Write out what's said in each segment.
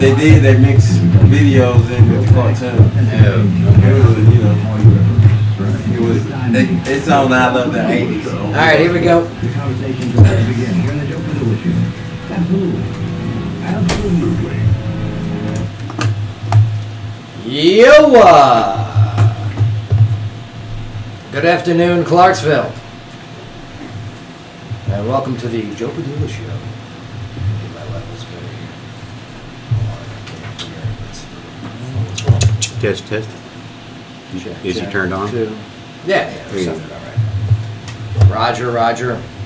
They did. They mixed videos in with the cartoon. It was, it was. It's on I Love the '80s. All right, here we go. The conversation's about to begin. You're in the Joe Padula Show. Absolutely. Absolutely. Yo! Good afternoon, Clarksville. And welcome to the Joe Padula Show. Get my levels better here. What's wrong? Test. Check, Is he turned on? Two. Yeah, There you sounded go. all right. Roger.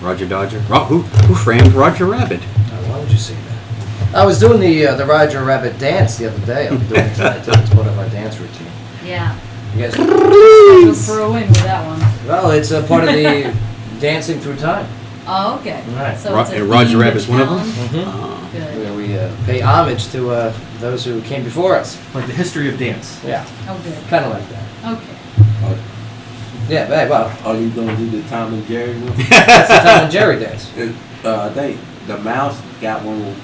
Roger Dodger. Who framed Roger Rabbit? Why would you say that? I was doing the Roger Rabbit dance the other day. I'll be doing it tonight too. It's part of our dance routine. Yeah. You guys, You'll throw in with that one. well, it's a part of the dancing through time. Oh, okay. Right. So it's a And Roger themed Rabbit's one of them? challenge. Good. Where we pay homage to those who came before us. Like the history of dance. Yeah, Oh, good. kind of like that. Okay. Yeah, hey, well, Are you gonna do the Tom and Jerry one? that's the Tom and Jerry dance. I think the Mouse got one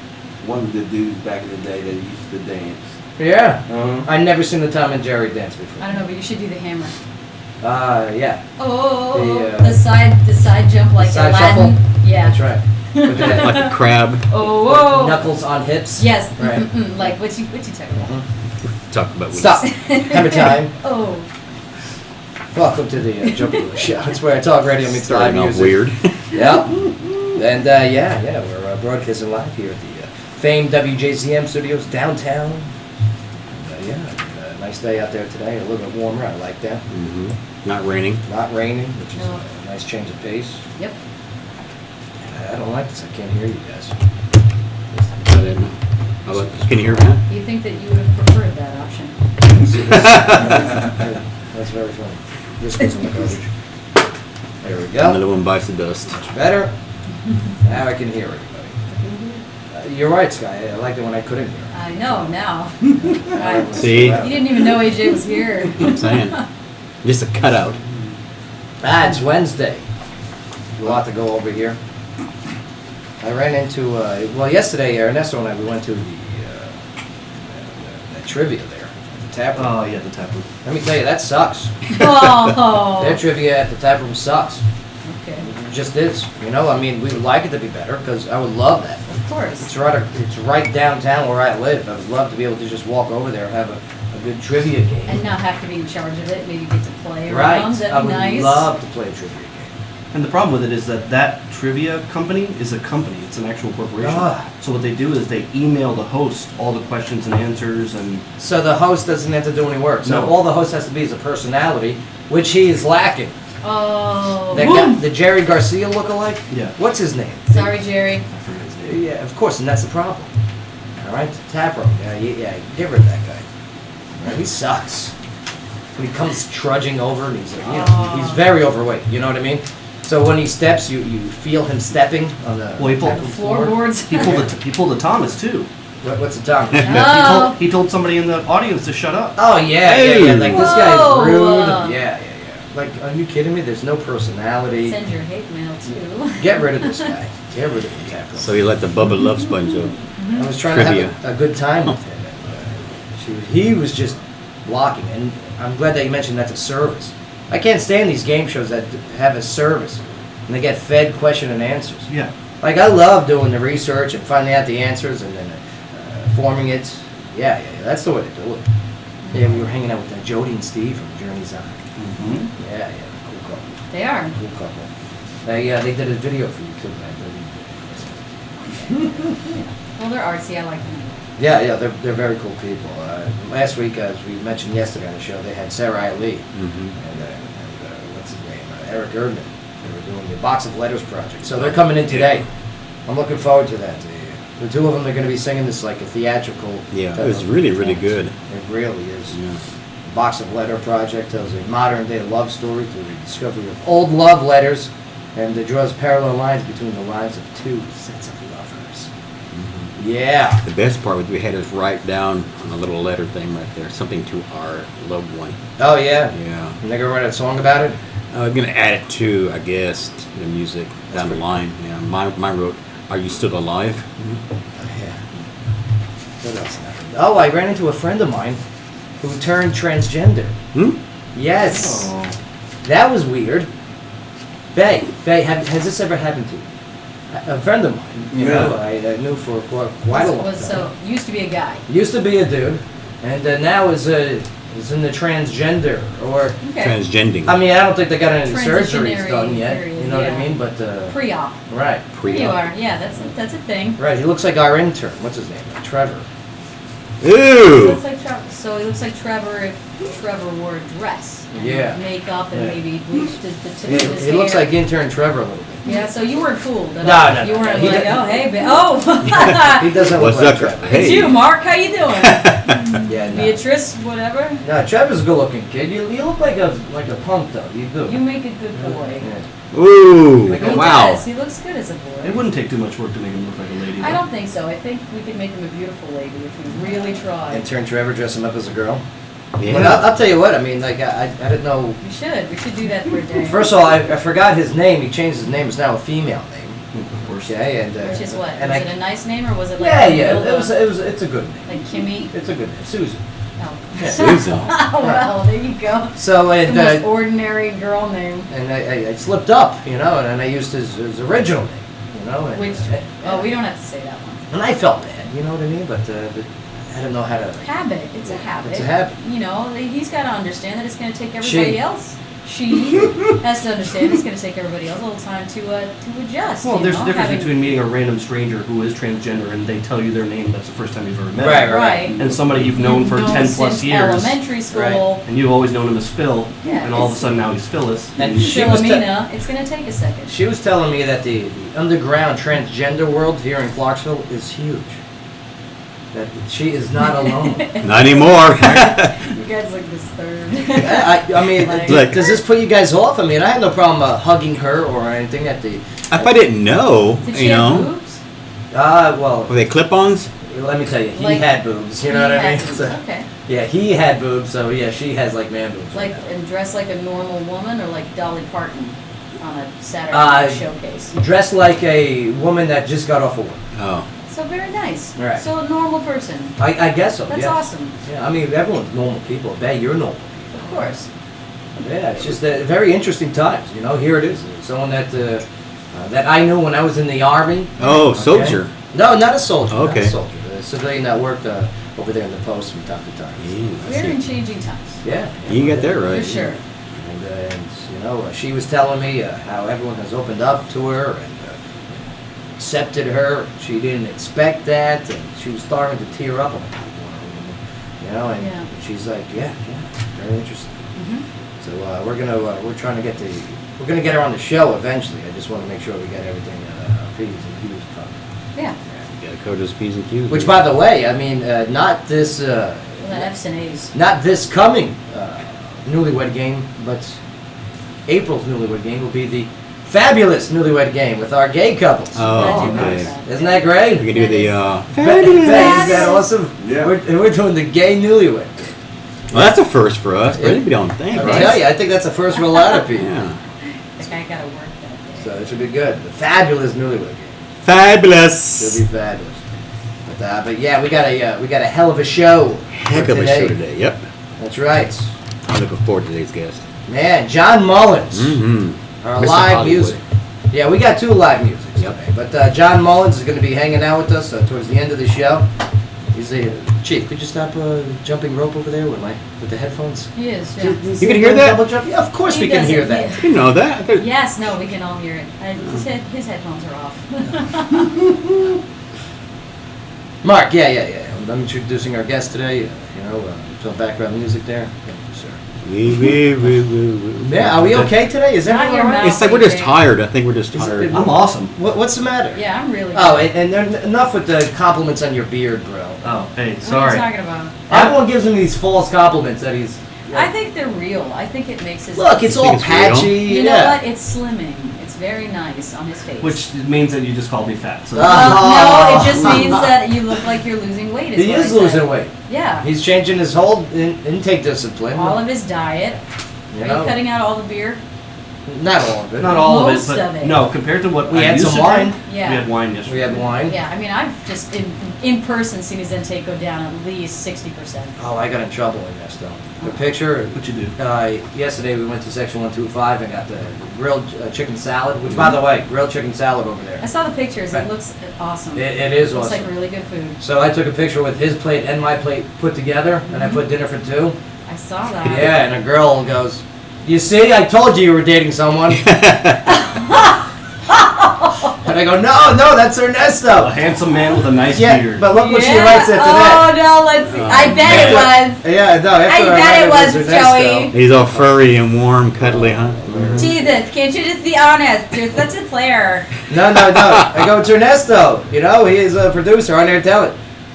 of the dudes back in the day that used to dance. Yeah, Uh-huh. I never seen the Tom and Jerry dance before. I don't know, but you should do the hammer. Yeah, Oh, The, the side jump like side Aladdin. shuffle? Yeah. That's right. With the Like a crab. Oh, whoa. knuckles on hips. Yes. Right. Like what you talking about? Mhm. Talk about Stop. Hammer time. Oh. Welcome to the Joe Padula Show. It's where I talk radio meets live Starting off music. weird. Yeah. And we're broadcasting live here at the famed WJZM studios downtown. Nice day out there today. A little bit warmer. I like that. Not raining. Not raining, which is No. a nice change of pace. Yep. I don't like this. I can't hear you guys. Can you hear me? You think that you would have preferred that option? That's very funny. This goes in the garbage. There we Another go. one bites the dust. Much better. Now I can hear everybody. You're right, Sky. I liked it when I couldn't hear. I know now. See? You didn't even know AJ was here. I'm saying. Just a cutout. It's Wednesday. A lot to go over here. I ran into, yesterday, Ernesto and I, we went to the trivia there at the tap room. Oh, yeah, the tap room. Let me tell you, that sucks. Oh. Their trivia at the tap room sucks. Okay. It just is. We would like it to be better because I would love that. Of course. It's right downtown where I live. I would love to be able to just walk over there and have a good trivia game. And not have to be in charge of it. Maybe get to play Right. around. That'd I be would nice. love to play a trivia game. And the problem with it is that trivia company is a company. It's an actual corporation. Ah. So what they do is they email the host all the questions and answers and... So the host doesn't have to do any work. So No. all the host has to be is a personality, which he is lacking. Oh. That guy, the Jerry Garcia lookalike? Yeah. What's his name? Sorry, Jerry. I forget his name. Yeah, of course, and that's the problem. All right, Taproom. Yeah, get rid of that guy. All right, he sucks. When he comes trudging over, and he's he's very overweight. You know what I mean? So when he steps, you feel him stepping on the Well, he pulled- taproom floor. Floorboards. He pulled a Thomas, too. What's the time? Oh. He told somebody in the audience to shut up. Oh yeah. Like this Whoa. guy's rude. Yeah. Like, are you kidding me? There's no personality. Send your hate mail too. Get rid of this guy. Get rid of him, Taproom. So you let the Bubba Love Sponge up. I was trying to Trivia. have a good time with him. And, he was just blocking, and I'm glad that you mentioned that's a service. I can't stand these game shows that have a service, and they get fed question and answers. Yeah. Like, I love doing the research and finding out the answers and then forming it. Yeah, that's the way to do it. Yeah, we were hanging out with Jody and Steve from Journey's On. Mm-hmm. Yeah, cool couple. They are. Cool couple. They did a video for you too. Well, they're artsy. I like them. Yeah, they're very cool people. Last week, as we mentioned yesterday on the show, they had Sarah Ali and what's his name, Eric Erdman. They were doing the Box of Letters project. So they're coming in today. I'm looking forward to that. The two of them are going to be singing this like a theatrical. Yeah, type it was of really, really performance. good. It really is. Yeah. Box of Letter project tells a modern day love story through the discovery of old love letters, and it draws parallel lines between the lives of two sets of lovers. Yeah. The best part was we had us write down on a little letter thing right there, something to our loved one. Oh yeah. Yeah. And they're gonna write a song about it. I'm gonna add it to, I guess, to the music down the line. Yeah. Mine wrote, "Are you still alive?" Yeah. What else happened? Oh, I ran into a friend of mine who turned transgender. Hmm? Yes. Oh. That was weird. Bay, has this ever happened to you? A friend of mine, you know, I knew for quite a long time. So used to be a guy. Used to be a dude, and now is in the transgender, or Okay. Transgending. I mean, I don't think they got any surgeries Transitionary done yet. period, You know what I yeah. mean? But Pre-op. right, There you are. Yeah, that's a thing. right. He looks like our intern. What's his name? Trevor. He Ew. looks like Trevor. So he looks like Trevor if Trevor wore a dress. And Yeah. Makeup and Yeah. maybe bleached the tip He, of his he looks hair. like intern Trevor a little bit. Yeah, so you weren't fooled at No, all. no, You no, weren't no. He like, did- oh, hey, oh, He doesn't What's look like up, Trevor. hey. it's you, Mark. How you doing? Yeah, no. Beatrice, whatever. No, Trevor's a good-looking kid. You look like a punk though. You do. You make a good boy. Yeah. Ooh. Like, He Wow. does. He looks good as a boy. It wouldn't take too much work to make him look like a lady. I though. don't think so. I think we could make him a beautiful lady if we really tried. Intern Trevor, dress him up as a girl. Yeah. Well, I'll tell you what. I mean, like I didn't know. We should. We should do that for a day. First of all, I forgot his name. He changed his name. It's now a female name. Of course. Okay, and Which is what? And Was it a nice name or was it like yeah, a yeah. Hilda, It's a good name. like Kimmy? It's a good name, Susan. Oh. Yeah. Susan. Oh, well, there you go. So It's the most and ordinary girl name. I slipped up, you know, and I used his original name, you know. And, Which, oh, we don't have to say that one. and I felt bad, you know what I mean? But I didn't know how to. Habit. It's a habit. It's a habit. You know, he's got to understand that it's going to take She. everybody else. She has to understand it's going to take everybody else a little time to adjust. Well, you there's know, a difference having- between meeting a random stranger who is transgender and they tell you their name that's the first time you've ever met Right, them, Right. and somebody you've known for 10 plus since years, Elementary school. and you've always known him as Phil, Yeah, and all of a it's- sudden now he's Phyllis. And she was Philomena, it's going to take a second. She was telling me that the underground transgender world here in Clarksville is huge. That she is not alone. Not anymore. You guys look disturbed. I mean, Like- Look. does this put you guys off? I mean, I had no problem hugging her or anything at the. If I didn't know, Did she you have know, boobs? Well, were they clip-ons? let me tell you, he Like, had boobs. You know what He I mean? had boobs, So- Okay. yeah, he had boobs, so yeah, she has like man boobs. Like, and dressed like a normal woman or like Dolly Parton on a Saturday Uh, night showcase? Dressed like a woman that just got off of work. Oh. So very nice. Right. So a normal person. I guess so. That's yes. awesome. Yeah, I mean, everyone's normal people. Bay, you're normal. Of course. Yeah, it's just very interesting times. You know, here it is. Someone that I knew when I was in the army. Oh, Okay. soldier. No, not a soldier. Not Okay. a soldier. A civilian that worked over there in the post from time to time. Yeah, I We're see. in changing times. Yeah. You got that right. For sure. And you know, she was telling me how everyone has opened up to her and accepted her. She didn't expect that, and she was starting to tear up. I'm like, you know, and Yeah. she's like, yeah, very interesting. Mhm. So we're trying to we're gonna get her on the show eventually. I just want to make sure we get everything P's and Q's covered. Yeah. You gotta code those P's and Q's. Which, by the way, I mean, not this. Well, the F's and A's. Not this coming newlywed game, but April's newlywed game will be the fabulous newlywed game with our gay couples. Oh, Glad you okay. noticed that. Isn't that great? We can do the, Isn't that awesome? Yeah. We're doing the gay newlywed. well, that's a first for us, but we don't think, I right? tell you, I think that's the first for a lot of people. Yeah. That guy got to work that day. So it should be good. The fabulous newlywed game. Fabulous. It'll be fabulous. But yeah, we got a hell of a show. Heck for of a show today. Yep. That's right. I'm looking forward to today's guest. Man, John Mullins. Mm-hmm. Our Mr. live Hollywood. music. Yeah, we got 2 live music Yep. today. But John Mullins is going to be hanging out with us towards the end of the show. He's the Chief. Could you stop jumping rope over there with the headphones? He is, yeah. Do see can him hear that? double jump? Yeah, of course He we can does hear it, that. yeah. You know that. I thought- Yes, no, we can all hear it. His headphones are off. Mark, yeah. I'm introducing our guest today. Some background music there. Thank you, sir. Yeah, are we okay today? Is Not everyone your all right? mouth. It's like we're just tired. I think we're just Is it- tired. I'm awesome. What's the matter? Yeah, I'm really Oh, good. and then enough with the compliments on your beard, bro. Oh, hey, What are you sorry. talking about? Everyone gives him these false compliments that he's. I think they're real. I think it makes his. Look, it's You all think it's real? patchy. You know yeah. what? It's slimming. It's very nice on his face. Which means that you just called me fat. So No, it just means that you look like you're losing weight. He what is I said. losing weight. Yeah. He's changing his whole intake discipline. All of his diet. you Are know? you cutting out all the beer? Not all of it. Not all Most of it, of but it. no, compared to what We I had used some to wine. drink, Yeah. we had wine yesterday. We had wine. Yeah, I mean, I've just in person seen his intake go down at least 60%. Oh, I got in trouble in this though. The picture. What you do? Yesterday we went to section 125 and got the grilled chicken salad, which by the way, grilled chicken salad over I there. saw the pictures. It looks awesome. It is looks awesome. like really good food. So I took a picture with his plate and my plate put together, and I put dinner for two. I saw that. Yeah, and a girl goes, "You see, I told you were dating someone." And I go, no, that's A Ernesto. handsome man with a nice Yeah, beard. but look what she Yeah. writes after that. Oh no, let's see. I bet it was. Yeah, no, after I bet it write was, Ernesto. Joey. He's all furry and warm, cuddly, huh? Jesus, can't you just be honest? You're such a player. No. I go, it's Ernesto. You know, he is a producer on there. Tell it.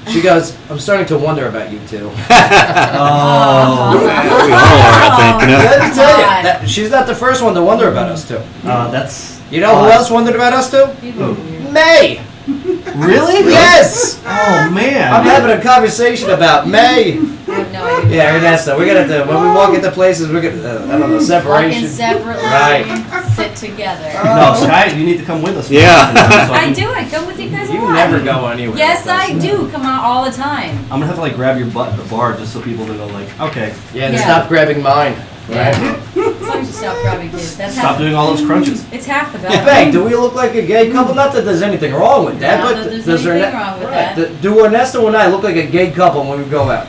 She goes, I'm starting to wonder about you two. Oh. We all are, I think, you know? Let me tell you, God. she's not the first one to wonder about us two. That's. You know who else wondered about us two? People are weird. May. Really? Yes. Oh man. I'm having a conversation about May. I have no idea. Yeah, Ernesto, we're gonna when we walk into places, we're gonna I don't know, Walking separation. separately, Right. sit together. No, Sky, you need to come with us. Yeah. So I do. I go with you guys a You lot. never go anywhere. Yes, with us. I do. Come out all the time. I'm gonna have to like grab your butt at the bar just so people will go like, okay, Yeah, and Yeah. stop grabbing mine. Yeah. Right? As long as you stop grabbing kids. That's stop half. doing all those crunches. It's half the battle. Bang, do we look like a gay couple? Not that there's anything wrong with that, Not but that there's does anything Erne- wrong with right, that. Do Ernesto and I look like a gay couple when we go out?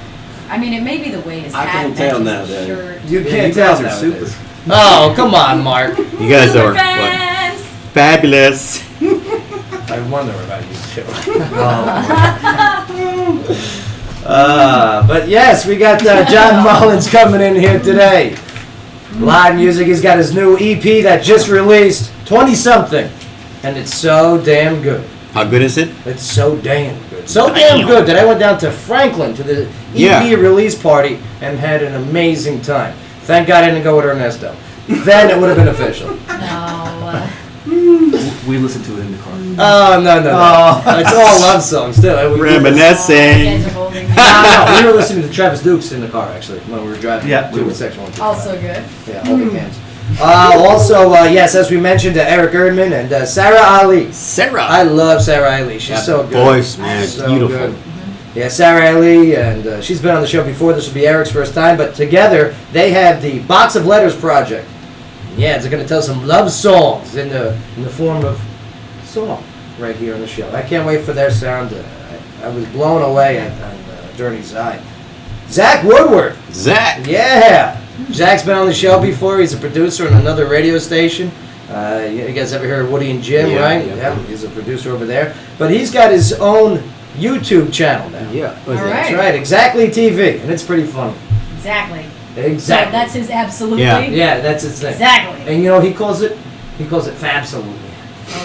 I mean, it may be the way his I hat can't tell matches his nowadays. shirt. You Yeah, can't you tell guys are nowadays. super. Oh, come on, Mark. You guys Super are what, friends. fabulous. I wonder about you too. Oh. But yes, we got John Mullins coming in here today. Live music. He's got his new EP that just released, 20-something, and it's so damn good. How good is it? It's so damn good. So damn Damn. good that I went down to Franklin to the EP Yeah. release party and had an amazing time. Thank God I didn't go with Ernesto. Then it would have been official. No. We listen to it in the car. Oh, no. Oh. It's all love songs, too. You Reminiscing. guys are holding me. No, we were listening to Travis Dukes in the car, actually, when we were driving Yeah. to section 1. Also good. Yeah, holding hands. Yes, as we mentioned, Eric Erdman and Sarah Ali. Sarah. I love Sarah Ali. She's That so good. voice, man, it's So beautiful. good. Yeah, Sarah Ali, and she's been on the show before. This will be Eric's first time, but together they have the Box of Letters project. Yeah, they're going to tell some love songs in the form of song right here on the show. I can't wait for their sound. I was blown away on Journey's side. Zach Woodward. Zach. Yeah. Zach's been on the show before. He's a producer on another radio station. You guys ever heard of Woody and Jim, Yeah, right? yeah. He's a producer over there. But he's got his own YouTube channel now. Yeah. All right. That's right, Exactly TV, and it's pretty funny. Exactly. So Exactly. that's his absolutely. Yeah. Yeah, that's his thing. Exactly. And you know, he calls it Fabsolutely.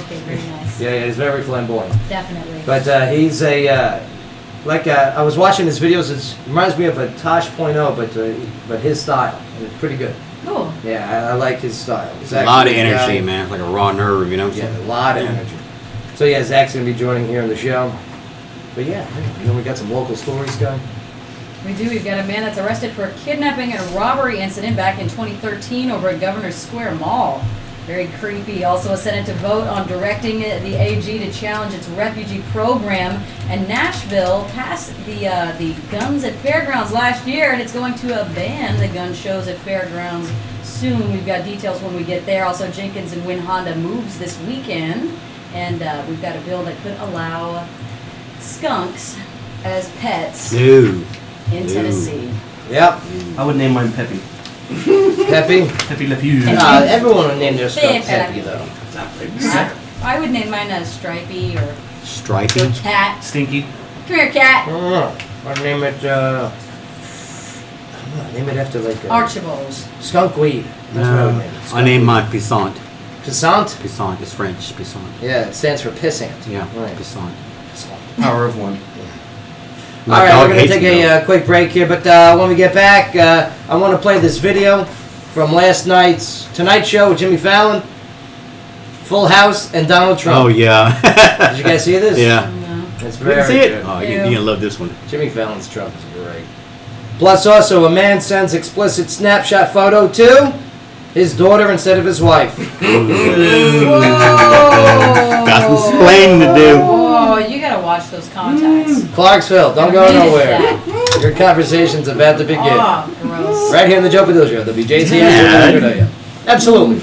Okay, very nice. Yeah, he's very flamboyant. Definitely. But he's I was watching his videos. It reminds me of a Tosh.0, but his style. It's pretty good. Cool. Yeah, I like his style. It's a lot of Zach's a energy, guy- man. It's like a raw nerve, you know what I'm Yeah, saying? a lot of energy. So yeah, Zach's gonna be joining here on the show. But yeah, you know, we got some local stories going. We do. We've got a man that's arrested for a kidnapping and a robbery incident back in 2013 over at Governor's Square Mall. Very creepy. Also, a Senate to vote on directing the AG to challenge its refugee program. And Nashville passed the guns at fairgrounds last year, and it's going to ban the gun shows at fairgrounds soon. We've got details when we get there. Also, Jenkins and Wynn Honda moves this weekend, and we've got a bill that could allow skunks as pets Dude. in Ew. Tennessee. Yep, I would name mine Peppy. Peppy. Peppy Le Pew. Everyone would name their skunk Peppy. Peppy though. I would name mine a Stripey or Stripey. Cat. Stinky. Come here, Cat. I'd name it. Name it after like Archibald. skunkweed. That's what I would name it. I named mine Pissant. Pissant. Pissant is French. Pissant. Yeah, it stands for pissant. Yeah. Right. Pissant. Power of one. My All right, dog we're gonna hates take it, though. a quick break here, but when we get back, I want to play this video from last night's Tonight Show with Jimmy Fallon, Full House, and Donald Trump. Oh, yeah. Did you guys see this? Yeah. No. It's You very didn't see it? good. Oh, Ew. you're going to love this one. Jimmy Fallon's Trump is great. Plus, also, a man sends explicit snapshot photo to His daughter instead of his wife. Got some explaining to do. Oh, you gotta watch those contacts. Clarksville, don't go Minute nowhere. that. Your conversation's about to begin. Oh, gross. Right here in the Joe Padula Show, WJZM. Yeah. Absolutely.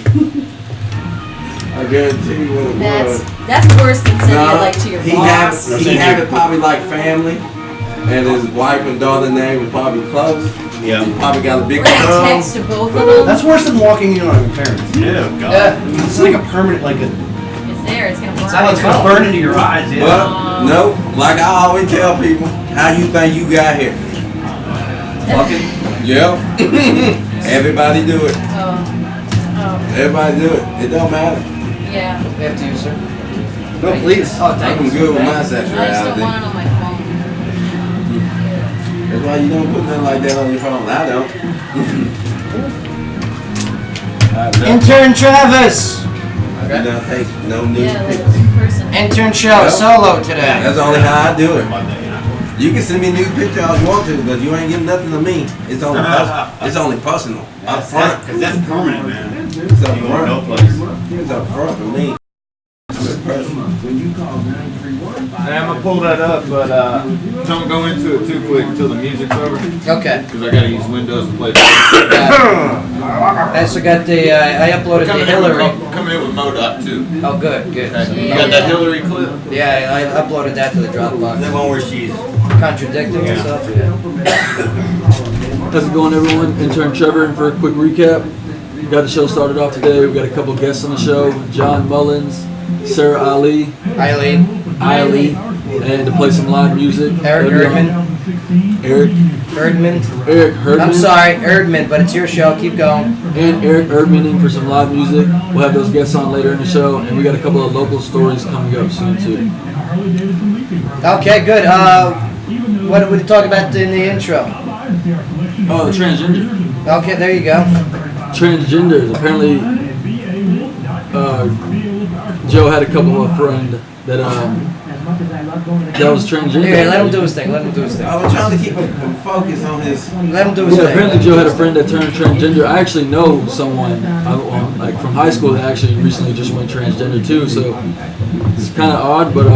I guarantee you what it was. That's worse than sending it like to your he boss. he had it probably like family, and his wife and daughter name was probably close. Yeah. He probably got a big We're gonna thumb. text to both of them. That's worse than walking in on your parents. Yeah, God. Yeah. It's like a permanent, like a. It's there. It's gonna burn. It's how it's gonna burn into your eyes. Yeah. But no, like I always tell people, how you think you got here? Fucking. Yep. Everybody do it. Oh. Everybody do it. It don't matter. Yeah. After you, sir. No, please. Oh, thank I'm you. good with my I just don't sexuality. want it on my phone. That's why you don't put nothing like that on your phone. I don't. I don't. Intern Travis. I do not take no new Yeah, like pics. in person. Intern show Yep. solo today. That's only how I do it. You can send me new pictures all you want to, but you ain't getting nothing to me. It's only it's only personal. Up front. Cause that's permanent, man. It's up You won't no front. place. It's up front for me. It's personal. When you call 931. I'm gonna pull that up, but don't go into it too quick until the music's over, Okay. because I gotta use Windows to play. I also got the, I uploaded the Hillary. Coming in with MoDOT too. Oh, good, good. You got that Hillary clip? Yeah, I uploaded that to the Dropbox. The one where she's. Contradicting yourself? Yeah. How's it going, everyone? Intern Trevor, and for a quick recap, we got the show started off today. We got a couple guests on the show: John Mullins, Sarah Ali, Eileen. and to play some live music. Eric Erdman. Eric Herdman. I'm sorry, Erdman, but it's your show. Keep going. And Eric Erdmaning for some live music. We'll have those guests on later in the show, and we got a couple of local stories coming up soon too. Okay, good. What did we talk about in the intro? Oh, the transgender. Okay, there you go. Transgenders. Apparently, Joe had a couple of friends that was transgender. Here, let him do his thing. Let him do his thing. I was trying to keep him focused on his. Let him do his Yeah, thing. apparently Joe had a friend that turned transgender. I actually know someone, like from high school, that actually recently just went transgender too. So it's kind of odd, but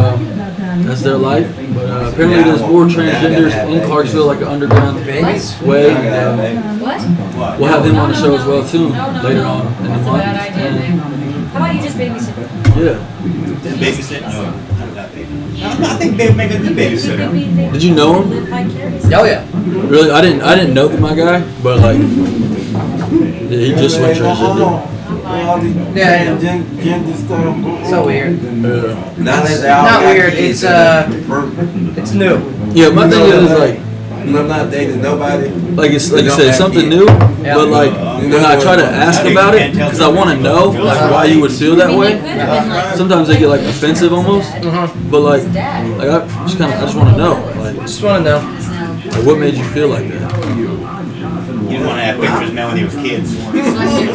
that's their life. But apparently there's more transgenders in Clarksville, like an underground Babies? way. What? We'll have them on the show as well too later on in the That's a month. bad idea, And, babe. How about you just babysit? yeah. Babysit? No. I think they make a good babysitter. Did you know him? Live vicariously. Oh, yeah. Really? I didn't know my guy, but like, yeah, he just went transgender. Yeah, Gender stuff. So weird. Yeah. Not weird, it's, It's new. Yeah, my thing is like. I'm not dating nobody. Like it's like you Don't said, have something kids. new. Yeah. But like when I try to ask about it, because I want to know like why you would feel that way. Sometimes they get like offensive almost. But like I just want to know like Just want to know. what made you feel like that. You didn't want to have pictures now when he was kids.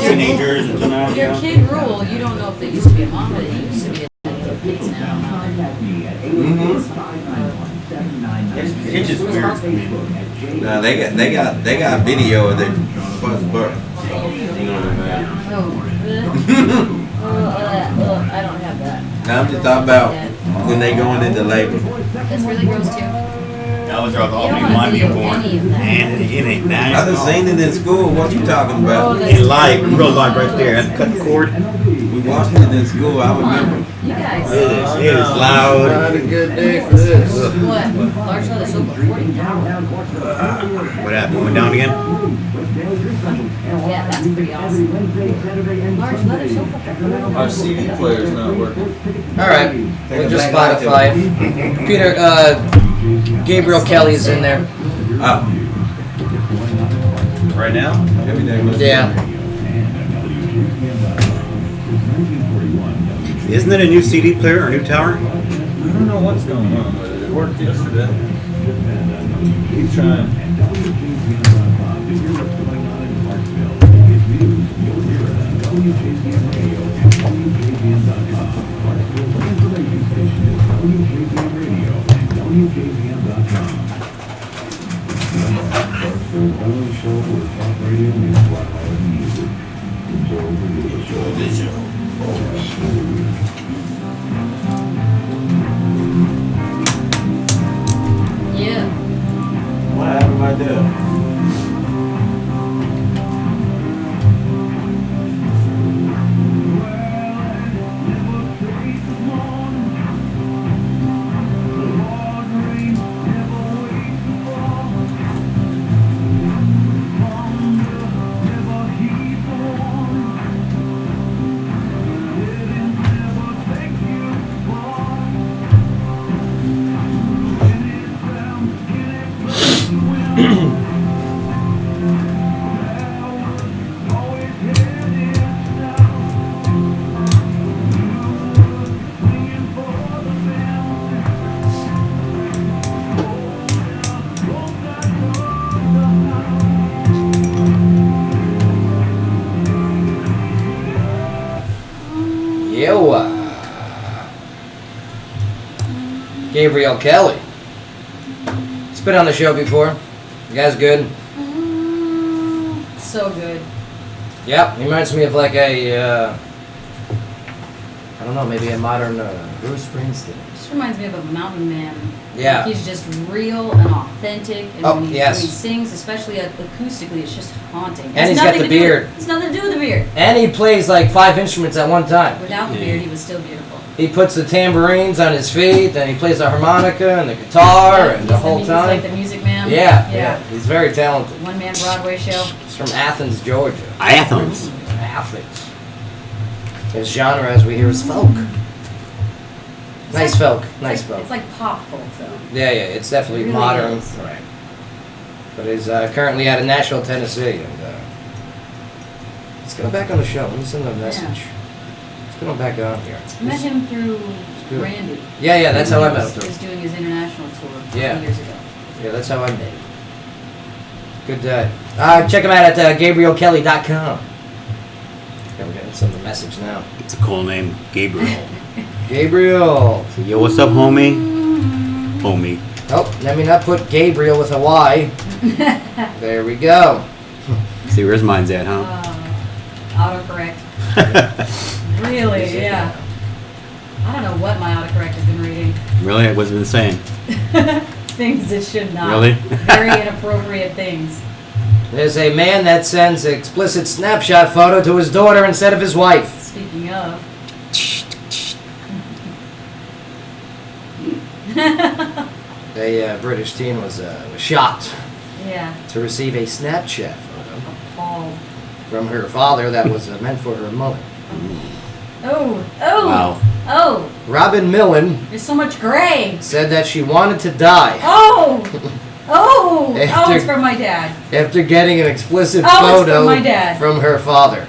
Teenagers and now. Your kid rule, you don't know if they used to be a mom, but they used to be a kids now. It's just weird. No, they got video of their first birth. You know what I mean? I don't have that. Now I'm just talking about when they going into labor. That's really gross too. That was all You don't me want one to being do born. any of that. Man, it ain't I nice. done seen it in school. What you talking Oh, about? that's In live, real live right there. I had to cut the cord. We watched it in school. I remember. You guys. It is loud. Not a good day for this. What? Large leather sofa, $40. What happened? Went down again? Yeah, that's pretty awesome. Large leather sofa. Our CD player's not working. All right. We'll just Spotify. Peter, Gabriel Kelly is in there. Oh, Right now? every day must be. Yeah. Isn't it a new CD player or a new tower? I don't know what's going on with it. It worked yesterday. Keep trying. Enjoy the show. Yeah. What happened right there? Yo, Gabriel Kelly. He's been on the show before. You guys good? So good. Yep, he reminds me of like a, I don't know, maybe a modern Bruce Springsteen. Just reminds me of a mountain man. Yeah. Like he's just real and authentic. And Oh, when he, yes. when he sings, especially acoustically, it's just haunting. And he's got the beard. It's nothing to do with the beard. And he plays like 5 instruments at one time. Without the beard, he was still beautiful. He puts the tambourines on his feet, and he plays the harmonica and the guitar and the whole He's time. like the music man. Yeah. He's very talented. One man Broadway show. He's from Athens, Georgia. Athens. Athens. His genre, as we hear, is folk. Nice folk. Nice folk. It's like pop folk, though. Yeah, it's definitely It really modern. is. Right. But he's currently out of Nashville, Tennessee, and let's get him back on the show. Let me send him a message. Let's get him back on here. I met him through good. Randy. Yeah, that's how I met him He through. was doing his international tour a few Yeah. years ago. Yeah, that's how I met him. Good day. Check him out at GabrielKelly.com. Okay, we're getting some of the message now. It's a cool name, Gabriel. Gabriel. So, yo, what's up, homie? Homie. Oh, let me not put Gabriel with a Y. There we go. See where's mine's at, huh? Autocorrect. Really, yeah. I don't know what my autocorrect has been reading. Really? What's it been saying? Things it should not. Really? Very inappropriate things. There's a man that sends explicit snapshot photo to his daughter instead of his wife. Speaking of. A British teen was shocked Yeah. to receive a Snapchat photo Appalled. from her father that was meant for her mother. Oh. Wow. Oh. Robin Millen There's so much gray. said that she wanted to die Oh. Oh. After- Oh, it's from my dad. after getting an explicit Oh, it's photo from my dad. from her father.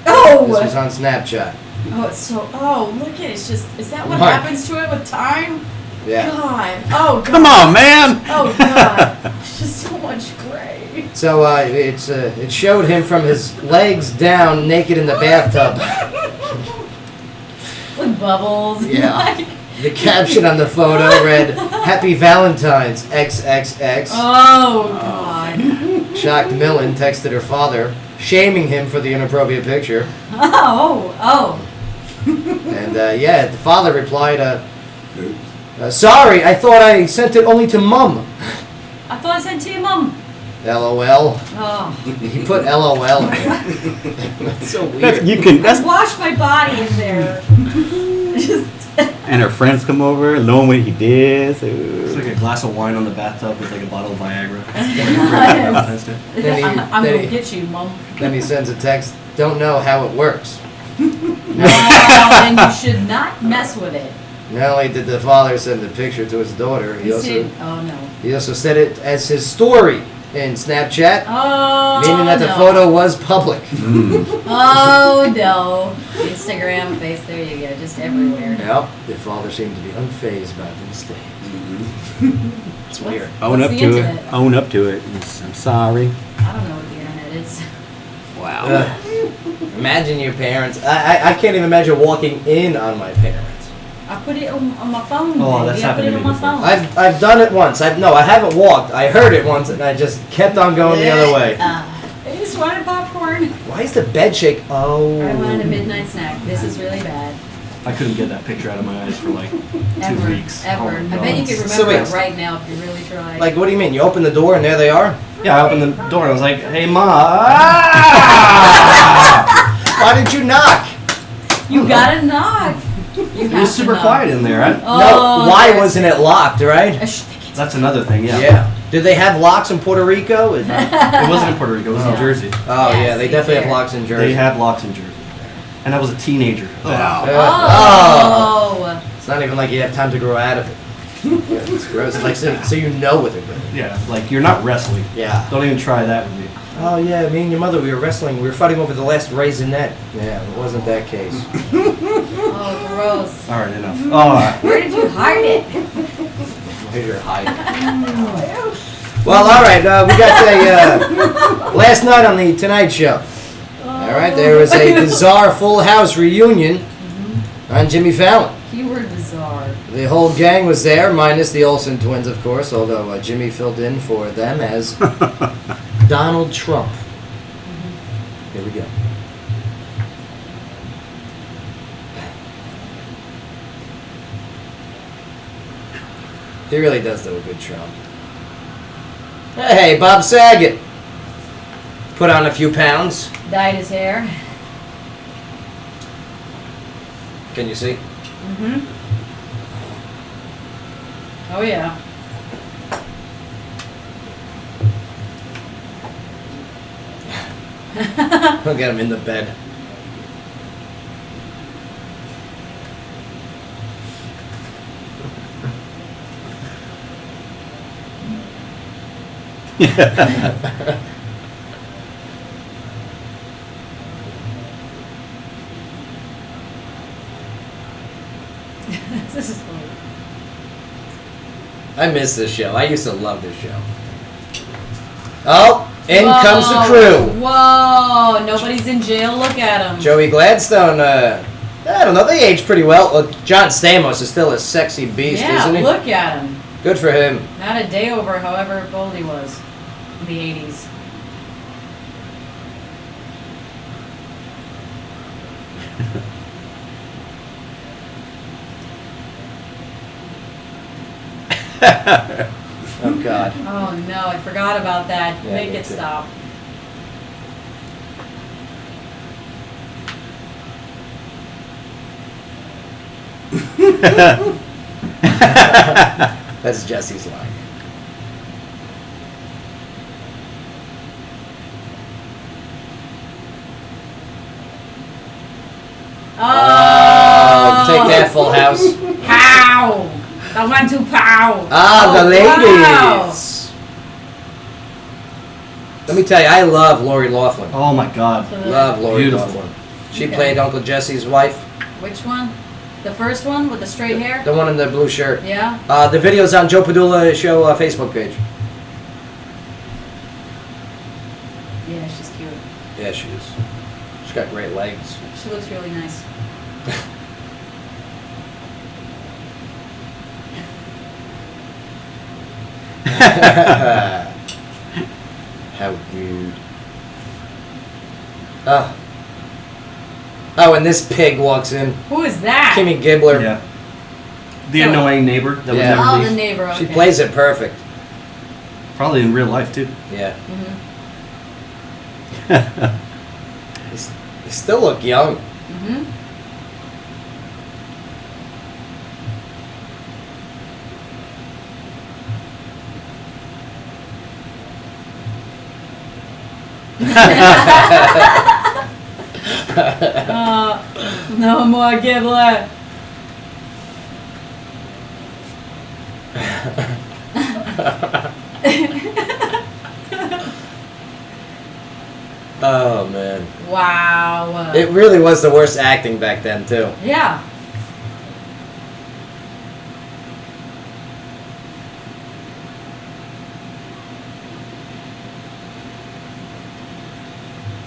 Oh. This was on Snapchat. Oh, it's so. Oh, look at it. It's just. Is that what Mark. happens to it with time? Yeah. God. Oh, God. Come on, man! Oh, God. It's just so much gray. So it showed him from his legs down, naked in the bathtub. With bubbles. Yeah. Like- The caption on the photo read, "Happy Valentine's XXX." Oh, God. Shocked Millen texted her father, shaming him for the inappropriate picture. Oh. And the father replied, "Sorry, I thought I sent it only to Mum." I thought I sent to you, Mom. LOL. Oh. He put LOL in there. That's so weird. You can. I That's washed my body in there. Just. and her friends come over, knowing what he did. So. It's like a glass of wine on the bathtub with like a bottle of Viagra. Then he- I'm then gonna he- get you, Mom. Then he sends a text, "Don't know how it works." Then you should not mess with it. Not only did the father send the picture to his daughter, You see? Oh no. he also said it as his story in Snapchat, Oh. meaning that the no. photo was public. Oh no. Instagram, face, there you go, just everywhere. Yep, the father seemed to be unfazed by the mistake. It's weird. Own What's up the to internet? it. Own up to it. I'm sorry. I don't know what the internet is. Wow. Imagine your parents. I can't even imagine walking in on my parents. I put it on my phone. Oh, baby. that's I put happened it to on me my phone. I've done it once. I haven't walked. I heard it once and I just kept on going the other way. It's just wanted popcorn. Why is the bed shake? Oh. I wanted a midnight snack. This is really bad. I couldn't get that picture out of my eyes for like 2 Ever. weeks. Ever. Oh my I bet you God. could remember So wait. it right now if you really tried. Like, what do you mean? You open the door and there they are? Yeah, I opened the door and I was like, "Hey, Ma!" Why did you knock? you gotta knock. You It have was to super knock. quiet in there. Oh, No, why there's- wasn't it locked, right? That's another thing. Yeah. Yeah. Did they have locks in Puerto Rico? It wasn't in Puerto Rico. It was in Jersey. Oh, Yeah, yeah, they see definitely there. have locks in Jersey. They have locks in Jersey. And I was a teenager. Oh. Oh. It's not even like you have time to grow out of it. Yeah, it's gross. It's like, so you know what they're doing. Yeah, like you're not wrestling. Yeah. Don't even try that with me. Oh, yeah, me and your mother, we were wrestling. We were fighting over the last raisinette. Yeah, it wasn't that case. Oh, gross. All right, enough. Oh, Where did you hide it? Here's your hide. Well, all right, we got the last night on the Tonight Show. All right, there was a bizarre Full House reunion on Jimmy Fallon. Keyword bizarre. The whole gang was there, minus the Olsen twins, of course, although Jimmy filled in for them as Donald Trump. Here we go. He really does do a good Trump. Hey, Bob Saget. Put on a few pounds. Dyed his hair. Can you see? Mm-hmm. Oh, yeah. We'll get him in the bed. This is funny. I miss this show. I used to love this show. Oh, in Whoa. comes the crew. Whoa, nobody's in jail. Look at him. Joey Gladstone, I don't know, they aged pretty well. Well, John Stamos is still a sexy beast, Yeah, isn't he? look at him. Good for him. Not a day over however old he was in the 80s. Oh, God. Oh no, I forgot about that. Yeah, Make me it too. stop. That's Jesse's line. Oh, Take that, Full House. Pow! I want to pow. Ah, Oh, the wow. ladies. Let me tell you, I love Lori Loughlin. oh my God. Love Lori Beautiful. Loughlin. She Okay. played Uncle Jesse's wife, Which one? The first one with the straight hair? the one in the blue shirt. Yeah. The video's on Joe Padula Show Facebook page. Yeah, she's cute. Yeah, she is. She's got great legs. She looks really nice. How rude. Oh. Oh, and this pig walks in. Who is that? Kimmy Gibbler. Yeah. The So- annoying neighbor that Yeah. would never Oh, leave. the neighbor. Okay. She plays it perfect. Probably in real life too. Yeah. Mhm. They still look young. Mhm. No more Gibbler. Oh, man. Wow. It really was the worst acting back then, too. Yeah.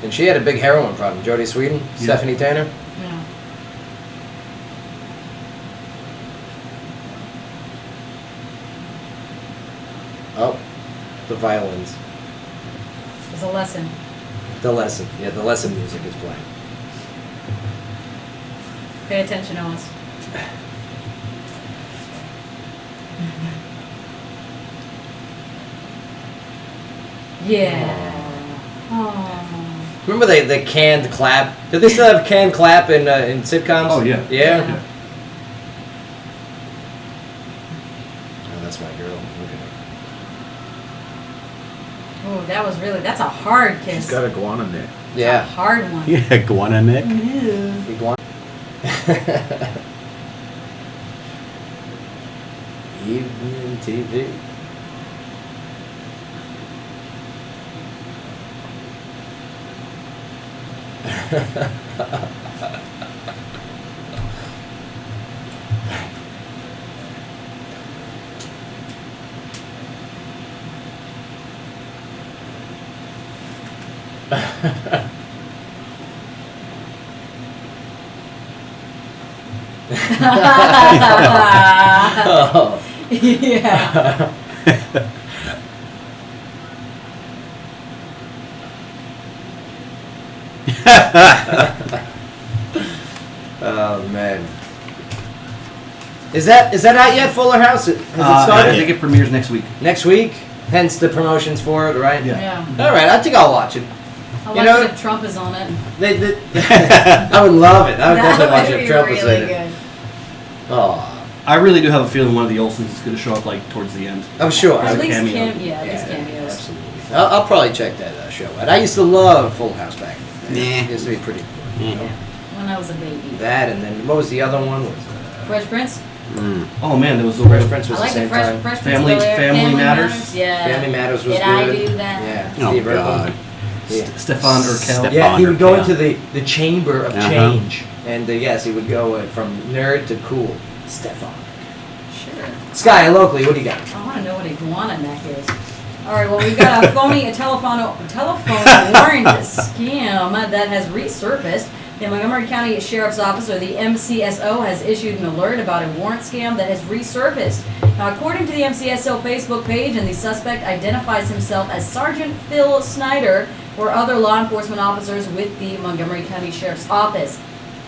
And she had a big heroin problem. Jodie Sweetin, Yeah. Stephanie Tanner. Yeah. Oh, the violins. There's a lesson. The lesson. Yeah, the lesson music is playing. Pay attention, Owens. Yeah. Oh. Remember the canned clap? Did they still have canned clap in sitcoms? Oh, yeah. Yeah? Yeah. Oh, that's my girl. Look at her. Oh, that's a hard kiss. She's got a guana neck. It's a Yeah. hard one. Yeah, guana neck. Big one. Evening TV. Oh. Yeah. Oh man. Is that out yet, Fuller House? Has it started? I think it premieres next week. Next week? Hence the promotions for it, right? Yeah. Yeah. Alright, I think I'll watch it. I'll You watch know- it if Trump is on it. I would love it. I would That definitely watch would it if be Trump was really in it. good. Oh, I really do have a feeling one of the Olsons is going to show up like towards the end. I'm sure. As At a least cameo. just cameos. Absolutely. I'll probably check that show out. I used to love Full House back in the day. Nah. It used to be pretty cool. Yeah. When I was a baby. That and then what was the other one? Was Fresh Prince? Oh man, there was the Fresh Prince I was like the the same time. Fresh Prince Family- of Bel-Air. Family Matters? Yeah. Family Matters was Did good. I do that? Yeah. Oh, Steve Irwin. God. Yeah. Stefan Urkel. Yeah, he would go Undertale. into the chamber of Uh-huh. change, and yes, he would go from nerd to cool. Stefan. Sure. Sky, locally, what do you got? I want to know what iguana neck is. All right, well, we got a telephone warrant scam that has resurfaced. The Montgomery County Sheriff's Office, or the MCSO, has issued an alert about a warrant scam that has resurfaced. Now, according to the MCSO Facebook page, and the suspect identifies himself as Sergeant Phil Snyder or other law enforcement officers with the Montgomery County Sheriff's Office.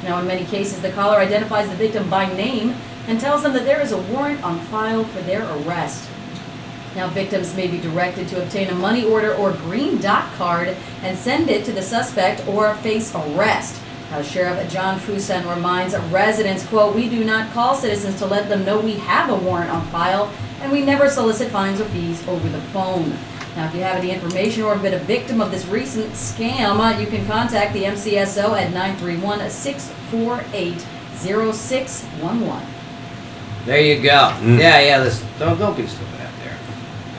Now, in many cases, the caller identifies the victim by name and tells them that there is a warrant on file for their arrest. Now, victims may be directed to obtain a money order or green dot card and send it to the suspect or face arrest. Now, Sheriff John Fusen reminds residents, quote, "We do not call citizens to let them know we have a warrant on file, and we never solicit fines or fees over the phone." Now, if you have any information or have been a victim of this recent scam, you can contact the MCSO at 931-648-0611. There you go. Yeah, listen, don't be stupid out there.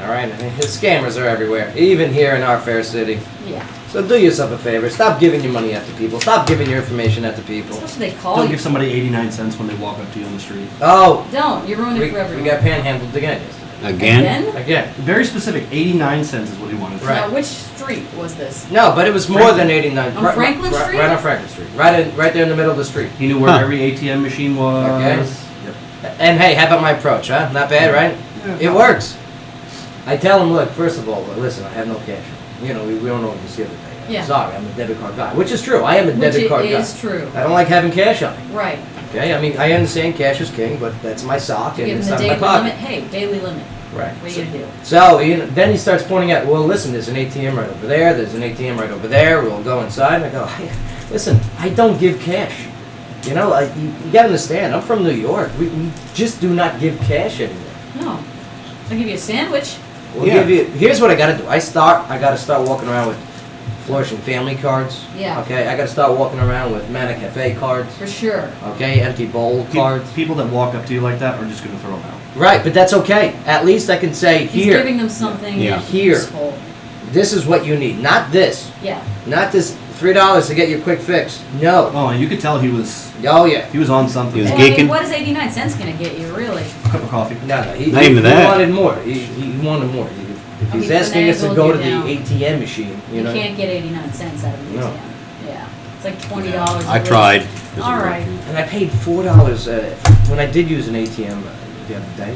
All right, I mean, the scammers are everywhere, even here in our fair city. Yeah. So do yourself a favor. Stop giving your money out to people. Stop giving your information out to people. Especially they call Don't you. give somebody 89 cents when they walk up to you on the street. Oh, Don't. You ruin it for we everyone. got panhandled again yesterday. Again? Again. Very specific, 89 cents is what he wanted. Right. Now, which street was this? No, but it was more than 89. On Franklin Street? Right on Franklin Street. Right there in the middle of the street. He knew where Huh. every ATM machine was. Okay. Yep. And hey, how about my approach, huh? Not bad, right? It works. I tell him, look, first of all, listen, I have no cash. You know, we don't know what you see every day. Yeah. Sorry, I'm a debit card guy. Which is true. I am a debit card Which guy. is true. I don't like having cash on me. Right. Okay? I mean, I understand cash is king, but that's my sock and Give it's them the not my daily pocket. limit. Hey, daily limit. Right. What are you gonna do? So then he starts pointing out, well, listen, there's an ATM right over there, there's an ATM right over there, we'll go inside. And I go, hey, listen, I don't give cash. You know, you gotta understand, I'm from New York. We just do not give cash anymore. No. I'll give you a sandwich. We'll Yeah. give you, here's what I gotta do. I gotta start walking around with Flourishing Family cards. Yeah. Okay, I gotta start walking around with Mana Cafe cards. For sure. Okay, Empty Bowl cards. People that walk up to you like that are just going to throw them out. Right, but that's okay. At least I can say, He's here, giving them something Yeah. Here. useful. this is what you need. Not this. Yeah. Not this $3 to get your quick fix. No. Oh, and you could tell he was Oh, yeah. on something. He was Well, I mean, geeking. what is 89 cents gonna get you, really? A cup of coffee. No, he Not even that. wanted more. He wanted more. If Oh, he's he asking us to finagled go you to the down. ATM machine, You know. can't get 89 cents out of an No. ATM. Yeah. It's like $20. I tried. All right. And I paid $4 when I did use an ATM the other day.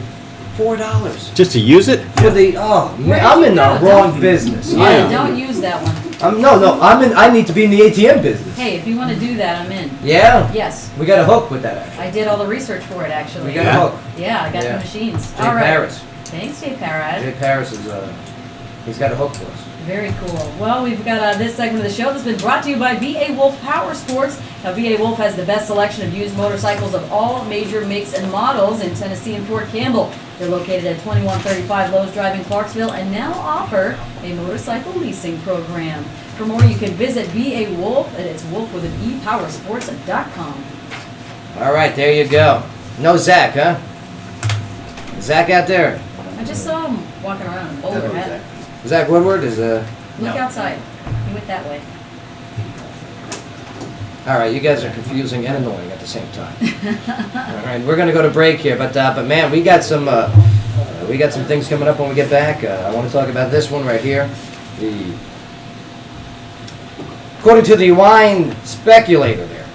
$4 Just to use it? for the. Oh man, Where'd I'm you in the go? wrong business. Yeah, Yeah. don't use that one. No. I need to be in the ATM business. Hey, if you want to do that, I'm in. Yeah. Yes. We got a hook with that actually. I did all the research for it, actually. We got a hook. Yeah, I got Yeah. the machines. Jay All right. Paris. Thanks, Dave Parrott. Jay Paris is he's got a hook for us. Very cool. Well, we've got this segment of the show that's been brought to you by VA Wolf Power Sports. Now, VA Wolf has the best selection of used motorcycles of all major makes and models in Tennessee and Fort Campbell. They're located at 2135 Lowe's Drive in Clarksville and now offer a motorcycle leasing program. For more, you can visit VA Wolf, and it's wolf with an epowersports.com. All right, there you go. No Zach, huh? Zach out there. I just saw him walking around in bowler hat. Zach Woodward is Look outside. He went that way. All right, you guys are confusing and annoying at the same time. All right, we're gonna go to break here, but man, we got some things coming up when we get back. I want to talk about this one right here. According to the wine speculator, there,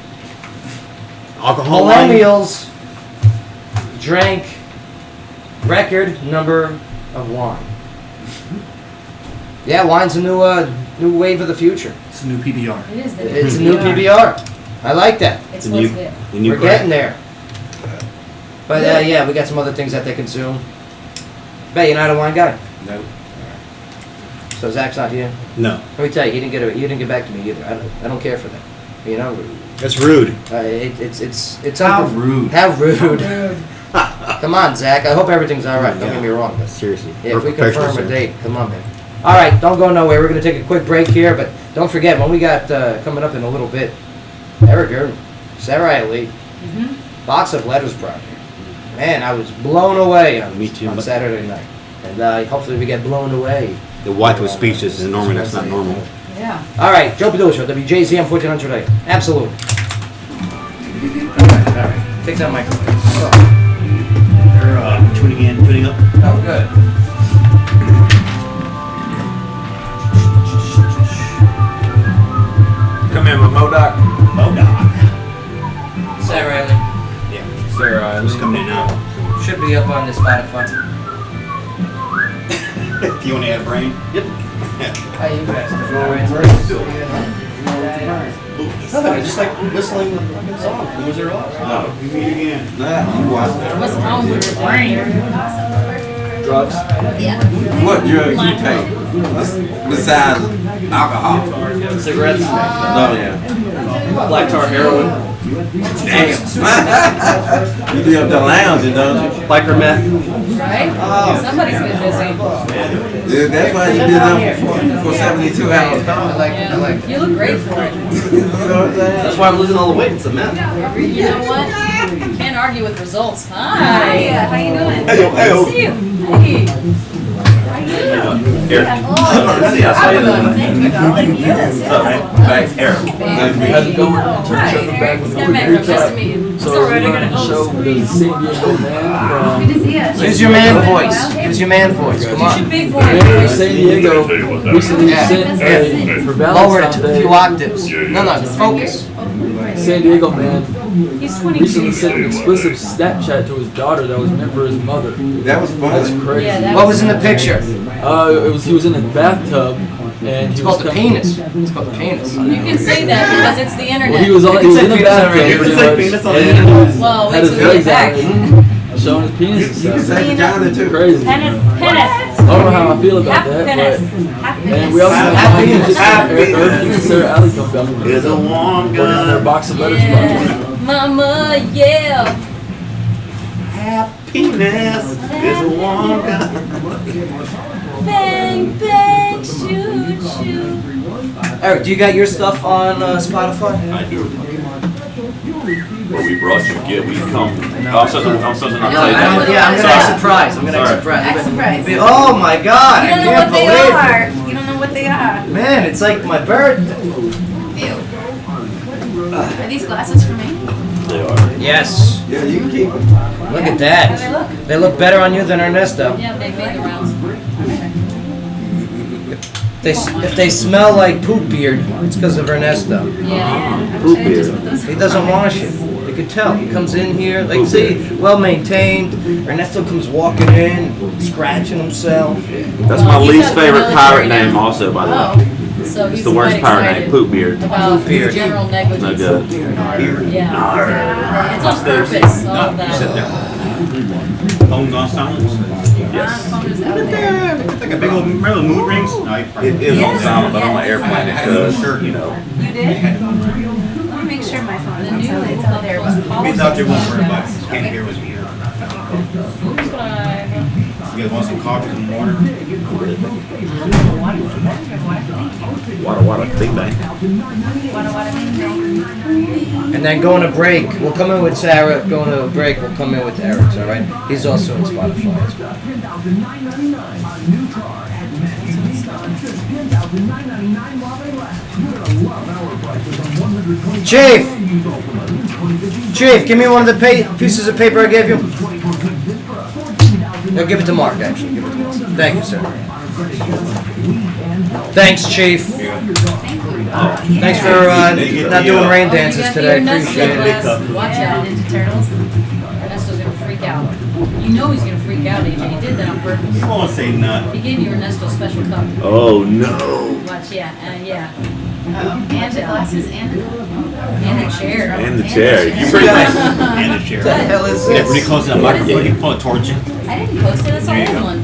Alcohol wine. millennials drank record number of wine. Yeah, wine's a new wave of the future. It's a new PBR. It is the It's a new PBR. I like that. It's The what's new- good. the new We're brand. getting there. But yeah, we got some other things that they consume. Bet you're not a wine guy. No. So Zach's not here. No, Let me tell you, he didn't get back to me either. I don't care for that. You know, that's rude. it's How unprof- rude. How rude. Come on, Zach. I hope everything's all right. Don't get me wrong. But Seriously. yeah, if We're we confirm a professionals here. date, come on, man. All right, don't go nowhere. We're going to take a quick break here, but don't forget, when we got coming up in a little bit, Eric Erden, Sarah Lee, Box of Letters project. Man, I was blown away on, Me too. on Saturday night. And hopefully we get blown away. The wife was speechless, and normally that's not normal. Yeah. All right, Joe Padula Show, WJZM 1400 AM. Absolutely. All right. Take that microphone. They're tuning up. Oh, good. Come in with Modoc. Sarah Lee. Yeah. Sarah, Who's coming in now? Should be up on this Spotify. Do you want to add a brain? Yep. How you guys Nothing, just like whistling the fucking song from Wizard of Oz. No. We meet again. Nah, you watch that. What's wrong with your brain? Drugs. What drugs you take besides alcohol? Cigarettes. No, yeah. Black tar heroin. Damn. You be up there lounging, don't you? Biker meth. Right? Somebody's been busy. Yeah, that's why you did up for 72 hours. I like it. I like it. You look great for it. You know what I'm saying? That's why I'm losing all the weight. It's the meth. You know what? Can't argue with results. Hi. How you doing? Hey-o, hey-o. Good to see you. Hey. Thanks, Eric. How's it going? Trevor back with Nice to meet you. So we're on the show with the San Diego man Use your man voice. Use your man voice. Come Use your on. big from voice. San Diego. Recently Yeah. sent for Lower it Valentine's to a Day. few octaves. No, just focus. San Diego man He's recently 22. sent an explicit Snapchat to his daughter that was meant for his mother. That was That's fun. crazy. Yeah, that What was in the picture? He was in a bathtub and It's he was called the coming- penis. It's called the penis. You can say that because it's the internet. Well, he was in the penis bathtub already. pretty You can say much, penis on and the he was, Well, wait had his till we legs get out, back. showing his penis and You can stuff. say vagina too. Crazy. Penis. I don't know how I feel about that, but and we also have Eric Erden and Sarah Alley come back. There's a warm Their gun. box of letters Yeah. project. Mama, yeah. Happiness. There's a warm gun. Bang, bang, shoot, shoot. Eric, do you got your stuff on Spotify? I do. What we brought you, get we come. I'm supposed to not tell you that. Yeah, I'm gonna act surprised. I'm gonna act surprised. Oh my God! You don't know I what can't they believe are. it. You don't know what they are. Man, it's like my birthday. Ew. Are these glasses for me? They are. Yes. Yeah, you can keep it. Look at How they that. look? They look better on you than Ernesto. Yeah, they made the rounds. If they smell like poop beard, it's because of Ernesto. Yeah. I wish I had just put those He doesn't wash it. You can tell. He comes in here, like, see, well maintained. Ernesto comes walking in, scratching himself. That's my Well, he's least out of the favorite military pirate now. name, also, by the way. Oh, so he's It's the worst quite pirate excited name, Poop Beard. about Poop Beard. general No negligence. good. Yeah. It's on purpose, all of You sit that. there. Phone's on silence. Yes. Phone is out there. Like a big old, remember the mood rings? No, It is on silent, but on my airplane it does, you know. You did? Let me make sure my phone is The on new silent. It's out there. We thought you weren't worried about it. Can't hear was here. Subscribe. You guys want some coffee and water? Wada big bang. And then going to break, we'll come in with Sarah. Going to a break, we'll come in with Eric's, all right? He's also on Spotify as well. Chief, give me one of the pieces of paper I gave you. No, give it to Mark, actually. Give it to Mark. Thank you, sir. Thanks, Chief. Thanks for not doing rain dances today. Appreciate it. Watch out, Ninja Turtles. Ernesto's gonna freak out. You know he's gonna freak out, AJ. He did that on purpose. You won't say none. He gave you Ernesto's special cup. Oh no. Watch, yeah, yeah. And the glasses and the And a chair. And the chair. You Pretty nice. And the chair. What the hell is Yeah, this? pretty close to the microphone. You can pull a torch in. I didn't post it, it's on one.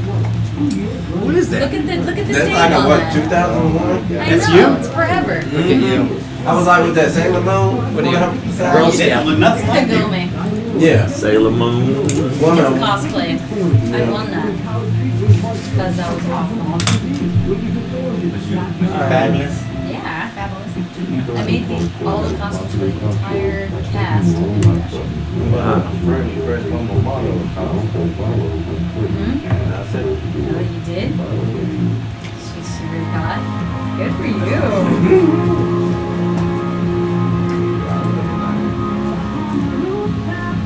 What is Look that? at the That's date like a on what, that. 2001? I That's know, you? it's forever. Look at you. I was like with that Sailor Moon. What do you- Girl Girl It didn't look nothing like you. Kagome. Yeah. Sailor Moon. One It's of them. cosplay. I won that. Because that was awful. Fabulous. Yeah, fabulous. I made all the costumes for the entire cast. Wow. Oh, you did? She's super hot. Good for you.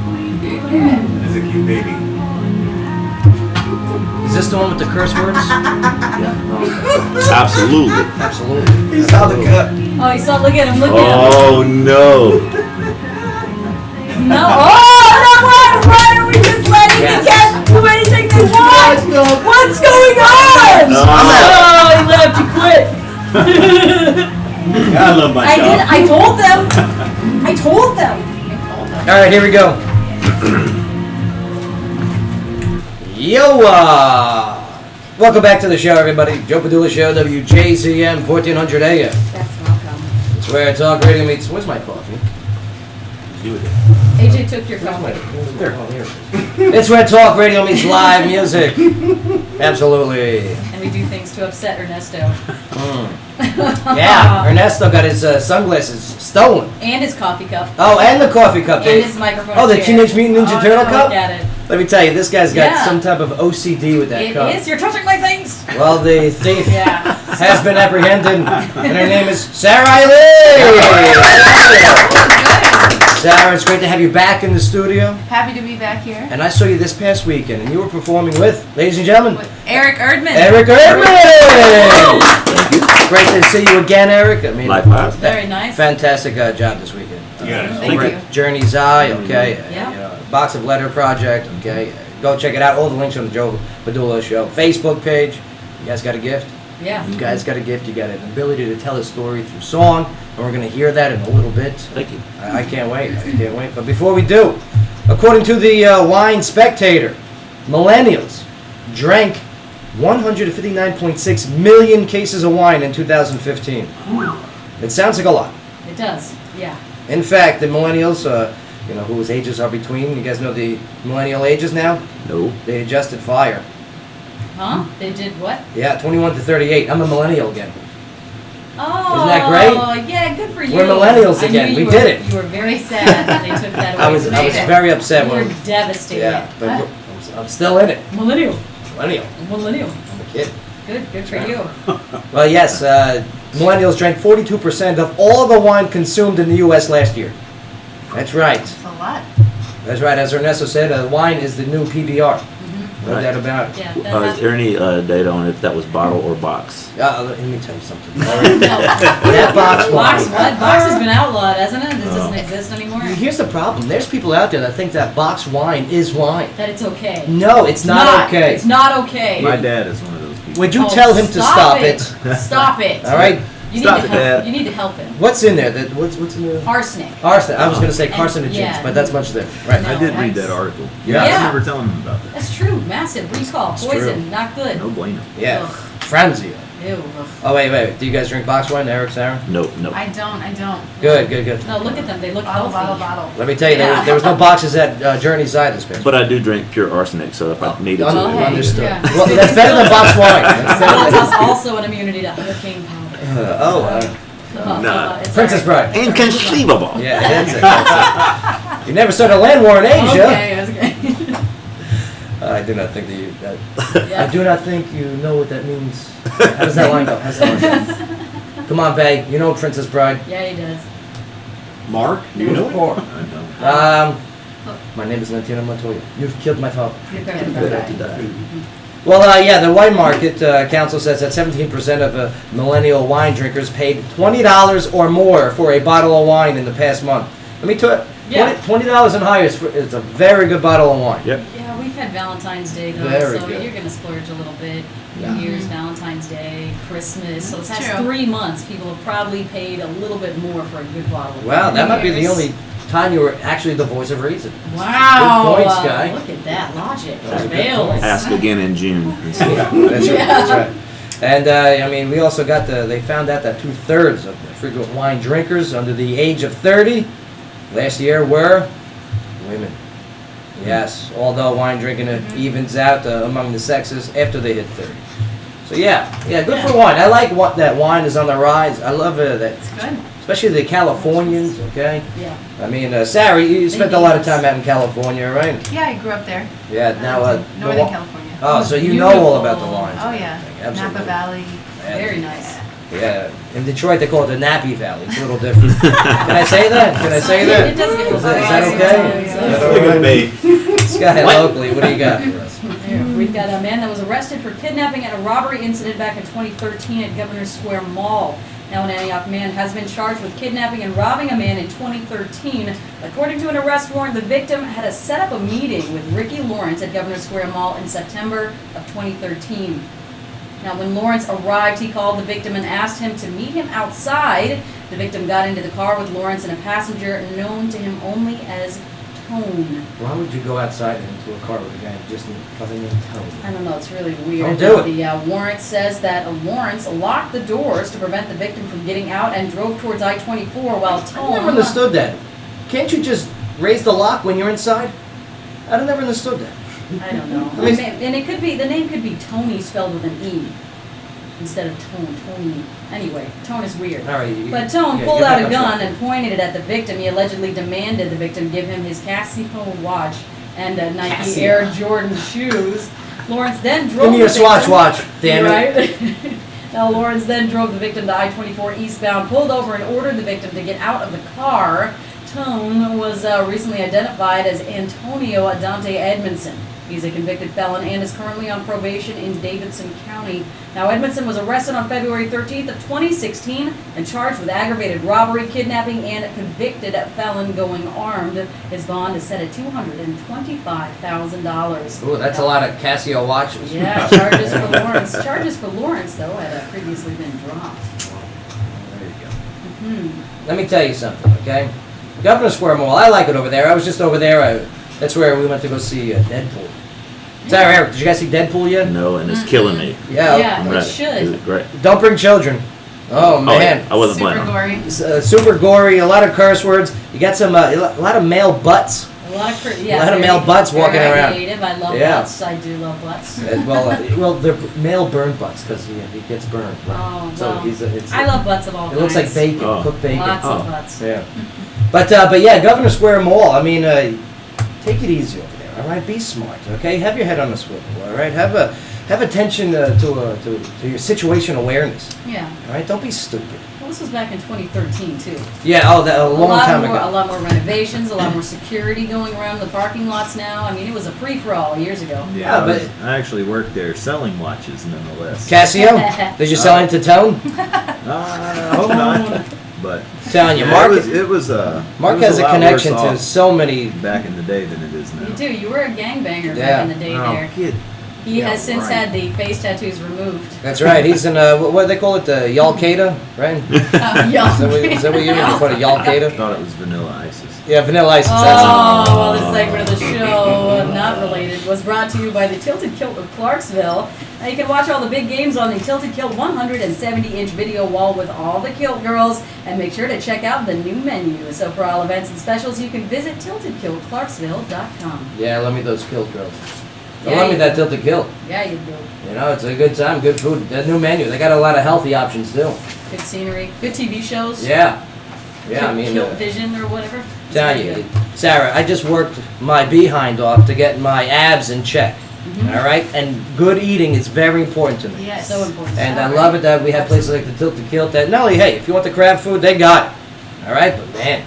That's a cute baby. Is this the one with the curse words? Absolutely. Absolutely. He saw the cut. Oh, you saw, look at him, look at him. Oh no. No, oh, no, why are we just letting the cats do anything they want? What's going on? Oh, he left, you quit. I love my I job. did, I told them. I told them. All right, here we go. Yo, welcome back to the show, everybody. Joe Padula Show, WJZM, 1400 AM. That's welcome. It's where talk radio meets. Where's my coffee? AJ took your Where's my? phone. There. Oh, here. It's where talk radio meets live music. Absolutely. And we do things to upset Ernesto. Yeah, Ernesto got his sunglasses stolen. And his coffee cup. Oh, and the coffee cup. And his microphone. Oh, the chair. Teenage Mutant Ninja Turtle Look cup? at it. Let me tell you, this guy's got Yeah. some type of OCD with that It cup. is. You're touching my things. Well, the thief Yeah. has been apprehended, and her name is Sarah Eileen. Sarah, it's great to have you back in the studio. Happy to be back here. And I saw you this past weekend, and you were performing with, ladies and gentlemen, With Eric Erdman. Eric Erdman. Great to see you again, Eric. I mean, Likewise. Very nice. fantastic job this weekend. Yeah. Thank Over you. at Journey's Eye, okay. Yeah. Box of Letter Project, okay. Go check it out. All the links on the Joe Padula Show Facebook page. You guys got a gift? Yeah. You guys got a gift. You got an ability to tell a story through song, and we're going to hear that in a little bit. Thank you. I can't wait. I can't wait. But before we do, according to the Wine Spectator, millennials drank 159.6 million cases of wine in 2015. It sounds like a lot. It does. Yeah. In fact, the millennials, whose ages are between, you guys know the millennial ages now? No. They adjusted fire. Huh? They did what? Yeah, 21 to 38. I'm a millennial again. Oh. Isn't that great? Yeah, good for you. We're millennials I again. knew We you did were- it. You were very sad that they took that away. I was from you. very upset You when. were devastated. Yeah, but I'm still in it. Millennial. Millennial. Millennial. I'm a kid. Good for you. Well, yes, millennials drank 42% of all the wine consumed in the U.S. last year. That's right. It's a lot. That's right. As Ernesto said, wine is the new PBR. No doubt about it. Yeah, Is there any data on if that was bottle or box? Let me tell you something. No. That box Box wine. what? Box has been outlawed, hasn't it? It doesn't exist anymore. Here's the problem. There's people out there that think that box wine is wine. That it's okay. No, it's not okay. It's not okay. My dad is one of those people. Would you Oh, tell him to stop it? Stop it. All right. You need Stop to it, help. Dad. You need to help him. What's in there? What's in there? Arsenic. Arsenic. I was going to say And- carcinogens, yeah. but that's much different. Right. No. I did read that article. Yeah. I Yeah. remember telling him about that. That's true. Massive recall. It's Poison. true. Not good. No bueno. Yeah. Ugh. Franzia. Ew. Ugh. Oh wait. Do you guys drink box wine, Eric, Sarah? No, no. I don't. Good. No, look at them. They look Bottle, healthy. bottle. Let me tell you, Yeah. there was no boxes at Journey's either, space. But I do drink pure arsenic, so if I needed Oh, to. okay. understood. Yeah. Well, that's better than box wine. That's better Salt than- has also an immunity to hurricane powder. Nah. It's Princess all right. Bride. Inconceivable. Yeah, that's it. You never started a land war in Asia. Okay. I do not think that you. I Yeah. do not think you know what that means. How does that line go? How's that line go? Come on, Bay. You know Princess Bride. Yeah, he does. Mark, you know it? Or, I don't. my name is Valentino Montoya. You've killed my father. Okay. Well, yeah, the wine market council says that 17% of millennial wine drinkers paid $20 or more for a bottle of wine in the past month. Let me tell you, Yeah. $20 and higher is a very good bottle of wine. Yep. Yeah, we've had Valentine's Day though, Very so good. you're gonna splurge a little bit. Yeah. New Year's, Valentine's Day, Christmas. So the That's past true. 3 months, people have probably paid a little bit more for a good bottle of Wow, wine. that might be the Years. only time you were actually the voice of reason. Wow! Good points, guy. Look at that logic. Those are good Prevails. points. Ask again in June. That's right. And I mean, we also got they found out that 2/3 of the frequent wine drinkers under the age of 30 last year were women. Yes, although wine drinking evens out among the sexes after they hit 30. So yeah, good for wine. I like that wine is on the rise. I love that, It's good. especially the Californians. Okay, Yeah. I mean, Sarah, you spent a lot of time out in California, right? Yeah, I grew up there. Yeah. Now, Northern California. Oh, so you know all about the Beautiful. wines. Oh yeah. Absolutely. Napa Valley. Very nice. Yeah, in Detroit they call it the Nappy Valley. It's a little different. Can I say that? Can I say that? It does get a little Is that spicy okay? sometimes. Is that all right? Sky, locally, what do you got for us? Here, we've got a man that was arrested for kidnapping at a robbery incident back in 2013 at Governor Square Mall. Now, an Antioch man has been charged with kidnapping and robbing a man in 2013. According to an arrest warrant, the victim had set up a meeting with Ricky Lawrence at Governor Square Mall in September of 2013. Now, when Lawrence arrived, he called the victim and asked him to meet him outside. The victim got into the car with Lawrence and a passenger known to him only as Tone. Why would you go outside and into a car with a guy just nothing in tow? I don't know, it's really weird. Don't do it. The warrant says that Lawrence locked the doors to prevent the victim from getting out and drove towards I-24 while I Tone... never understood that. Can't you just raise the lock when you're inside? I never understood that. I don't know. I mean- And it could be, the name could be Tony spelled with an E instead of Tone, Tony. Anyway, Tone is weird. All right. But Tone yeah, pulled get out back a on gun track. and pointed it at the victim. He allegedly demanded the victim give him his Casio watch and Nike Casio. Air Jordan shoes. Lawrence then drove Give me the a Swatch victim- watch, damn it. Right? Now Lawrence then drove the victim to I-24 eastbound, pulled over and ordered the victim to get out of the car. Tone was recently identified as Antonio Dante Edmondson. He's a convicted felon and is currently on probation in Davidson County. Now, Edmondson was arrested on February 13th of 2016 and charged with aggravated robbery, kidnapping, and convicted felon going armed. His bond is set at $225,000. Ooh, that's a lot of Casio watches. Yeah, charges for Lawrence. Charges for Lawrence, though, had previously been dropped. There you go. Hmm. Let me tell you something, okay? Governor Square Mall, I like it over there. I was just over there. That's where we went to go see Deadpool. Sarah, Eric, did you guys see Deadpool yet? No, and it's killing me. Yeah, Right. it should. Is it great? Don't bring children. Oh, Oh, man. I wasn't Super planning on. gory. It's, super gory, a lot of curse words. You got some, a lot of male butts. A lot of, A lot of male butts walking very around. creative. I love Yeah. butts. I do love butts. Well, they're male burn butts because he gets burned. Oh, So well. it's, I love butts of all it looks like kinds. bacon, Oh. cooked bacon. Lots Oh. of butts. Yeah. But yeah, Governor Square Mall. I mean, take it easy over there. All right, be smart. Okay, have your head on a swivel. All right, have have attention to your situation awareness. Yeah. All right, don't be stupid. Well, this was back in 2013 too. Yeah, oh, that a long time A ago. lot more renovations, a lot more security going around the parking lots now. I mean, it was a free-for-all years ago. Yeah, but- I actually worked there selling watches nonetheless. Casio, did you sell into town? I hope not. But Telling you, yeah, Mark. it was Mark it was has a lot connection worse to off so many. back in the day than it is now. You do. You were a gangbanger Yeah. back in the day Oh, there. kid. He Yeah, has since right. had the face tattoos removed. That's right. He's in what do they call it? The Yal-Qaeda, right? Is that what you call it? Yal-Qaeda? I thought it was Vanilla Isis. Yeah, Vanilla Isis. That's it. Oh, well, this segment of the show, not related, was brought to you by the Tilted Kilt of Clarksville. Now you can watch all the big games on the Tilted Kilt 170-inch video wall with all the Kilt girls, and make sure to check out the new menu. So for all events and specials, you can visit tiltedkiltclarksville.com. Yeah, love me those kilt girls. Yeah, love me you- that tilted kilt. Yeah, you do. You know, it's a good time, good food. That new menu, they got a lot of healthy options too. Good scenery, good TV shows. Yeah. Yeah, I mean, Kilt Vision or whatever. It's tell very you, good. Sarah, I just worked my behind off to get my abs in check. Mhm. All right, and good eating is very important to me. Yes. So important. And I love it that we have places like the Tilted Kilt that not only, hey, if you want the crab food, they got it. All right, but man,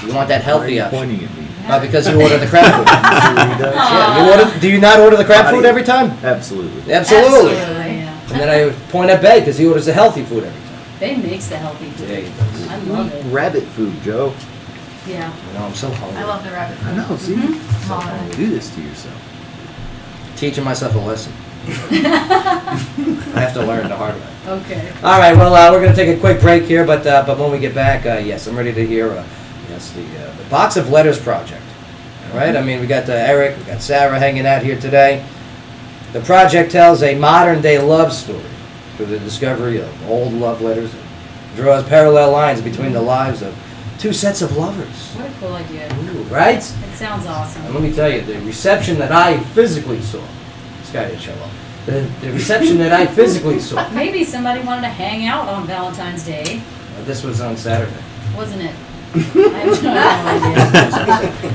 you want that Why are healthy you option. pointing at me? Because you order the crab food. Yeah, you order, do you not order the crab food every time? Absolutely. Absolutely. Yeah. And then I point at Bay because he orders the healthy food every time. They makes the healthy food. Yeah, he does. I love it. Rabbit food, Joe. Yeah. You know, I'm so hungry. I love the rabbit I food. know, see? Mom. Do this to yourself. Teaching myself a lesson. I have to learn the hard way. Okay. All right, well, we're going to take a quick break here, but when we get back, yes, I'm ready to hear the Box of Letters project. All right, I mean, we got Eric, we got Sarah hanging out here today. The project tells a modern-day love story through the discovery of old love letters and draws parallel lines between the lives of two sets of lovers. What a cool idea. Ooh, right? It sounds awesome. And let me tell you, the reception that I physically saw, this guy didn't show up. The reception that I physically saw, Maybe somebody wanted to hang out on Valentine's Day, this was on Saturday. wasn't it? I have no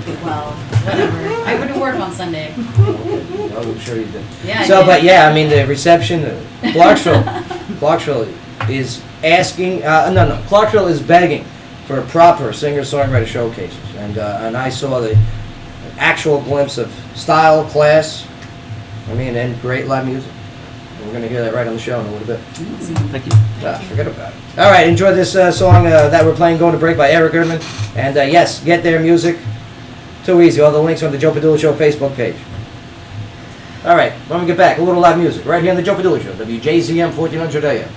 idea. Well, whatever. I wouldn't work on Sunday. I'm sure you did. Yeah. I So, did. but yeah, I mean, the reception, Clarksville is asking, Clarksville is begging for proper singer-songwriter showcases. And I saw the actual glimpse of style, class, I mean, and great live music. And we're going to hear that right on the show in a little bit. Thank you. Forget about it. All right, enjoy this song that we're playing, Going to Break by Eric Erdman. And yes, get their music. Too easy. All the links are on the Joe Padula Show Facebook page. All right, when we get back, a little live music right here on the Joe Padula Show, WJZM 1400 AM.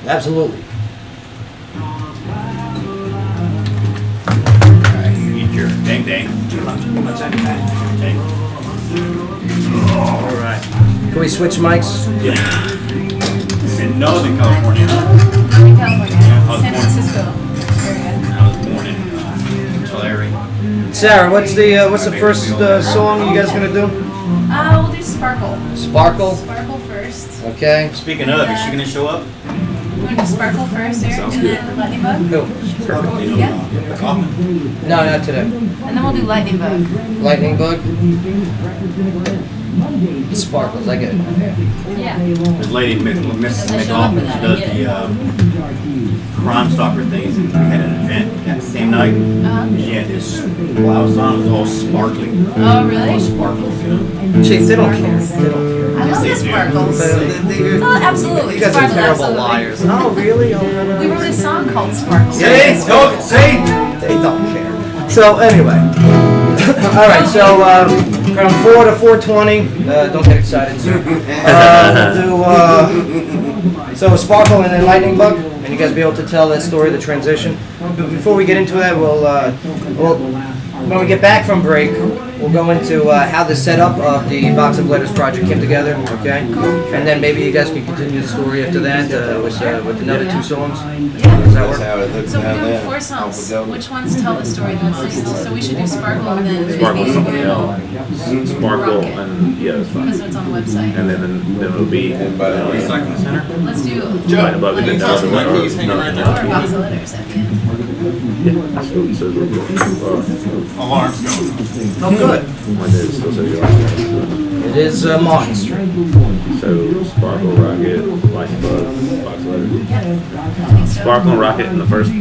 Absolutely. Eat your dang dang. Dang. All right. Can we switch mics? In Northern California. Northern California. Yeah, I was San born- Francisco area. I was born in Tulare. Sarah, what's the first song you guys gonna do? We'll do Sparkle. Sparkle. Sparkle first. Okay. Speaking of, is she gonna show up? You want to do Sparkle first, Eric, and then Lightning Bug? Who? Yeah. Kaufman. No, not today. And then we'll do Lightning Bug. Lightning Bug. Sparkles. I get it. Yeah. This lady, Miss Unless you're up for McLaughlin, that, she I does get the Crime Stalker things. We had an event that same night. She had this blouse on, it was all sparkly. Oh, really? All sparkles, you know. Chicks, they don't care. They don't care. I love the sparkles. Oh, absolutely. You guys are Sparkles, terrible absolutely. liars. Oh, really? Oh, no, no. We wrote a song called Sparkles. See? They don't care. So anyway, all right. So from 4 to 4:20. Don't get excited, sir. We'll do so Sparkle and then Lightning Bug, and you guys be able to tell that story, the transition. But before we get into that, we'll when we get back from break, we'll go into how the setup of the Box of Letters project came together. Okay, and then maybe you guys can continue the story after that with another two songs. Does that work? That's how it looks So if down we're doing there. 4 songs, which ones tell the story the most? So we should do Sparkle and then Sparkle maybe somebody we'll else. Sparkle and yeah, that's fine. because it's on the website. And then it'll be Recycling center. Let's do right above it. Then down the way. He's hanging right there. or Box of Letters at the end. Yeah, so it says Alarms going. Oh, good. when it still says It is Martin Street. So Sparkle, Rocket, Lightning Bug, Box Letters. Sparkle and Rocket in the first.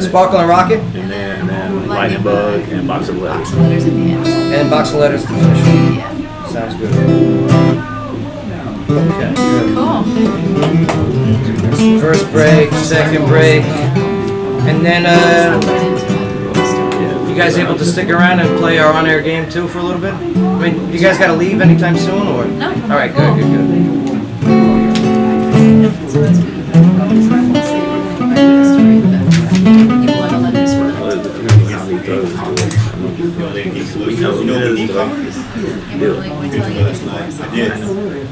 Sparkle and Rocket, And then Lightning Bug and Box of Letters. Letters at the end. and Box of Letters to finish. Yeah. Sounds good. Okay. Cool. First break, second break, and then you guys able to stick around and play our on-air game too for a little bit? I mean, you guys got to leave anytime soon, or? No. All right, good, good, good. So that's what you go to school, so you were going to the story that you want the letters for. You know the newcomers? Yeah, we're like, we tell you Last night. I did. better remove it.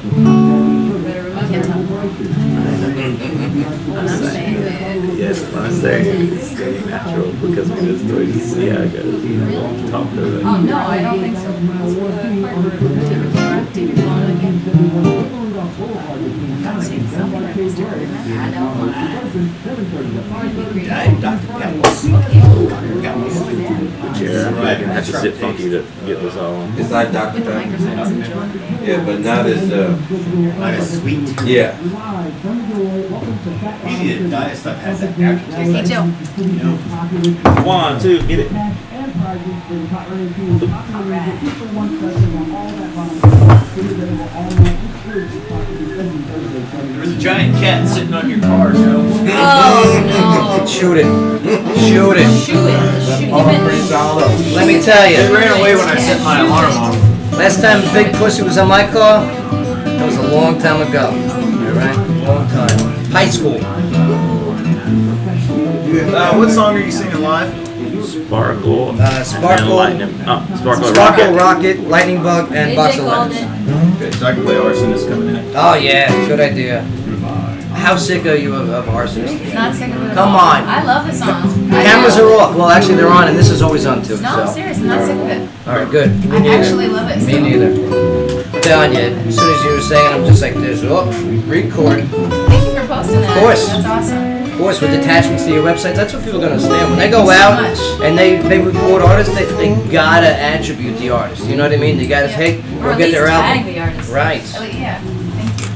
I'm not saying that. Yes, I'm saying stay natural because we just do it to see how it goes. Talk to it. Oh, no, I don't think so. Take your camera, take your phone again. I'm saying something like Mr. Remember? I know. Yeah, I have to sit funky to get this all on. It's like Dr. With the Pepper. microphones and John. Yeah, but not as Not as sweet. yeah. Usually the diet stuff has that aftertaste. Hey, Joe. 1, 2, get it. There was a giant cat sitting on your car, Joe. Oh, no. Shoot it, shoot it. Shoot it. Shoot it. Let me tell It you, ran away when I set my alarm off. last time Big Pussy was on my car, that was a long time ago. All right, long time. High school. What song are you singing live? Sparkle. Sparkle. And then lightning. Oh, Sparkle and Sparkle, Rocket. Rocket, Lightning Bug, and Box AJ of called Letters. it. Okay, so I can play Arsonist coming in. Oh yeah, good idea. How sick are you of Arsonist? Not sick of it at Come all. on. I love the song. Cameras are off. Well, actually they're on, and this is always on too. No, I'm So. serious. I'm not sick of it. All right, good. Me I neither. actually love it. Me neither. I'm telling you, as soon as you were saying, I'm just like this. Oh, record. Thank you for posting that. Of course. That's awesome. Of course, with attachments to your website, that's what people are gonna understand. When they go Thank you so out much. and they record artists, they gotta attribute the artist. You know what I mean? They gotta Yeah. hey, Or go at get least their tag album. the artist. Right. Oh, yeah. Thank you.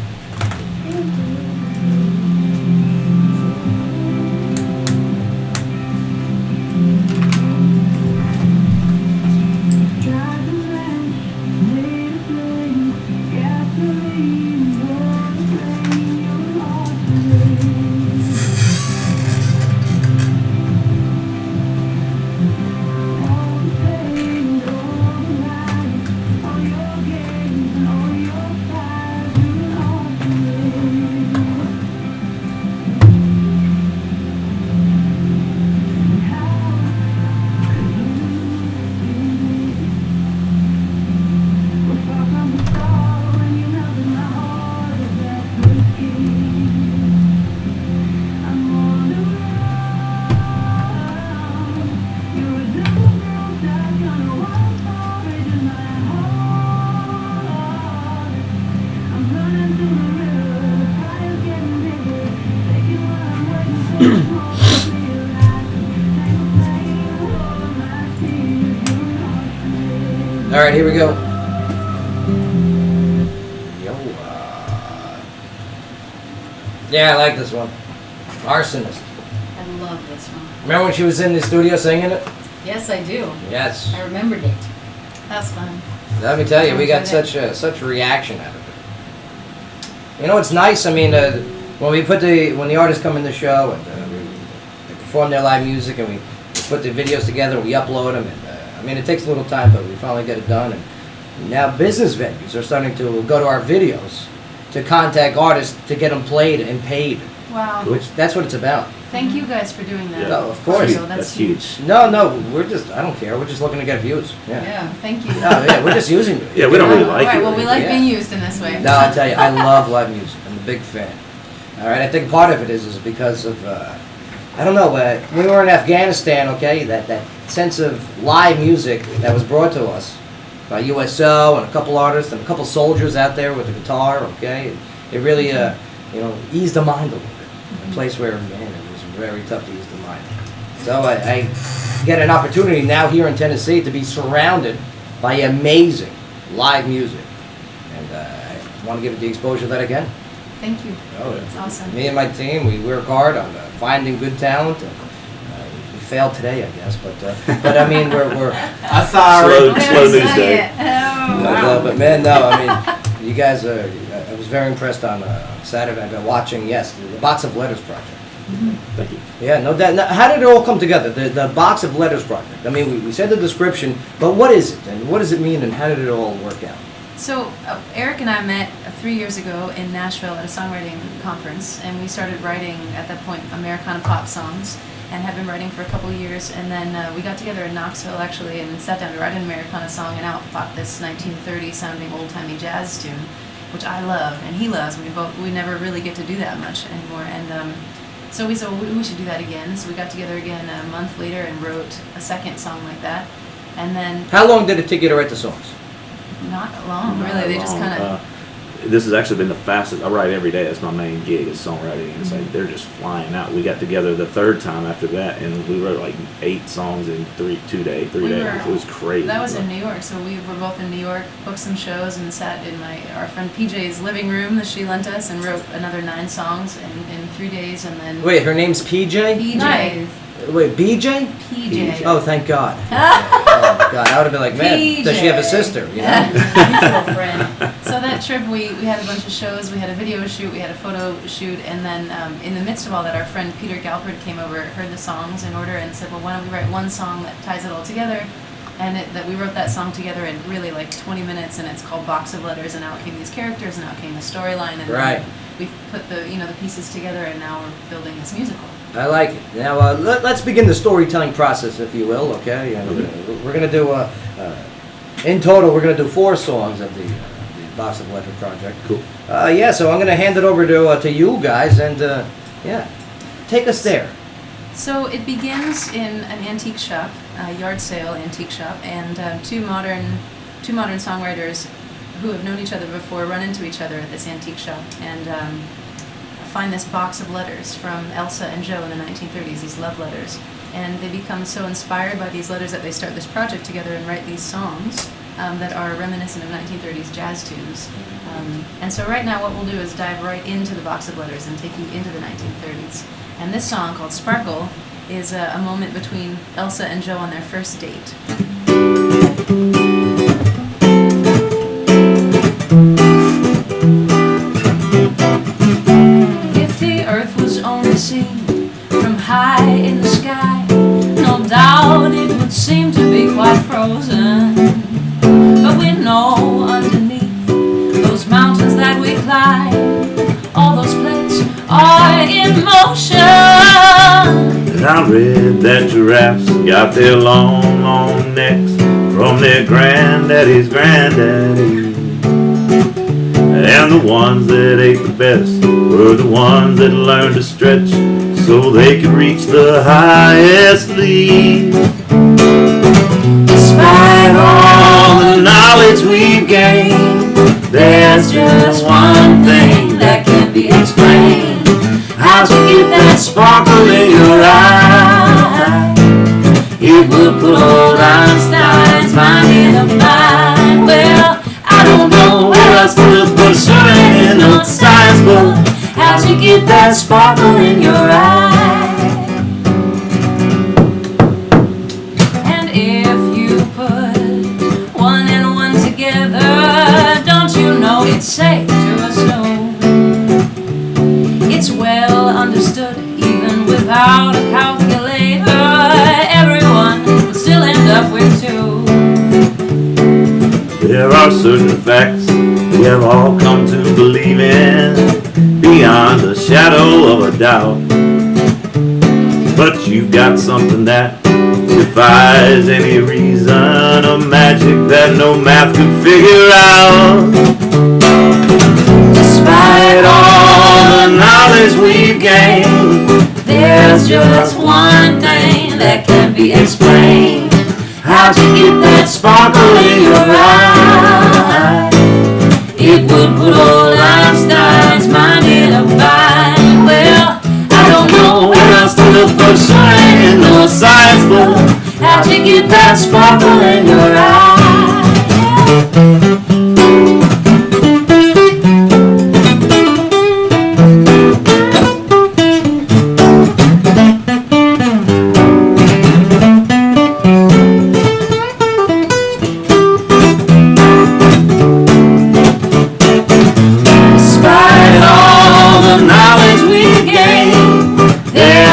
All right, here we go. Yeah, I like this one. Arsonist. I love this one. Remember when she was in the studio singing it? Yes, I do. Yes. I remembered it. That's fun. Let me tell you, we got such a reaction out of it. You know, it's nice. I mean, when the artists come in the show and they perform their live music and we put the videos together and we upload them, and I mean, it takes a little time, but we finally get it done. And now business venues are starting to go to our videos to contact artists to get them played and paid. Wow. Which that's what it's about. Thank you guys for doing that. Yeah, of course. So that's huge. No, I don't care. We're just looking to get views. Yeah. Yeah, thank you. Oh, yeah, we're just using you. Yeah, we don't really All like right, it. well, we like Yeah. being used in this way. No, I tell you, I love live music. I'm a big fan. All right, I think part of it is because of, I don't know, we were in Afghanistan, okay, that sense of live music that was brought to us by USO and a couple artists and a couple soldiers out there with the guitar, okay, it really, eased the mind a little bit. A place where, man, it was very tough to ease the mind. So I get an opportunity now here in Tennessee to be surrounded by amazing live music. want to give it the exposure that again. Thank you. Oh, It's awesome. Me and my team, we work hard on finding good talent. We failed today, I guess, but I mean, we're I'm sorry. Slow news day. but man, no, I mean, you guys are. I was very impressed on Saturday. I've been watching, yes, the Box of Letters project. Thank you. Yeah, no doubt. Now, how did it all come together? The Box of Letters project. I mean, we said the description, but what is it, and what does it mean, and how did it all work out? So Eric and I met 3 years ago in Nashville at a songwriting conference, and we started writing at that point Americana pop songs, and have been writing for a couple years. And then we got together in Knoxville actually, and sat down to write an Americana song, and outthought this 1930 sounding old timey jazz tune, which I love and he loves. We never really get to do that much anymore, and so we said, well, we should do that again. So we got together again a month later and wrote a second song like that, and then How long did it take you to write the songs? not long really. They just kind of. This has actually been the fastest. I write every day. That's my main gig is songwriting. It's like they're just flying out. We got together the third time after that, and we wrote like 8 songs in 3 days. It was crazy. That was in New York, so we were both in New York, booked some shows, and sat in our friend PJ's living room that she lent us, and wrote another 9 songs in 3 days, and then Wait, her name's PJ? PJ. Nice. Wait, BJ? PJ. Oh, thank God. Oh, my God. I would have been like, man, does she have a sister? You know? Mutual friend. So that trip, we had a bunch of shows, we had a video shoot, we had a photo shoot, and then in the midst of all that, our friend Peter Galpert came over, heard the songs in order, and said, well, why don't we write one song that ties it all together? And that we wrote that song together in really like 20 minutes, and it's called Box of Letters, and out came these characters, and out came the storyline, and Right. we put the pieces together, and now we're building this musical. I like it. Now, let's begin the storytelling process, if you will, okay? And we're going to do, in total, we're going to do 4 songs of the Box of Letters project. Cool. Yeah, so I'm going to hand it over to you guys, and yeah, take us there. So it begins in an antique shop, a yard sale antique shop, and two modern songwriters who have known each other before run into each other at this antique shop, and find this box of letters from Elsa and Joe in the 1930s, these love letters. And they become so inspired by these letters that they start this project together and write these songs that are reminiscent of 1930s jazz tunes. And so right now what we'll do is dive right into the box of letters and take you into the 1930s. And this song, called Sparkle, is a moment between Elsa and Joe on their first date. If the earth was only seen from high in the sky, no doubt it would seem to be quite frozen. But we know underneath those mountains that we climb, all those plates are in motion. And I read that giraffes got their long, long necks from their granddaddy's granddaddy. And the ones that ate the best were the ones that learned to stretch so they could reach the highest leaves. Despite all the knowledge we've gained, there's just one thing that can be explained. How'd you get that sparkle in your eye? It would put old Einstein's mind in a bind. Well, I don't know where else to look for shine in the science book. How'd you get that sparkle in your eye? And if you put one and one together, don't you know it's safe to assume it's well understood, even without a calculator, everyone will still end up with 2. There are certain facts we have all come to believe in beyond a shadow of a doubt. But you've got something that defies any reason, a magic that no math could figure out. Despite all the knowledge we've gained, there's just one thing that can be explained. How'd you get that sparkle in your eye? It would put old Einstein's mind in a bind. Well, I don't know where else to look for shine in the science book. How'd you get that sparkle in your eye?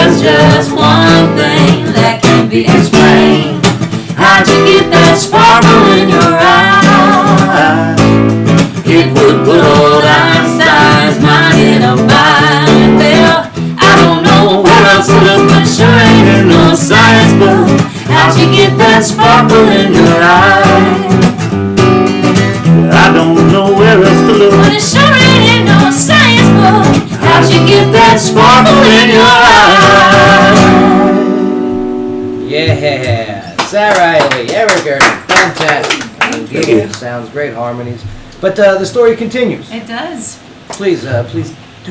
There's just one thing that can be explained. How'd you get that sparkle in your eye? It would put old Einstein's mind in a bind. Well, I don't know where else to look, but sure ain't in no science book. How'd you get that sparkle in your eye? I don't know where else to look, but it sure ain't in no science book. How'd you get that sparkle in your eye? Yeah, Sarah Riley, Eric Erden, fantastic. Beautiful sounds, great harmonies. But the story continues. It does. Please do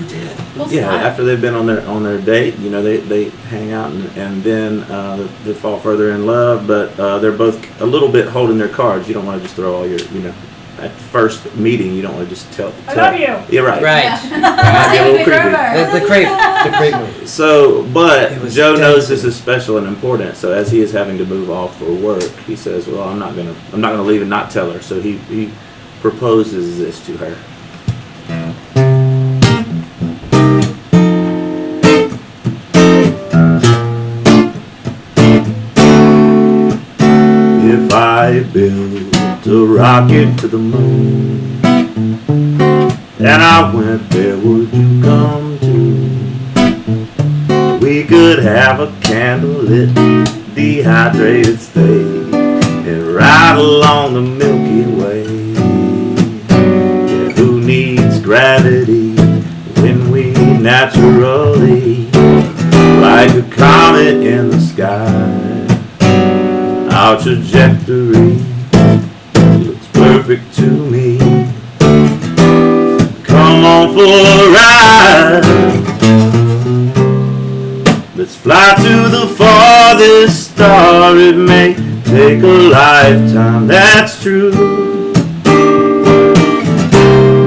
tell. Full Yeah, stop. after they've been on their date, you know, they hang out and then they fall further in love, but they're both a little bit holding their cards. You don't want to just throw all your, you know, at the first meeting, you don't want to just tell. I love you. Yeah, right. Right. Might be a little creepy. The creep movie. So, but It was Joe knows dense. this is special and important. So as he is having to move off for work, he says, "Well, I'm not gonna leave and not tell her." So he proposes this to her. If I built a rocket to the moon and I went there, would you come too? We could have a candlelit, dehydrated stay and ride along the Milky Way. Yeah, who needs gravity when we naturally, like a comet in the sky? Our trajectory looks perfect to me. Come on for a ride. Let's fly to the farthest star. It may take a lifetime, that's true.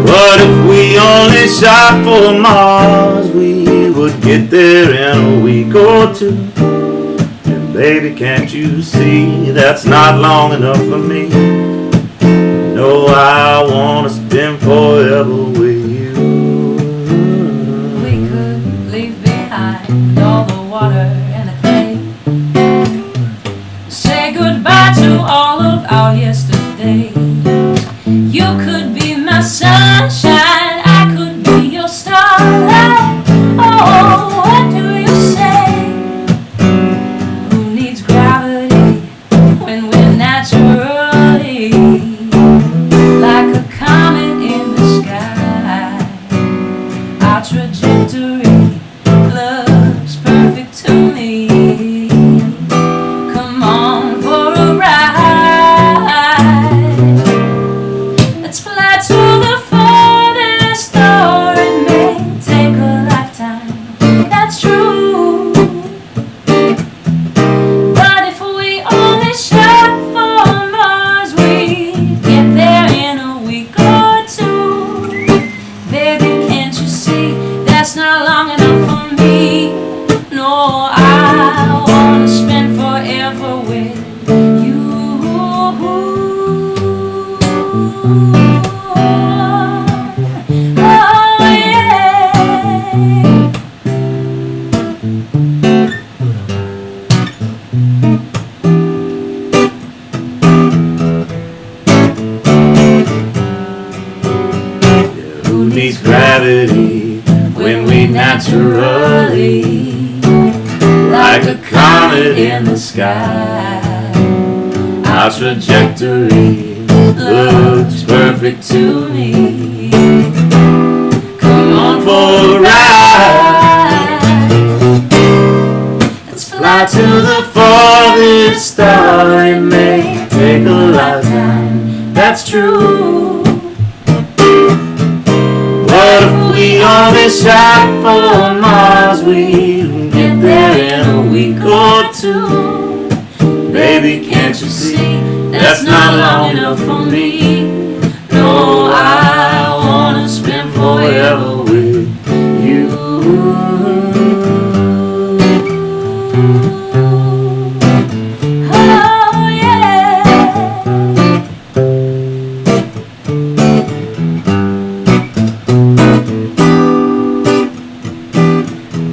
But if we only shot for Mars, we would get there in a week or two. And baby, can't you see that's not long enough for me? No, I wanna spend forever with you. We could leave behind all the water and the clay. Say goodbye to all of our yesterdays. You could be my sunshine, I could be your starlight. Oh, what do you say? Who needs gravity when we're naturally like a comet in the sky? Our trajectory looks perfect to me. Come on for a ride. Let's fly to the farthest star. It may take a lifetime, that's true. But if we only shot for Mars, we'd get there in a week or two. Baby, can't you see that's not long enough for me? No, I wanna spend forever with you. Oh, yeah. Who needs gravity when we naturally, like a comet in the sky? Our trajectory looks perfect to me. Come on for a ride. Let's fly to the farthest star. It may take a lifetime, that's true. But if we only shot for Mars, we'd get there in a week or two. Baby, can't you see that's not long enough for me? No, I wanna spend forever with you. Oh, yeah.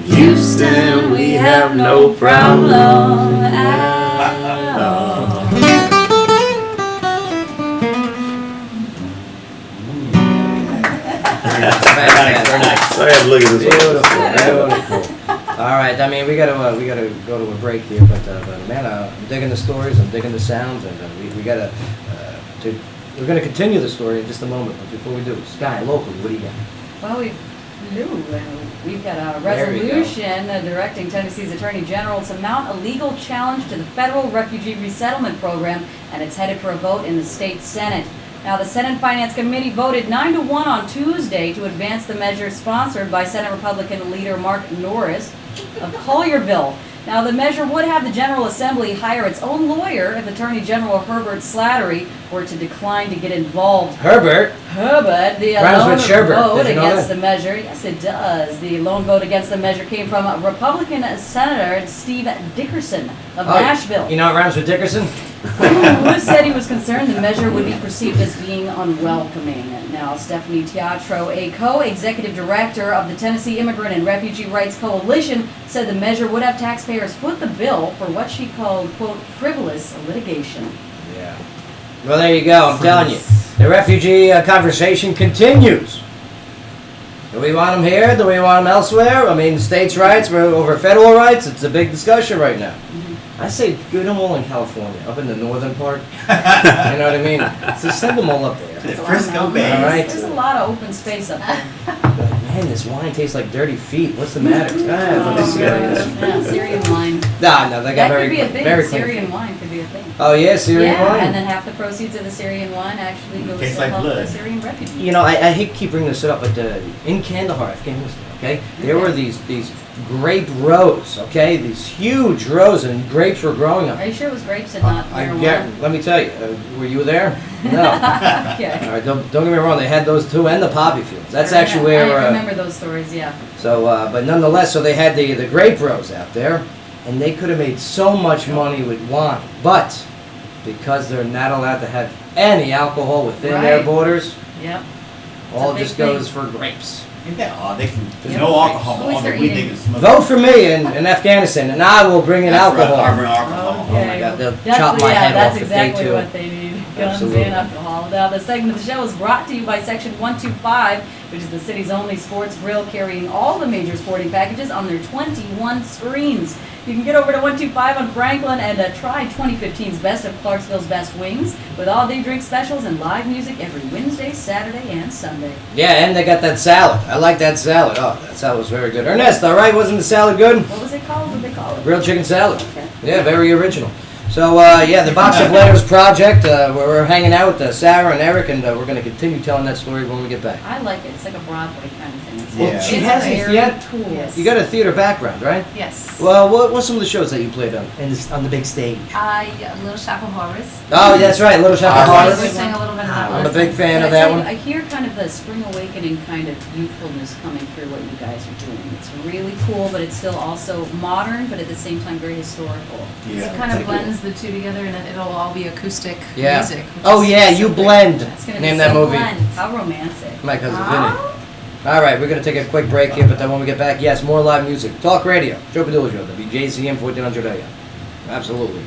Houston, we have no problem at all. Very nice. I have to look at this one. Beautiful. All right, I mean, we gotta go to a break here, but man, I'm digging the stories, I'm digging the sounds, and we gotta, we're gonna continue the story in just a moment, but before we do, Sky, locally, what do you got? Well, we've got a There you go. resolution directing Tennessee's Attorney General to mount a legal challenge to the federal refugee resettlement program, and it's headed for a vote in the state Senate. Now, the Senate Finance Committee voted 9-1 on Tuesday to advance the measure sponsored by Senate Republican leader Mark Norris of Collierville. Now, the measure would have the General Assembly hire its own lawyer if Attorney General Herbert Slattery were to decline to get involved. Herbert? The Rhymes lone with Sherbert. vote Did you know against that? the measure, yes it does. The lone vote against the measure came from Republican Senator Steve Dickerson of Nashville, You know it rhymes with Dickerson? who said he was concerned the measure would be perceived as being unwelcoming. Now, Stephanie Teatro, a co-executive director of the Tennessee Immigrant and Refugee Rights Coalition, said the measure would have taxpayers foot the bill for what she called, quote, frivolous litigation. Yeah. Well, there you go. I'm telling you. The refugee conversation continues. Do we want them here? Do we want them elsewhere? I mean, states' rights over federal rights, it's a big discussion right now. I say get them all in California, up in the northern part. You know what I mean? So send them all up there. There's a lot of Frisco mountains. Bay. All right. There's a lot of open space up there. Man, this wine tastes like dirty feet. What's the matter? Let me see. Yeah, Syrian wine. No, they got That could very be a thing. very clean. Syrian wine could be a thing. Oh yeah, Syrian Yeah, wine. and then half the proceeds of the Syrian wine actually goes Tastes to like help blood. the Syrian refugees. You know, I hate to keep bringing this up, but in Kandahar, Afghanistan, okay, there were these grape rows, okay, these huge rows, and grapes were growing up. Are you sure it was grapes and not marijuana? Yeah, let me tell you, were you there? No. Okay. All right, don't get me wrong, they had those too, and the poppy fields. That's I actually remember- where. I remember those stories, yeah. But nonetheless, so they had the grape rows out there, and they could have made so much money with wine, but because they're not allowed to have any alcohol within their Right. borders, Yep. all big just goes thing. for grapes. Ain't that odd? There's Yep. no alcohol, At but least all the they're weed eating. they can smoke. Vote for me in Afghanistan, and I will bring in alcohol. Alcohol. Oh my God, they'll That's chop my yeah, head that's off if they exactly do. what they need. Guns Absolutely. and alcohol. Now, the segment of the show is brought to you by Section 125, which is the city's only sports grill carrying all the major sporting packages on their 21 screens. You can get over to 125 on Franklin and try 2015's Best of Clarksville's Best Wings with all-day drink specials and live music every Wednesday, Saturday, and Sunday. Yeah, and they got that salad. I like that salad. Oh, that salad was very good. Ernest, all right, wasn't the salad good? What was it called? What did they call it? Grilled chicken salad. Okay. Yeah, very original. So, the Box of Letters project, we're hanging out with Sarah and Eric, and we're going to continue telling that story when we get back. I like it. It's like a Broadway kind of thing. It's, Well, it's she has very it yet. cool. Yes. You got a theater background, right? Yes. Well, what's some of the shows that you played on on the big stage? Little Shop of Horrors. Oh, that's right, Little Shop of We Horrors. sang a little bit of that I'm a one. big fan But of I that tell you, one. I hear kind of the spring awakening kind of youthfulness coming through what you guys are doing. It's really cool, but it's still also modern, but at the same time very historical. So it kind of blends the two together, and it'll all be acoustic Yeah. music. which Oh is yeah, so you great. blend. It's gonna Name be that so movie. fun. How romantic. My cousin Vinny. All right, we're going to take a quick break here, but then when we get back, yes, more live music. Talk radio. Joe Padula Show, WJZM 1400 AM. Absolutely.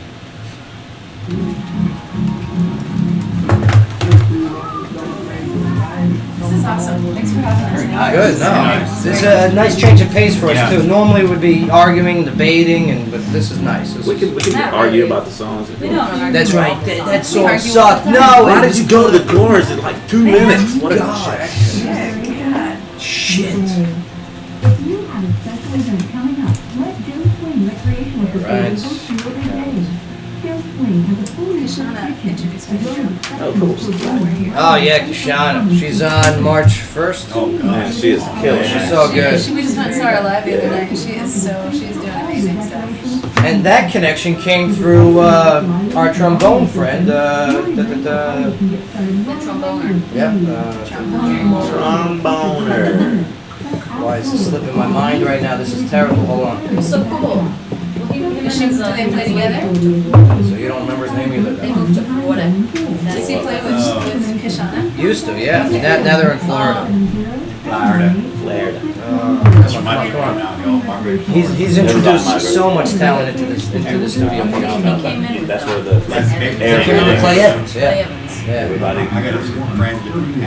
This is awesome. Thanks for having us. Good, no. This is a nice change of pace for us, too. Normally we'd be arguing, debating, but this is nice. This We is- can Not argue really. about the songs. We don't argue That's about right. the That, song. that song argue all sucked. the No, time. Why did you go to the chorus in like 2 minutes? What a Shit. If you have a special event coming up, let Jill Swing Recreational Right. Facility host you every day. Jill Swing has a fully Shauna equipped kitchen. introduced me to her. Oh, cool. Oh, yeah, Kishana. She's on March 1st. Oh, man, she is a killer. She's so good. We just went and saw her live the other night. She's doing amazing stuff. And that connection came through our trombone friend. The tromboner. Tromboner. Why is this slipping my mind right now? This is terrible. Hold on. It was so cool. Well, he and his, Do they play together? So you don't remember his name either? They though? moved to Florida. Does he play with Kishana? Used to, yeah. Now they're in Florida. Florida. Florida. Oh, Come on, come on. He's introduced so much talent into the studio. He came in with That's them. where the Clay Evans, Clay yeah. Evans. Yeah. everybody. Oh,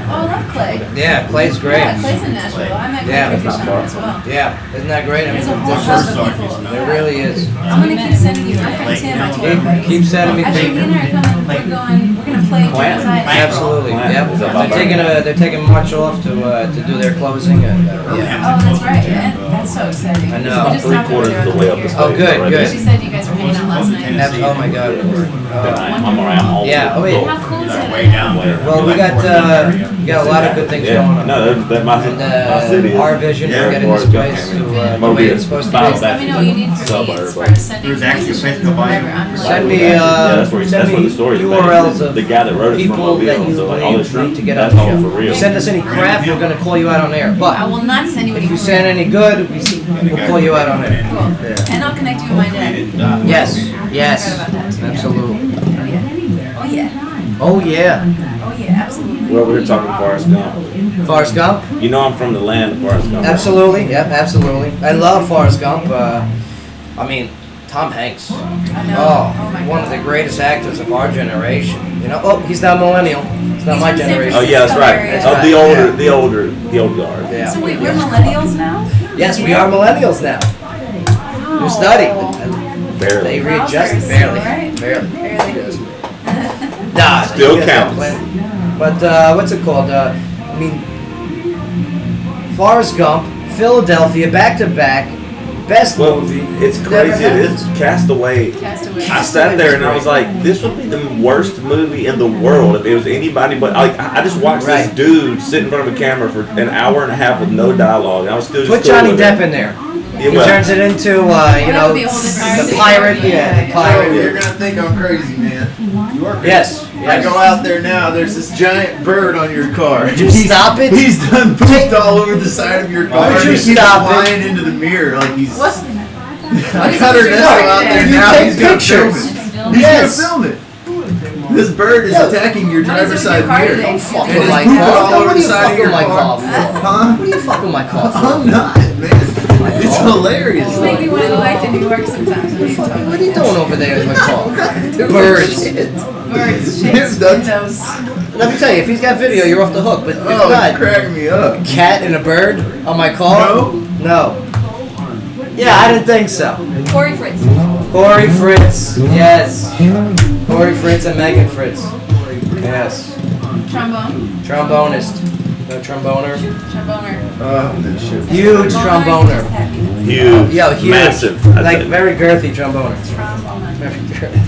I love Clay. Yeah, Clay's great. Yeah, Clay's in Nashville. I met Clay Yeah. Cricket Shop as well. Yeah, isn't that great? I mean, There's a whole host of people. there really is. I'm gonna keep sending you. My friend Tim, I told him. Keep sending me Actually, me and her are coming. We're gonna play Plant? Giant. Absolutely, Plant. yep. Is that They're taking March off to do their closing and yeah. Oh, that's right. Yeah, that's so exciting. I know. We just Three talked about quarters it of the way up the earlier. stage. Oh, good, already. good. She said you guys were hanging out last night. Oh my God. I'm around all Yeah, oh, yeah. How cool is it? Well, we got a lot of good things going on. No, that my city is. Our vision Yeah, to get in more this than place that. to the Mobile way it's supposed to Bible be. Let me know what you need from me Suburb. as far as sending There's actually a musicians, Facebook whatever. bio. I'm like, Send me that's where send me the story's URLs based. of The guy that wrote it from people that Mobile, you so like all this believe need to get on that's the all show. for real. Send us any crap, we're gonna call you out on air. I But will not send you any if you crap. send any good, we'll call you out on air. Cool. Yeah. And I'll connect you with my dad. Yes, I yes, forgot about that too. absolutely. Oh yeah. Oh yeah. Oh yeah, Oh yeah. Absolutely. We're over here talking Forrest Gump. Forrest Gump. You know I'm from the land of Forrest Gump. Absolutely, yep, absolutely. I love Forrest Gump. I mean, Tom Hanks. I know. Oh, my one of God. the greatest actors of our generation. You know, oh, he's not millennial. He's not He's my from San generation. Oh yeah, that's right. That's Oh, right, the old guard. Yeah. So wait, we're millennials now? Yes, we are millennials now. Wow. We study. They Barely. readjusted Wowzers, barely. alright. Barely. Barely. Nah, Still you guys got counts. plenty. But what's it called? I mean, Forrest Gump, Philadelphia, back to back, best Well, movie. it's crazy. It is Castaway. Castaway. I sat there and I was like, this would be the worst movie in the world if it was anybody but. Like, I just watched this Right. dude sit in front of a camera for an hour and a half with no dialogue. And I was still just Put cool Johnny with it. Depp in there. Yeah, He well, turns it into, you That know, would be a whole different the pirate. Yeah, the pirate. You're gonna think I'm crazy, man. You are crazy. Yes. I go out there now. There's this giant bird on your car. Would you stop it? He's done pooped all over the side of your car. Would you He keeps stop it? flying into the mirror like he's. What? I got Ernesto out there You now. take He's gonna film pictures. it. He's Yes. gonna film it. This bird is Yeah. attacking your What is it driver's with side your car mirror. today? Fuck And with it's my pooping car. all over What the are you side of fucking your my car. car for? Huh? What are you fucking my car for? I'm not, man. It's hilarious. You make me want to go back to New York sometimes. What are you doing over there with my car? Birds. Birds, shits, Yes, that's- windows. Let me tell you, if he's got video, you're off the hook. But if Oh, it's not, cracking me up. cat and a bird on my car? No. No. Yeah, I didn't think so. Corey Fritz. Corey Fritz. Yes. Corey Fritz and Megan Fritz. Yes. Trombone. Trombonist. No tromboner. Tromboner. Oh, this shit. Huge tromboner. huge, Yo, huge. massive. I'd Like say. very girthy tromboner. Tromboner. Very girthy.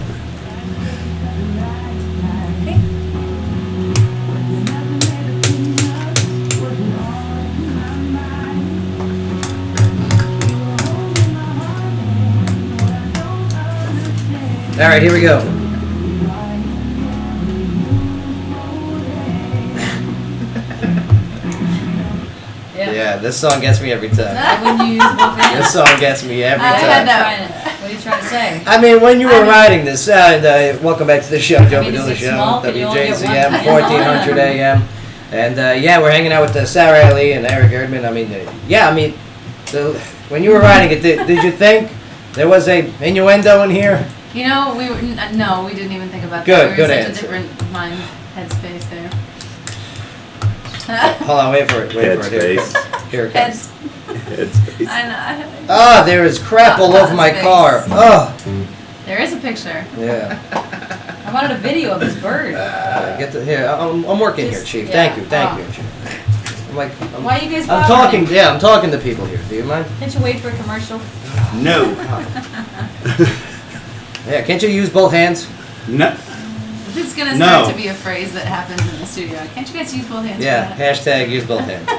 All right, here we go. Yeah, this song gets me every time. When you use both hands. This song gets me every I had time. that. What are you trying to say? I mean, when you were I mean- writing this, welcome back to the show, Joe mean, is Padula it Show, small? Can you only get WJZM, one? 1400 AM. And yeah, we're hanging out with Sarah Ali and Eric Erdman. I mean, yeah, I mean, when you were writing it, did you think there was a innuendo in here? You know, we were no, we didn't even think about Good, that. We were good in such answer. a different mind headspace there. Hold on, wait for it. Headspace. Here it comes. Headspace. I know. Oh, there is crap all over my car. Oh, There is a picture. yeah. I wanted a video of this bird. Get the here. I'm working here, Just- Chief. yeah. Thank you, Chief. I'm like, Why are you guys I'm talking. Yeah, I'm talking to people here. Do you mind? Can't you wait for a commercial? No. Yeah, can't you use both hands? No. This is gonna No. start to be a phrase that happens in the studio. Can't you guys use both hands? Yeah, For that? hashtag use both hands.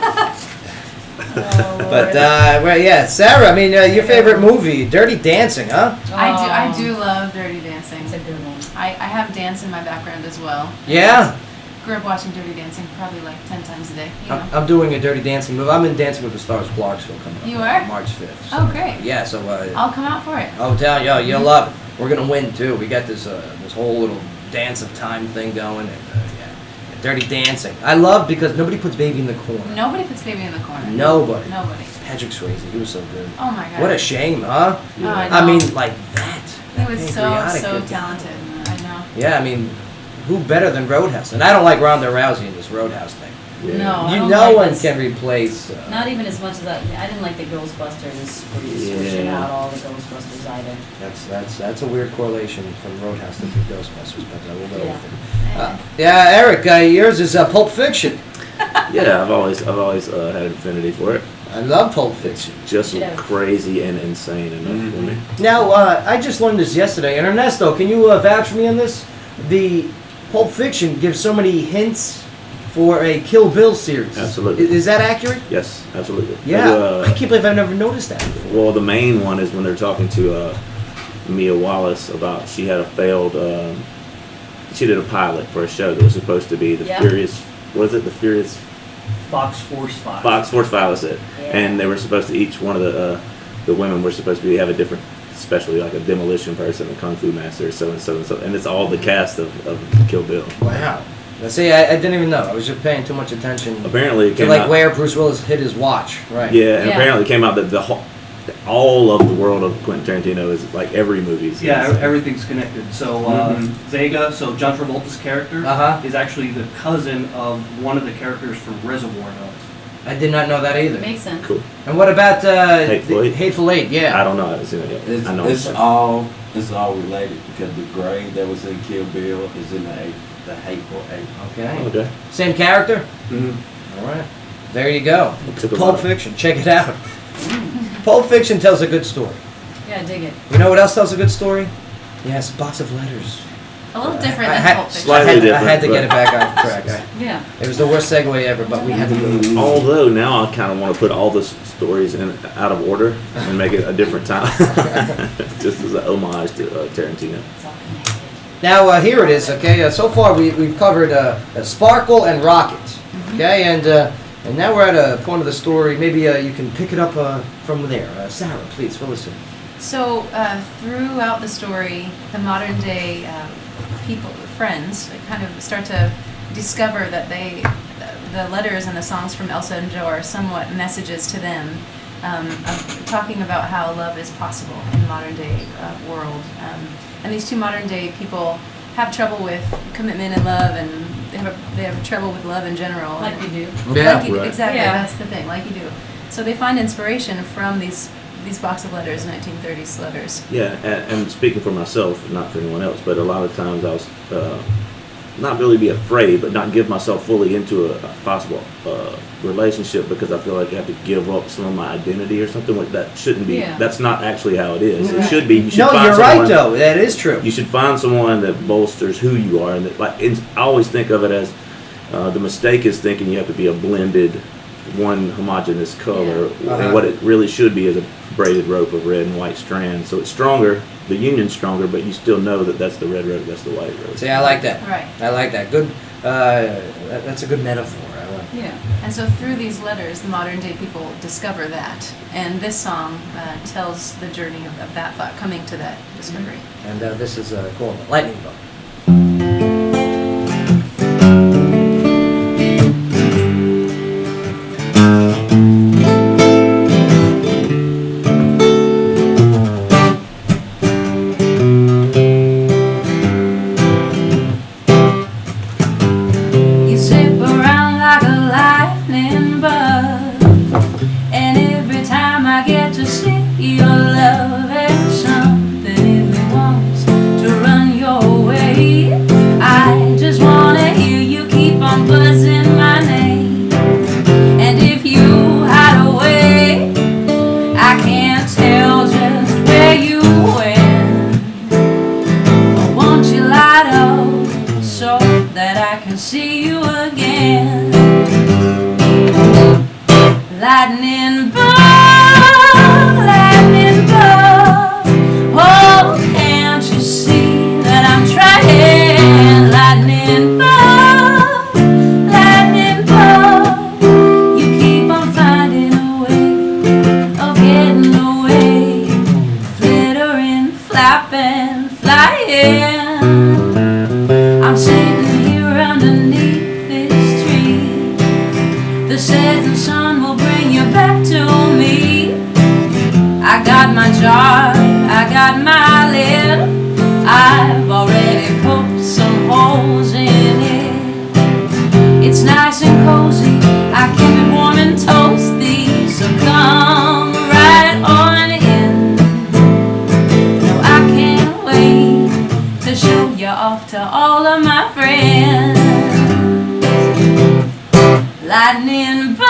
Oh, But well, yeah, Sarah. I mean, your favorite movie, Dirty Dancing, huh? I do love Dirty Dancing. It's a good one. I have dance in my background as well. Yeah. Grew up watching Dirty Dancing probably like 10 times a day. You know. I'm doing a Dirty Dancing movie. I'm in Dancing with the Stars Clarksville coming up. You are? March 5th. Oh, great. Yeah, so I'll come out for it. I'll tell you, you'll love it. We're gonna win too. We got this whole little dance of time thing going, and yeah, Dirty Dancing. I love because nobody puts Baby in the corner. Nobody puts Baby in the corner. Nobody. Nobody. Patrick Swayze, he was so good. Oh my god. What a shame, huh? Oh, I I know. mean, like that. He was so Patriotic good guy. talented. I know. Yeah, I mean, who better than Roadhouse? And I don't like Ronda Rousey in this Roadhouse thing. No, I You don't no like one this. can replace. Not even as much as that. I didn't like the Ghostbusters where you switching Yeah. out all the Ghostbusters either. That's a weird correlation from Roadhouse to Ghostbusters, but we'll go Yeah. with it. Yeah, Eric, yours is Pulp Fiction. Yeah, I've always had an affinity for it. I love Pulp Fiction. Just Yeah. crazy and insane enough for me. Now, I just learned this yesterday, and Ernesto, can you vouch for me on this? The Pulp Fiction gives so many hints for a Kill Bill series. Absolutely. Is that accurate? Yes, absolutely. Yeah. I can't believe I've never noticed that before. Well, the main one is when they're talking to Mia Wallace about she had a failed. She did a pilot for a show that was supposed to be the Yeah. Furious. Was it the Furious? Fox Force 5. Fox Force 5 was it, Yeah. and they were supposed to each one of the women were supposed to have a different, especially like a demolition person, a kung fu master, so and so and so, and it's all the cast of Kill Bill. Wow. Now, see, I didn't even know. I was just paying too much attention Apparently, it to came like out. where Bruce Willis hit his watch. Right. Yeah, and Yeah. apparently it came out that all of the world of Quentin Tarantino is like every movie's. Yeah, everything's connected. So Mhm. Vega, so John Travolta's character, Uh-huh. is actually the cousin of one of the characters from Reservoir Dogs. I did not know that either. Makes sense. Cool. And what about Hateful Eight? Hateful Eight? Yeah. I don't know. I haven't seen it yet. It's, I know it's all related because the grave that was in Kill Bill is in the Hateful Eight. Okay. Okay. Same character? Mm-hmm. All right. There you go. Took a Pulp while. Fiction. Check it out. Pulp Fiction tells a good story. Yeah, dig it. You know what else tells a good story? Yes, Box of Letters. A little different I than had- Pulp Fiction. Slightly I different, had to get but- it back off track. Yeah. It was the worst segue ever, but we had to go. Although now I kind of want to put all the stories in out of order and make it a different time, just as an homage to Tarantino. It's all connected. Now, here it is, okay? So far, we've covered Sparkle and Rocket, okay? And now we're at a point of the story. Maybe you can pick it up from there. Sarah, please, fill us in. So throughout the story, the modern day friends, kind of start to discover that the letters and the songs from Elsa and Joe are somewhat messages to them, of talking about how love is possible in the modern day world. And these two modern day people have trouble with commitment and love, and they have trouble with love in general. Like you do. Yeah. Like you do, Right. exactly. Yeah. That's the thing. Like you do. So they find inspiration from these box of letters, 1930s letters. Yeah, and speaking for myself, not for anyone else, but a lot of times I was not really be afraid, but not give myself fully into a possible relationship because I feel like I have to give up some of my identity or something like that. Shouldn't be. Yeah. That's not actually how it is. It should be. You should No, find you're someone, right, though. That is true. You should find someone that bolsters who you are, and that, like I always think of it as the mistake is thinking you have to be a blended, one homogeneous color, Uh-huh. and what it really should be is a braided rope of red and white strands. So it's stronger. The union's stronger, but you still know that that's the red rope, that's the white rope. See, I like that. Right. I like that. Good. That's a good metaphor. I like. Yeah. And so through these letters, the modern day people discover that. And this song tells the journey of that thought, coming to that discovery. And this is called Lightning Bug. You zip around like a lightning bug, and every time I get to see your love and something in me wants to run your way. I just wanna hear you keep on buzzing my name, and if you hide away, I can't tell just where you went. I want you light up so that I can see you again. Lightning bug, oh, can't you see that I'm trying? Lightning bug, you keep on finding a way of getting away, flittering, flapping, flying. I'm sitting here underneath The setting sun will bring you back to me. I got my jar, I got my lid. I've already poked some holes in it. It's nice and cozy, I keep it warm and toasty. So come right on in. No, I can't wait to show you off to all of my friends. Lightning bug,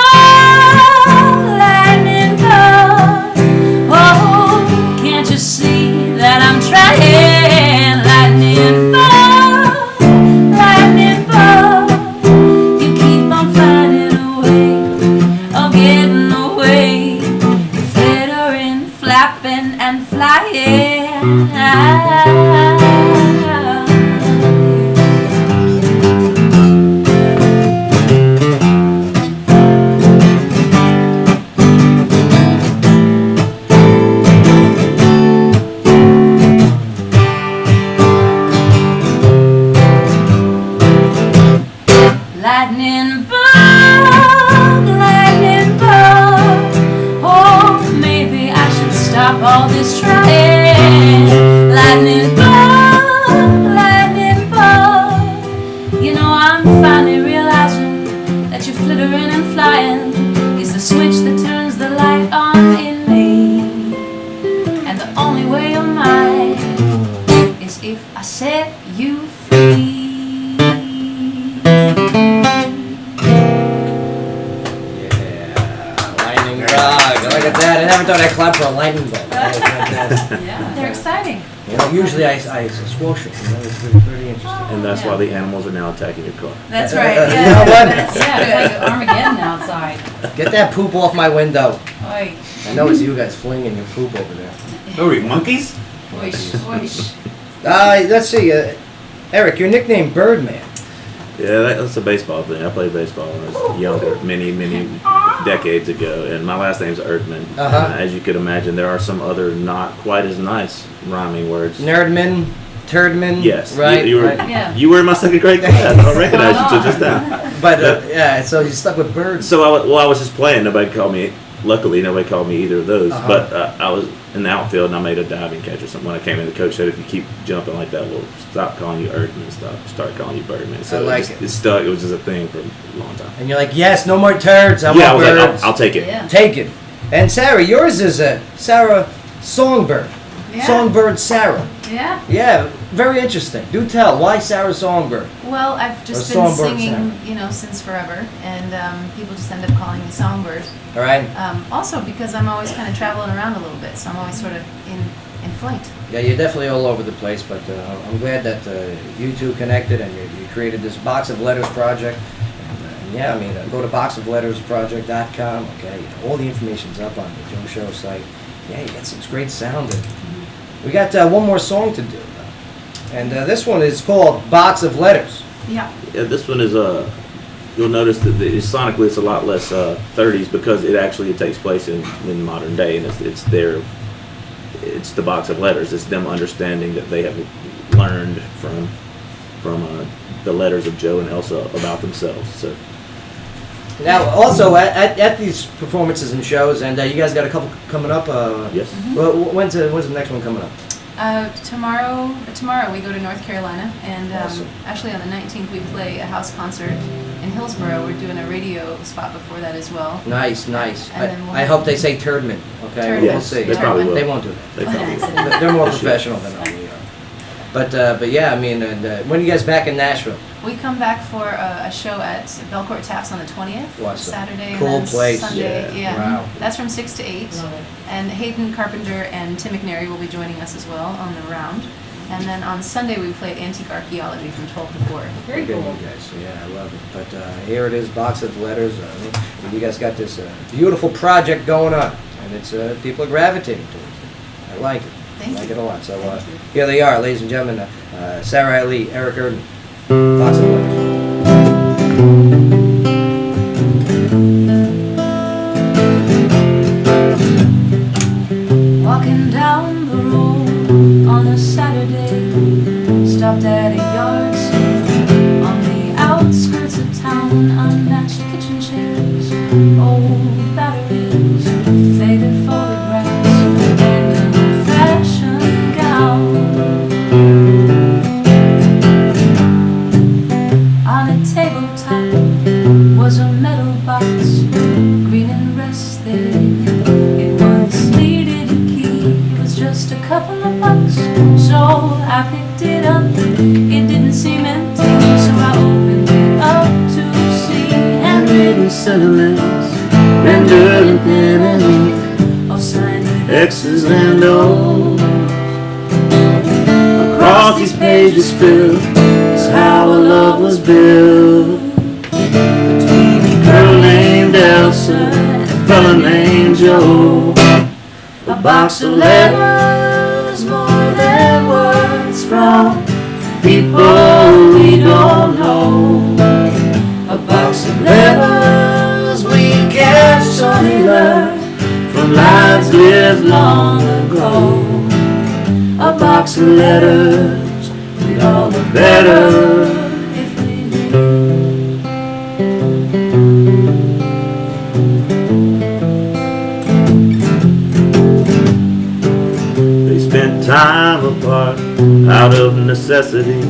oh, can't you see that I'm trying? Lightning bug, you keep on finding a way of getting away. You're flittering, flapping, and flying. Lightning bug, oh, maybe I should stop all this trying. Lightning bug, you know I'm finally realizing that you're flittering and flying is the switch that turns the light on in me. And the only way you're mine is if I set you free. Look at that. I never thought I'd clap for a lightning bolt. That was fantastic. Yeah, they're exciting. You know, usually I squash it. You know, it's pretty interesting. And that's why the animals are now attacking your car. That's right. You Yeah. know what? Yeah, it's like Armageddon outside. Get that poop off my window. Oy, I know it's you guys flinging your poop over there. Who are you, monkeys? oish, oish. Let's see. Eric, your nickname Birdman. Yeah, that's a baseball thing. I played baseball when I was younger, many decades ago, and my last name's Erdman. As you could imagine, there are some other not quite as nice rhyming words. Nerdman, Turdman. Yes, Right. You were, right. Yeah. you were in my second grade class. I recognize you till just now. But yeah, so you stuck with birds. So I was just playing. Nobody called me. Luckily, nobody called me either of those. But I was in the outfield and I made a diving catch or something. When I came in, the coach said, "If you keep jumping like that, we'll stop calling you Erdman and start calling you Birdman." So I like it stuck. It was just a thing for a long time. And you're like, yes, no more turds. I Yeah, I want was like, birds. I'll take it. Yeah. Take it. And Sarah, yours is Sarah Songbird. Yeah. Songbird Sarah. Yeah. Yeah, very interesting. Do tell. Why Sarah Songbird? Well, I've just Or been songbird singing, since forever, and people just end up calling me Songbird. All right. Also because I'm always kind of traveling around a little bit, so I'm always sort of in flight. Yeah, you're definitely all over the place, but I'm glad that you two connected and you created this Box of Letters project. And yeah, I mean, go to boxoflettersproject.com. Okay, all the information's up on the Joe Show site. Yeah, you got some great sound. We got one more song to do, and this one is called Box of Letters. Yeah. Yeah, this one is you'll notice that sonically it's a lot less 30s because it takes place in modern day, and it's the box of letters. It's them understanding that they have learned from the letters of Joe and Elsa about themselves. So Now, also at these performances and shows, and you guys got a couple coming up. yes, Well, when's the next one coming up? Tomorrow we go to North Carolina, and Awesome. actually on the 19th we play a house concert in Hillsborough. We're doing a radio spot before that as well. Nice. And then we'll I hope they say Turdman. Okay, Turdman. we'll Yes, see. they probably will. They won't do that. they probably They're more professional than we are. But yeah, I mean, and when are you guys back in Nashville? We come back for a show at Belcourt Taps on the 20th, Awesome. Saturday, Cool and then place. Sunday. Yeah. Wow. That's from 6 to 8. Love it. And Hayden Carpenter and Tim McNary will be joining us as well on the round. And then on Sunday we play Antique Archaeology from 12 to 4. Very Good, cool. you guys. Yeah, I love it. But here it is, Box of Letters. You guys got this beautiful project going on, and it's people are gravitating towards it. I like it. Thank I like you. it a lot. So Thank you. here they are, ladies and gentlemen. Sarah Lee, Eric Erdman, Box of Letters. Walking down the road on a Saturday, stopped at a yard sale on the outskirts of town. Unmatched kitchen chairs I picked it up, it didn't seem empty, so I opened it up to see handwritten sentiments, rendered in pen and ink, all signed with X's and O's. Across these pages spilled is how our love was built, between a girl named Elsa and a fella named Joe. A box of letters, more than words, from people we don't know. A box of letters we can surely learn from lives lived long ago. A box of letters, we'd all look better if we knew. They spent time apart out of necessity.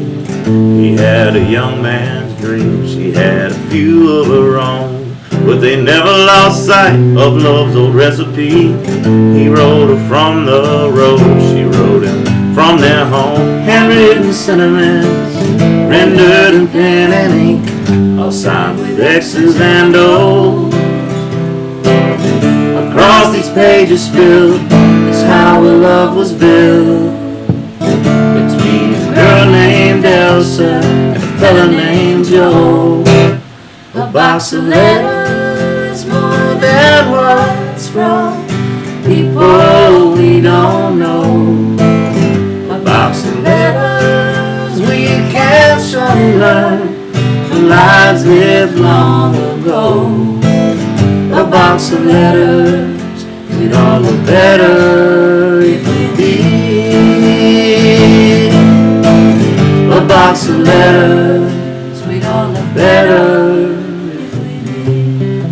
He had a young man's dream, she had a few of her own, but they never lost sight of love's old recipe. He wrote her from the road, she wrote him from their home. Handwritten sentiments, rendered in pen and ink, all signed with X's and O's. Across these pages spilled is how our love was built, between a girl named Elsa and a fella named Joe. A box of letters, more than words, from people we don't know. A box of letters we can surely learn from lives lived long ago. A box of letters, we'd all look better if we did. A box of letters, we'd all look better if we did.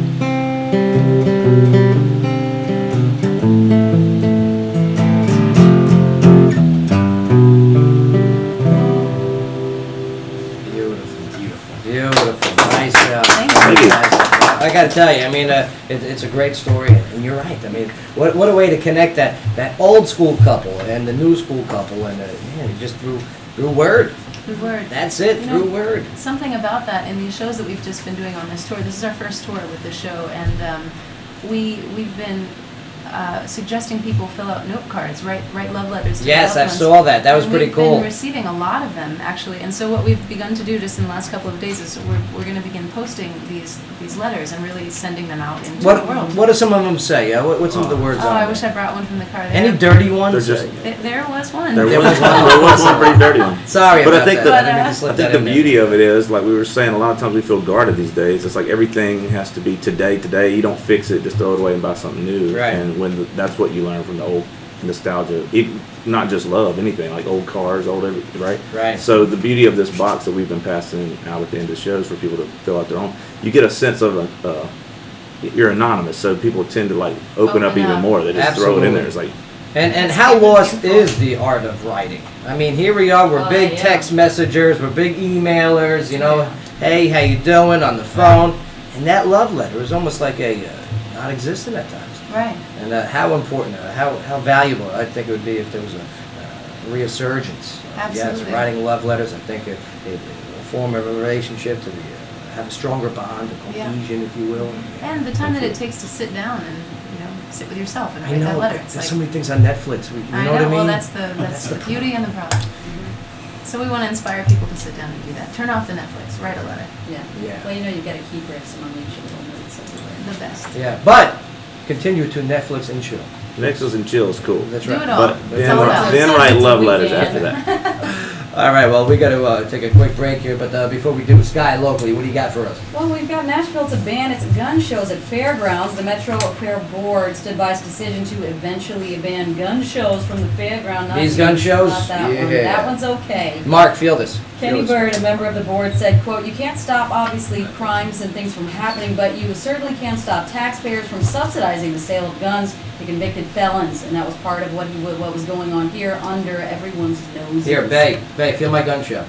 Beautiful. Nice job. Thank you. Thank you. I got to tell you, I mean, it's a great story, and you're right. I mean, what a way to connect that old school couple and the new school couple, and man, just through word. Through word. That's it, You know, through word. Something about that in these shows that we've just been doing on this tour. This is our first tour with the show, and we've been suggesting people fill out note cards, write love letters to Yes, loved I ones. saw that. That was And pretty we've cool. been receiving a lot of them, actually. And so what we've begun to do just in the last couple of days is we're going to begin posting these letters and really sending them out into the world. What do some of them say? What's some of the words Oh, on I there? wish I brought one from the car. Any dirty ones? They're just- There was one. There was one pretty dirty one. Sorry But I about think that. the- I didn't mean to slip I think that the in there. beauty of it is, like we were saying, a lot of times we feel guarded these days. It's like everything has to be today. You don't fix it, just throw it away and buy something new. Right. And that's what you learn from the old nostalgia. Not just love, anything, like old cars, right? Right. So the beauty of this box that we've been passing out at the end of the shows for people to fill out their own, you get a sense of you're anonymous, so people tend to like open up Open even up. more. They just throw it in Absolutely. there. It's like, And how lost is the art of writing? I mean, here we are, we're Oh, big yeah. text messengers, we're big emailers, you know, hey, how you doing, on the phone. And that love letter is almost like a non-existent at times. Right. And how important, how valuable I think it would be if there was a resurgence. Yes, Absolutely. writing love letters, I think it form a relationship to have a stronger bond, a Yeah. cohesion, if you will. And the time that it takes to sit down and sit with yourself and I write that know, letter. but It's there's like, so many things on Netflix, you know I know. what I mean? Well, that's the problem. beauty and the problem. So we want to inspire people to sit down and do that. Turn off the Netflix. Write a letter. Yeah. Yeah. Well, you've got a keeper of some unreachable notes everywhere. The best. Yeah, but continue to Netflix and chill. Nexus and chill is cool. That's Do right. it all. But It's then, all about then it. write It's a love letters weekend. after that. All right, well, we got to take a quick break here, but before we do, Sky, locally, what do you got for us? Well, we've got Nashville to ban its gun shows at fairgrounds. The Metro Fair Board stood by its decision to eventually ban gun shows from the fairground. Not These you, gun shows? Not that one. Yeah. That one's okay. Mark, feel this. Kenny Feel this. Bird, a member of the board, said, quote, "You can't stop, obviously, crimes and things from happening, but you certainly can stop taxpayers from subsidizing the sale of guns to convicted felons." And that was part of what was going on here under everyone's noses. Here, Bay, feel my gun show.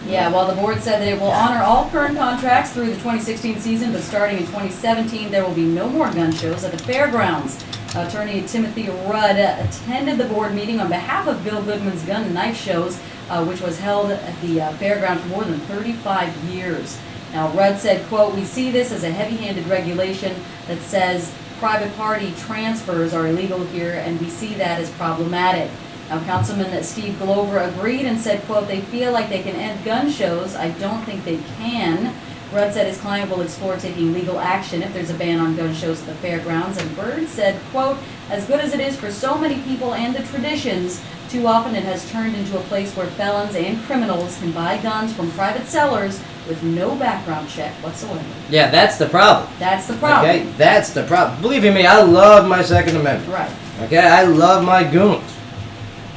Yeah, well, the board said that it will honor all current contracts through the 2016 season, but starting in 2017, there will be no more gun shows at the fairgrounds. Attorney Timothy Rudd attended the board meeting on behalf of Bill Goodman's gun and knife shows. which was held at the fairground for more than 35 years. Now, Rudd said, quote, "We see this as a heavy-handed regulation that says private party transfers are illegal here, and we see that as problematic." Now, Councilman Steve Glover agreed and said, quote, "They feel like they can end gun shows. I don't think they can." Rudd said his client will explore taking legal action if there's a ban on gun shows at the fairgrounds. And Byrd said, quote, "As good as it is for so many people and the traditions, too often it has turned into a place where felons and criminals can buy guns from private sellers with no background check whatsoever." Yeah, that's the problem. That's the problem. Okay, that's the problem. Believe you me, I love my Second Amendment. Right. Okay, I love my goons.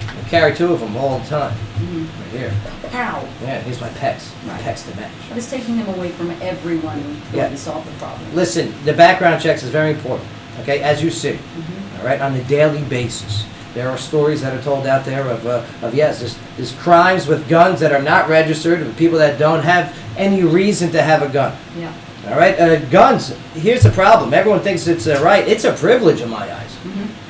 I carry 2 of them all the time. Right here. How? Yeah, here's my pecs. Right. Pecs to match. But it's taking them away from everyone going to solve the problem. Listen, the background checks is very important. Okay, as you see, all right, on a daily basis. There are stories that are told out there of yes, there's crimes with guns that are not registered, with people that don't have any reason to have a gun. Yeah. All right, guns. Here's the problem. Everyone thinks it's right. It's a privilege in my eyes.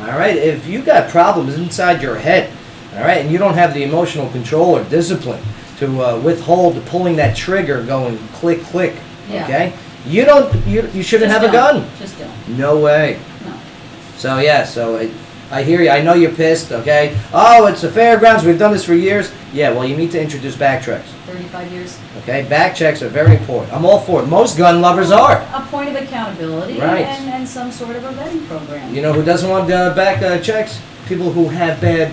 All right, if you got problems inside your head, all right, and you don't have the emotional control or discipline to withhold pulling that trigger, going click click. Yeah. Okay, you shouldn't have a gun. Just don't. No way. No. So yeah, I hear you. I know you're pissed, okay? Oh, it's the fairgrounds. We've done this for years. Yeah, well, you need to introduce back checks. 35 years. Okay, back checks are very important. I'm all for it. Most gun lovers are. A point of accountability Right. and some sort of a vetting program. You know who doesn't want back checks? People who have bad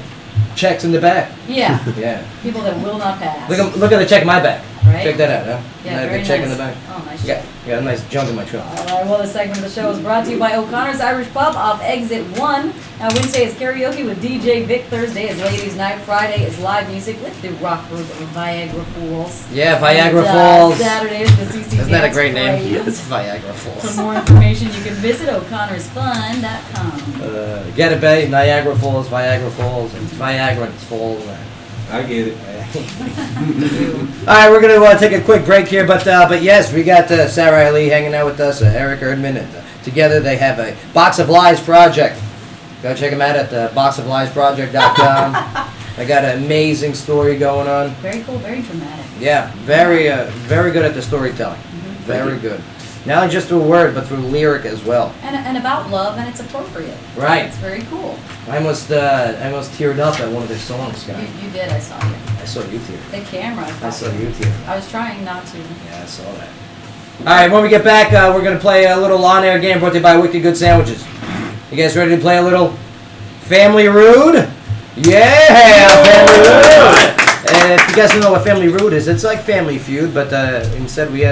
checks in the back. Yeah. Yeah. People that will not pass. Look at the check in my back. Right. Check that out, huh? Yeah, Nice very big check in nice. the back. Oh, nice Yeah, check. got a nice junk in my trunk. All right, well, this segment of the show is brought to you by O'Connor's Irish Pub off Exit 1. Now, Wednesday is karaoke with DJ Vic. Thursday is Ladies Night. Friday is live music with the rock group Viagra Falls. Yeah, Viagra And, Falls. Saturday is the CC Isn't that a Dance great name? Parade. Yes, Viagra For Falls. more information, you can visit o'connorsfun.com. Get it, babe. Niagara Falls, Viagra Falls, and Viagra Falls. I get it. All right, we're gonna take a quick break here, but yes, we got Sarah Lee hanging out with us, Eric Erdman, and together they have a Box of Lies project. Go check them out at boxofliesproject.com. I got an amazing story going on. Very cool, very dramatic. Yeah, very good at the storytelling. Very good. Not just through word, but through lyric as well. And about love, and it's appropriate. Right. It's very cool. I almost teared up at one of their songs, guys. You did, I saw you. I saw you tear. The camera. I saw you tear. I was trying not to. Yeah, I saw that. All right, when we get back, we're going to play a little on-air game brought to you by Wicked Good Sandwiches. You guys ready to play a little Family Rude? Yeah, Family Rude! And if you guys don't know what Family Rude is, it's like Family Feud, but instead we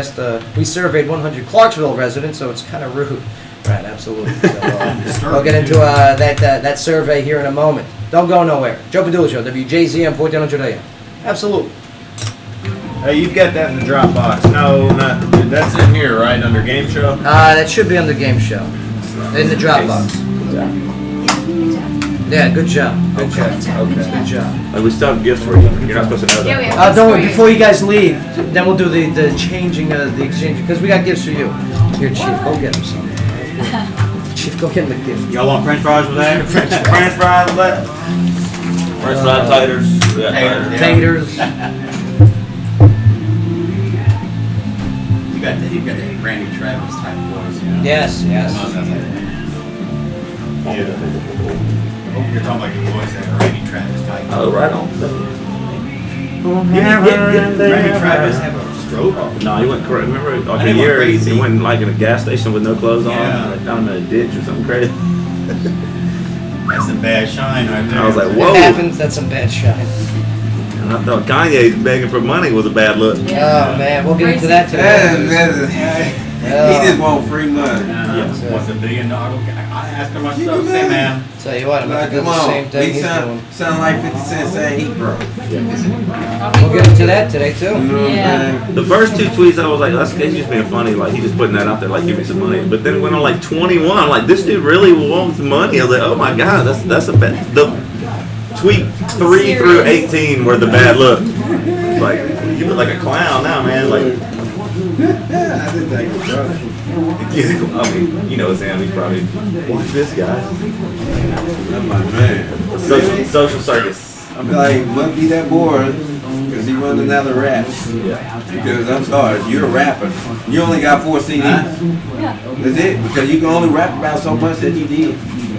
surveyed 100 Clarksville residents, so it's kind of rude. Right, absolutely. So, we'll get into that survey here in a moment. Don't go nowhere. Joe Padula Show, WJZM 1400 AM. Absolutely. Hey, you've got that in the Dropbox. No, that's in here, right, under Game Show? That should be on the game show. In the Dropbox. Yeah, good job. Good job. Okay. Good job. Like, we still have gifts for you. You're not supposed to know Yeah, we that. have Don't gifts worry, for you. before you guys leave, then we'll do the changing, the exchange, because we got gifts for you. Here, Chief, go get him some. Chief, go get him a gift. Y'all want French fries with that? French fries. French fries with that? French fries, taters. Yeah, Taters. Taters. You got the Randy Travis type voice, you know? Yes, yes. You're talking about your voice that Randy Travis type. Oh, right on. Did Randy Travis have a stroke? No, he went crazy. Remember, like And a he went year, crazy. he went like in a gas station with no clothes on. Yeah. And they found him in a ditch or something crazy. That's some bad shine right there. I was like, It whoa. happens, that's some bad shine. And I thought Kanye's begging for money was a bad look. Oh, man, we'll get into that today. He just want free money. What's $1 billion? I asked him myself, say, man. Tell you what, I'm Like, going to do come the on. same thing He he's doing. sound like 50 Cent saying he broke. We'll get into that today, too. You know what I'm saying? The first 2 tweets, I was like, that's he's just being funny. Like, he just putting that out there, like, give me some money. But then it went on like 21. I'm like, this dude really wants money. I was like, oh my God, that's a bad. The tweet 3 through 18 were the bad look. Like, you look like a clown now, man. Like, I just think it's broke. I mean, you know, it's him. He's probably, what's this guy? That's my man. Social circus. I'm like, must be that bored. Because he wasn't another rap. Because I'm sorry, you're a rapper. You only got 4 CDs. Yeah. That's it. Because you can only rap about so much that you did.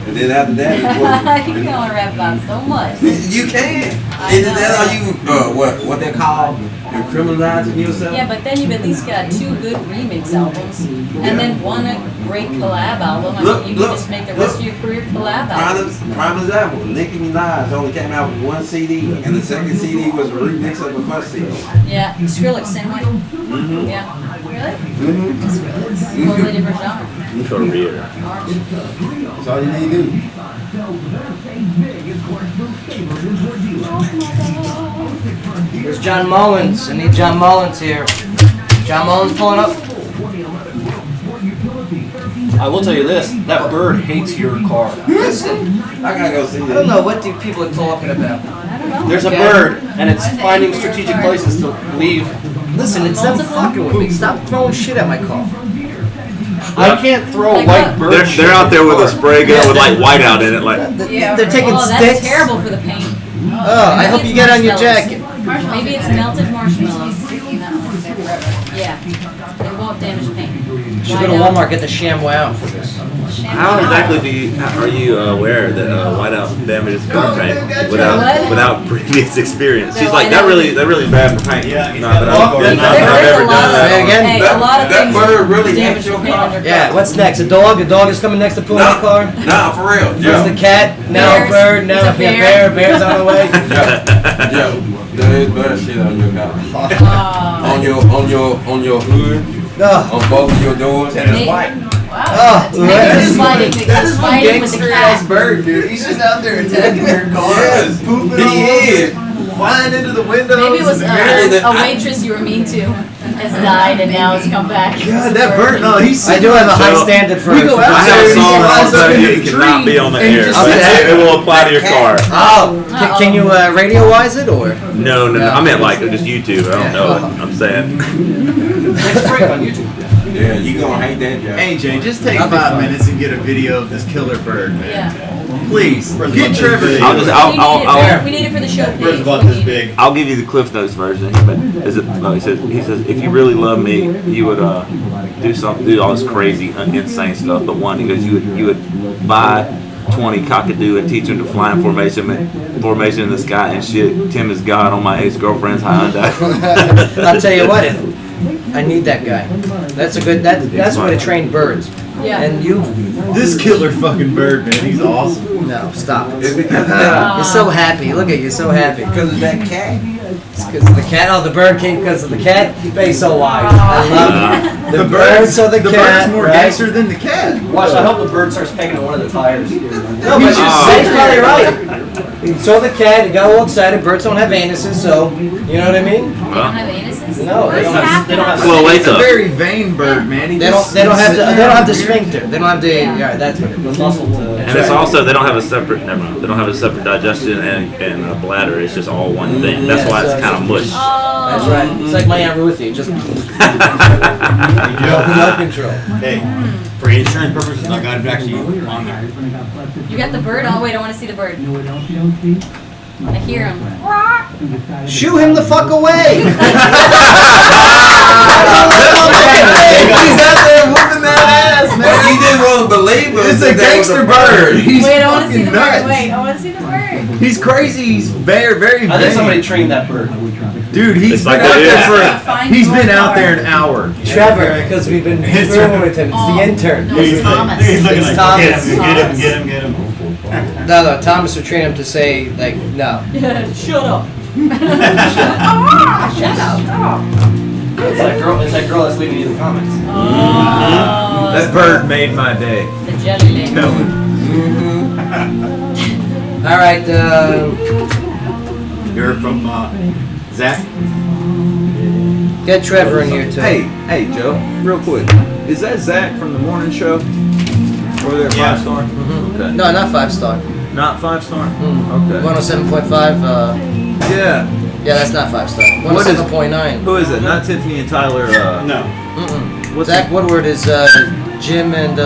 And then after that, You can only rap about so much. you can. And then that's how you, what they call, you're criminalizing yourself. Yeah, but then you've at least got 2 good remix albums, and then 1 great collab album. I mean, you can just make the rest of your career collab albums. Prime example, Nicki Minaj only came out with 1 CD, and the second CD was a remix of the first CD. Yeah, Skrillex same way. Mm-hmm. Yeah. Really? Mm-hmm. Skrillex, totally different genre. I'm trying to read it. That's all you need to do. Here's John Mullins. I need John Mullins here. John Mullins pulling up. I will tell you this: that bird hates your car. Listen, I gotta go see I that. don't know what you people are talking about. I don't know. There's a Yeah. bird, and it's finding strategic places to leave. Listen, it's them fucking with me. Stop throwing shit at my car. I can't throw Like white what? bird. They're out there with a spray gun with like whiteout in it, like. Yeah. They're taking oh, that's sticks. terrible for the paint. Oh, I hope you get on your jacket. Maybe it's melted marshmallows. Yeah. It won't damage paint. You should go to Walmart, get the ShamWow for this. How exactly are you aware that whiteout damages car paint What? without previous experience? She's like, that really bad for paint. Yeah, Not that I've There's ever a lot done of, that. Say again? hey, a lot of That things bird really damage hates your paint car. under Yeah, what's next? A dog? A dog is coming next to pull my car? Nah, for real. There's the cat, now a Bears. bird, now It's a yeah, bear. bear's on the way. Yo, there is bird shit on your car. Oh. On your hood, Oh, on both of your doors, and it's white. oh, Maybe he's fighting. He's fighting with the Gangster-ass cat. bird, dude. He's just out there attacking your car. Yes, Pooping he all is. flying into the windows. Maybe it was and the mirrors. a waitress you were mean to has died and now has come back. God, that bird. No, he's. I do have a high So, standard for we go for out I birds. have a there, song he flies also up in you the cannot tree, be on the and you air, just but say- it will apply to your car. Oh, can you radio-wise it or? No, I meant like just YouTube. I don't know what I'm saying. Next break on YouTube. Yeah, you gonna hate that job. Hey Jay, just take That'd be 5 fun. minutes and get a video of this killer bird, man. Yeah. Please, get Trevor. I'll just We need it for the show page. Bird's about We this need big. I'll give you the Cliff Notes version. But he says if you really love me, you would do all this crazy, insane stuff. But one, he goes, you would buy 20 cockadoo and teach them to fly in formation in the sky and shit. Tim is God on my ex-girlfriend's Hyundai. I'll tell you what, I need that guy. That's a good. That's way to train birds. Yeah. And you, This killer fucking bird, man. He's awesome. no, stop It's it. because of that. You're so happy. Look at you, so happy. Because of that cat. It's because of the cat. Oh, the bird came because of the cat. Face so wide. I love it. The birds or the cat. bird's more right? gangster than the cat. Watch, I hope the bird starts pegging at one of the tires. No, but Zach's probably right. He saw the cat, he got all excited. Birds don't have anuses, so you know what I mean? They don't have anuses? No, they don't have. They don't have. Well, wait He's a up. very vain bird, man. He They don't. just- They don't have. he's The, sitting they don't there have the weird. sphincter. They don't have the. Yeah. Yeah, that's what it The is. muscle to. And it's also they don't have a separate they don't have a separate digestion and a bladder. It's just all one thing. That's why it's kind of mush. Oh. That's right. It's like my Aunt Ruthie. Just no control. Hey, for insurance purposes, I got it actually on there. You got the bird? Oh, wait, I want to see the bird. I hear him. Shoo him the fuck away. He's out there whooping that ass, man. But you didn't want to believe it. It's a gangster bird. He's Wait, I want to see fucking the bird. nuts. Wait, I want to see the bird. He's crazy. He's very, very I think somebody vain. trained that bird. Dude, he's It's been like out that, there yeah. for. He's been out there an hour. Trevor, because we've been It's screwing with him. It's the intern. No, it's Thomas. It's Thomas. Get him. No, Thomas would train him to say like no. Shut up. Shut up. It's that girl that's leaving you the comments. Oh, That bird made my day. the jelly lady. No. All right. You're from Zach. Get Trevor in here too. Hey, Joe, real quick. Is that Zach from the morning show? Over there, Yeah. 5-star? Okay. No, not 5-star. Not 5-star? Mm. Okay. 107.5. Yeah. Yeah, that's not 5-star. What is- 107.9. Who is it? Not Tiffany and Tyler. No. Mm-mm. What's Zach Woodward is Jim and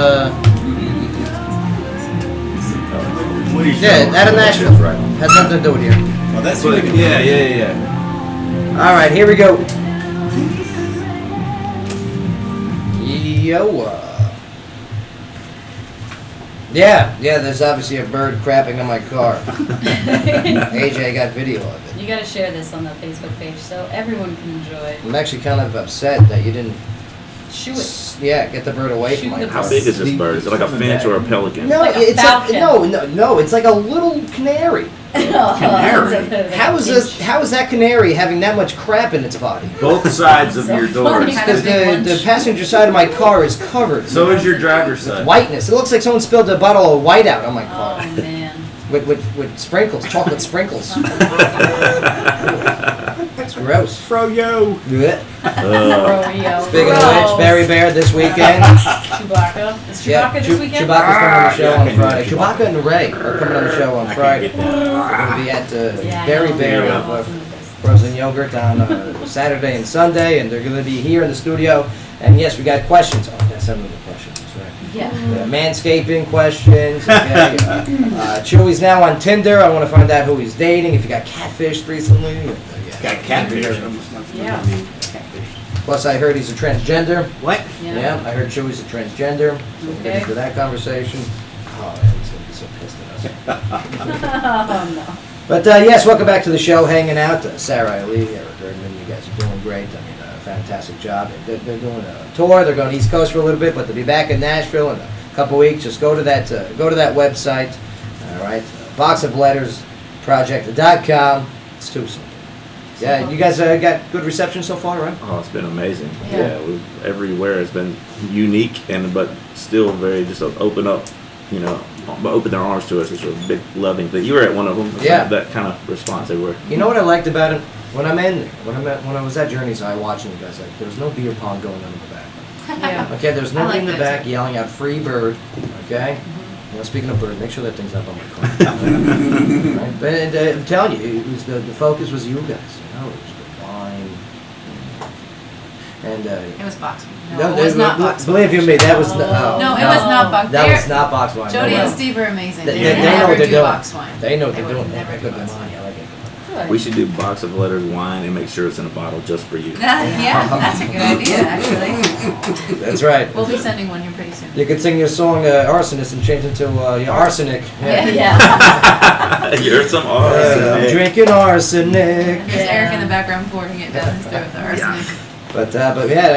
What are you yeah, showing? out of Nashville. Right. Has nothing to do with here. Well, that's But, yeah. All right, here we go. Yo. Yeah, there's obviously a bird crapping on my car. AJ got video of it. You gotta share this on the Facebook page so everyone can enjoy. I'm actually kind of upset that you didn't. Shoo it. Yeah, get the bird away from my car. How big is this bird? Is it like a finch or a pelican? No, Like a it's falcon. no. It's like a little canary. Canary? How is that canary having that much crap in its body? Both sides of So your funny. doors. Because the passenger side of my car is covered So is your driver's with side. whiteness. It looks like someone spilled a bottle of white out on my Oh car man. with sprinkles, chocolate sprinkles. It's gross. Froyo. Blech. Froyo. Speaking of which, Barry Bear this weekend. Chewbacca. Is Chewbacca this weekend? Chewbacca's coming on the show I on can Friday. do Chewbacca and Ray are coming on the show on I Friday. can't get that. We're going to be at Yeah, I Barry know. Bear Yeah. of Frozen Yogurt on Saturday and Sunday, and they're going to be here in the studio. And yes, we got questions. Oh, yeah, send them the questions. That's right. Yeah. Manscaping questions. Okay. Chewy's now on Tinder. I want to find out who he's dating. If he got catfished recently. Got catfish. Yeah. Plus, I heard he's a transgender. What? Yeah, I heard Chewy's a transgender. So we'll get Okay. into that conversation. Oh, man, he's going to be so pissed at us. Oh no. But yes, welcome back to the show, hanging out. Sarah, Eileen, Eric Erdman, you guys are doing great. I mean, fantastic job. They're doing a tour. They're going East Coast for a little bit, but they'll be back in Nashville in a couple weeks. Just go to that website. All right, boxoflettersproject.com. It's too simple. Yeah, you guys got good reception so far, right? Oh, it's been amazing. Yeah. Everywhere has been unique, but still very just open up, open their arms to us. It's a big loving thing. You were at one of them. Yeah. That kind of response everywhere. You know what I liked about it? When I'm in there, when I was at Journey's Eye watching you guys, there was no beer pong going on in the background. Yeah. Okay, there's I nobody like in the that back yelling out "free bird." Okay. Speaking of bird, make sure that thing's up on my car. Right? But I'm telling you, it was the focus was you guys. It was the wine. And It was box. No, no, it was not box. believe you me, that was No, it was not box. That was not box wine. Jody no and way. Steve are amazing. They They, know never what they're do doing. box wine. They know what They they're would doing. never Good do box wine. wine. I like it. Good. We should do box of letters wine and make sure it's in a bottle just for you. Yeah, that's a good idea, actually. That's right. We'll be sending one here pretty soon. You could sing your song Arsonist and change it to Arsenic. Yeah. You're some I'm arsenic. drinking arsenic. There's Eric in the background pouring it down his throat with the arsenic. But yeah,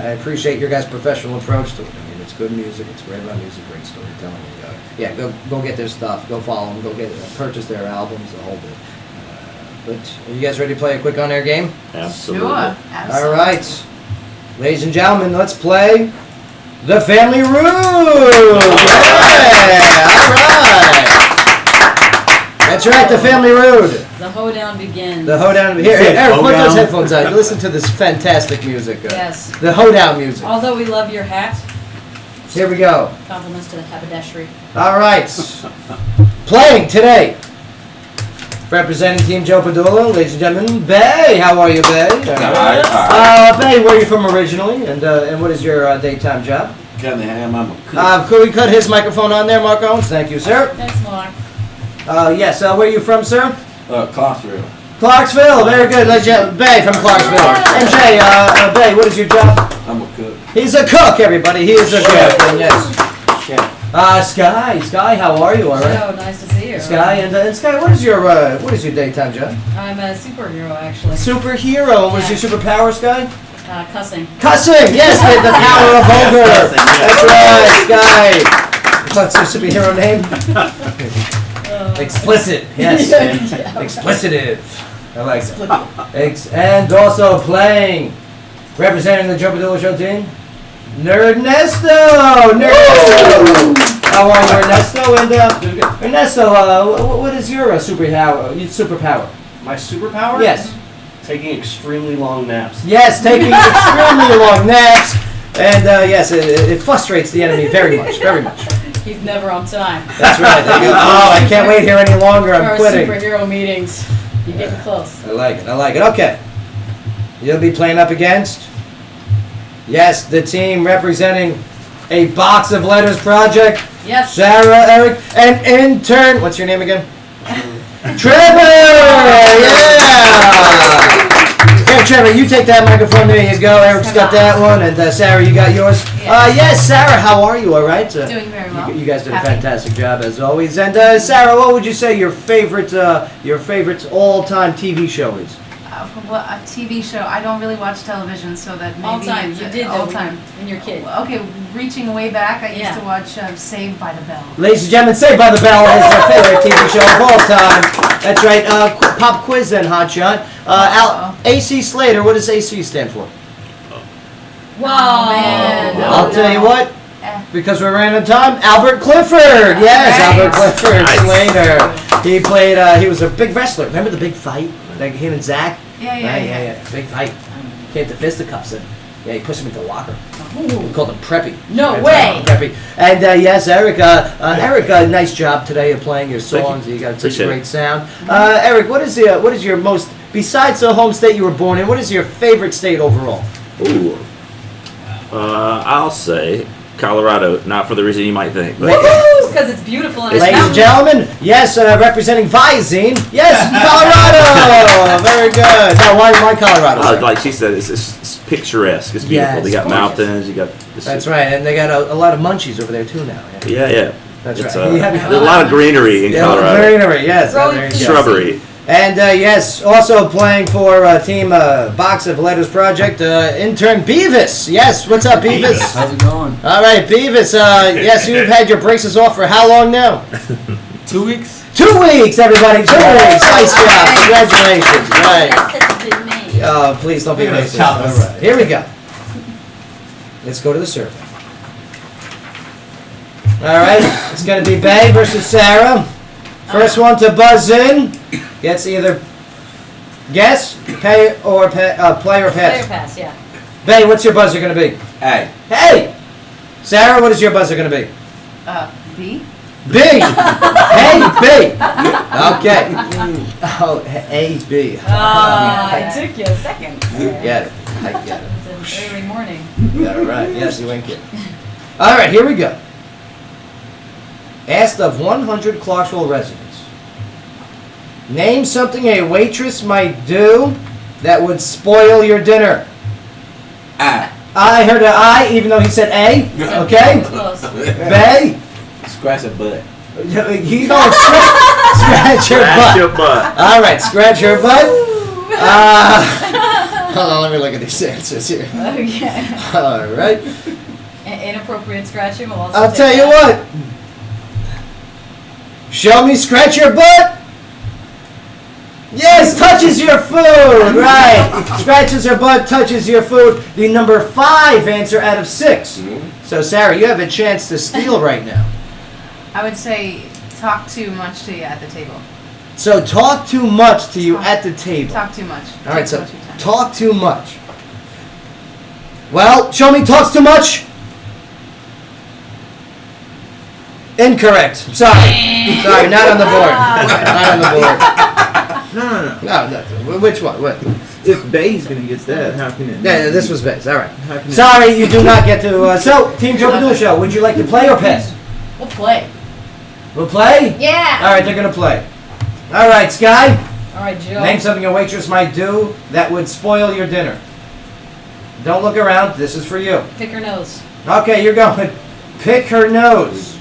I appreciate your guys' professional approach to it. I mean, it's good music, it's great about music, great storytelling. Yeah, go get their stuff, go follow them, go purchase their albums, the whole bit. But are you guys ready to play a quick on-air game? Absolutely. Sure. Absolutely. All right, ladies and gentlemen, let's play the Family Room. Yeah, all right. That's right, the Family Road. The hoedown begins. The hoedown. Here, said Eric, put hoedown? those headphones on. Listen to this fantastic music. Yes. The hoedown music. Although we love your hat, Here we go. compliments to the haberdashery. All right. Playing today. Representing Team Joe Padula, ladies and gentlemen, Bay. How are you, Bay? Bay, where are you from originally? And what is your daytime job? Cunningham, I'm a cook. Could we cut his microphone on there, Mark Owens? Thank you, sir. Thanks, Mark. Yes, where are you from, sir? Clarksville. Clarksville, very good. Bay from Clarksville. And Jay, Bay, what is your job? I'm a cook. He's a cook, everybody. He is a cook. And yes. Chef. Sky, how are you? All right. Joe, nice to see you. Sky, and Sky, what is your daytime job? I'm a superhero, actually. Superhero. What is your superpower, Sky? Cussing. Cussing. Yes, the power of vulgar. That's right, Sky. What's your superhero name? Explicit. Yes. Yeah. Explicitive. I like it. And also playing, representing the Joe Padula Show team, Nerdnesto! How are you, Ernesto? And Ernesto, what is your superpower? My superpower? Yes. Taking extremely long naps. Yes, taking extremely long naps. And yes, it frustrates the enemy very much, very much. He's never on time. That's right. Oh, I can't wait here any longer. For I'm our quitting. superhero meetings. You're getting close. I like it. Okay. You'll be playing up against, yes, the team representing a Box of Letters project. Yes. Sarah, Eric, and intern. What's your name again? Trevor! Yeah! Here, Eric, you take that microphone. There you go. Eric's got that one, and Sarah, you got yours. Yes, Sarah, how are you? All right. Doing very well. You guys did a Happy. fantastic job as always. And Sarah, what would you say your favorite all-time TV show is? Well, a TV show. I don't really watch television, so that maybe All time. it's You did all though time. when you're a kid. Okay, reaching way back, I used Yeah. to watch Saved by the Bell. Ladies and gentlemen, Saved by the Bell is our favorite TV show of all time. That's right. Pop quiz then, Hotshot. AC Slater, what does AC stand for? Wow. man. I'll tell you what. Eh. Because we're running out of time, Albert Clifford. Yes, Right. Albert Clifford, Nice. Slater. He played. He was a big wrestler. Remember the big fight, like him and Zach? Yeah. Yeah. Big fight. Came to fisticuffs and he pushed him into the locker. We called him Preppy. No That's way. right, Preppy. And yes, Eric. Eric, nice job today of playing your songs. You got such a Appreciate great it. sound. Eric, what is your most, besides the home state you were born in, what is your favorite state overall? Ooh. I'll say Colorado, not for the reason you might think, but Because it's beautiful and It's it's Ladies and mountainous. gentlemen, yes, representing Visine, yes, Colorado! Very good. Now, why Colorado? sir? like she said, it's picturesque. It's beautiful. Yes, They got gorgeous. mountains. You got. That's right, and they got a lot of munchies over there too now. Yeah. That's It's, right. there's a lot of greenery in Colorado. Greenery, yes. Growing there you food. go. Shrubbery. And yes, also playing for Team Box of Letters Project, intern Beavis. Yes, what's up, Beavis? How's it going? All right, Beavis. Yes, you've had your braces off for how long now? 2 weeks? 2 weeks, everybody. 2 weeks. Nice job. Congratulations. Right. That's such a big name. Oh, please don't be Look at those racist. All choppers. right, here we go. Let's go to the survey. All right, it's going to be Bay versus Sarah. First one to buzz in gets either guess, pay, or play or Player pass. pass, yeah. Bay, what's your buzzer going to be? Hey, Hey! Sarah, what is your buzzer going to be? B. B! Hey, B! Okay. Oh, A, B. It took you a second. Get it. I get it. It's an early morning. Yeah, right. Yes, you ain't kidding. All right, here we go. Asked of 100 Clarksville residents, name something a waitress might do that would spoil your dinner. I. I heard an I, even though he said A. Okay. Close. Bay. Scratch a butt. You don't scratch your Scratch butt. your butt. All right, scratch your butt. Hold on, let me look at these answers here. Okay. All right. Inappropriate scratching will also I'll take tell you that. what. Show me scratch your butt. Yes, touches your food. Right. Scratches your butt, touches your food. The number 5 answer out of 6. So, Sarah, you have a chance to steal right now. I would say talk too much to you at the table. So, talk too much to you at the table. Talk too much. All right, Take so too much of your time. talk too much. Well, show me talks too much. Incorrect. Sorry, not on the board. Not on the board. No. Which one? What? If Bay's gonna get that, how can it? Yeah, this was base. All right. How can it? Sorry, you do not get to. So, Team Joe Padula Show, would you like to play or pass? We'll play. We'll play? Yeah. All right, they're going to play. All right, Sky, All right, Joe. name something a waitress might do that would spoil your dinner. Don't look around. This is for you. Pick her nose. Okay, you're going. Pick her nose.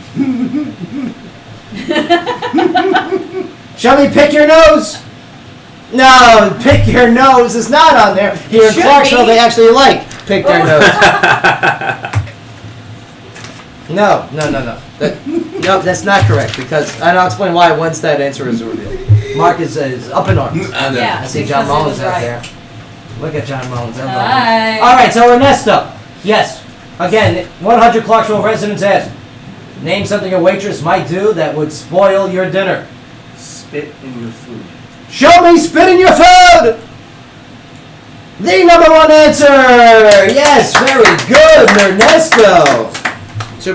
Shall we pick your nose? No, pick your nose is not on there. Here in Should Clarksville, be. they actually like pick their nose. No. No, that's not correct because, and I'll explain why once that answer is revealed. Mark is up in arms. I know. Yeah. I see John because it Mullins was out right. there. Look at John Mullins. Hi. All right, so Ernesto. Yes. Again, 100 Clarksville residents asked, name something a waitress might do that would spoil your dinner. Spit in your food. Show me spit in your food! The number 1 answer! Yes, very good, Ernesto. Your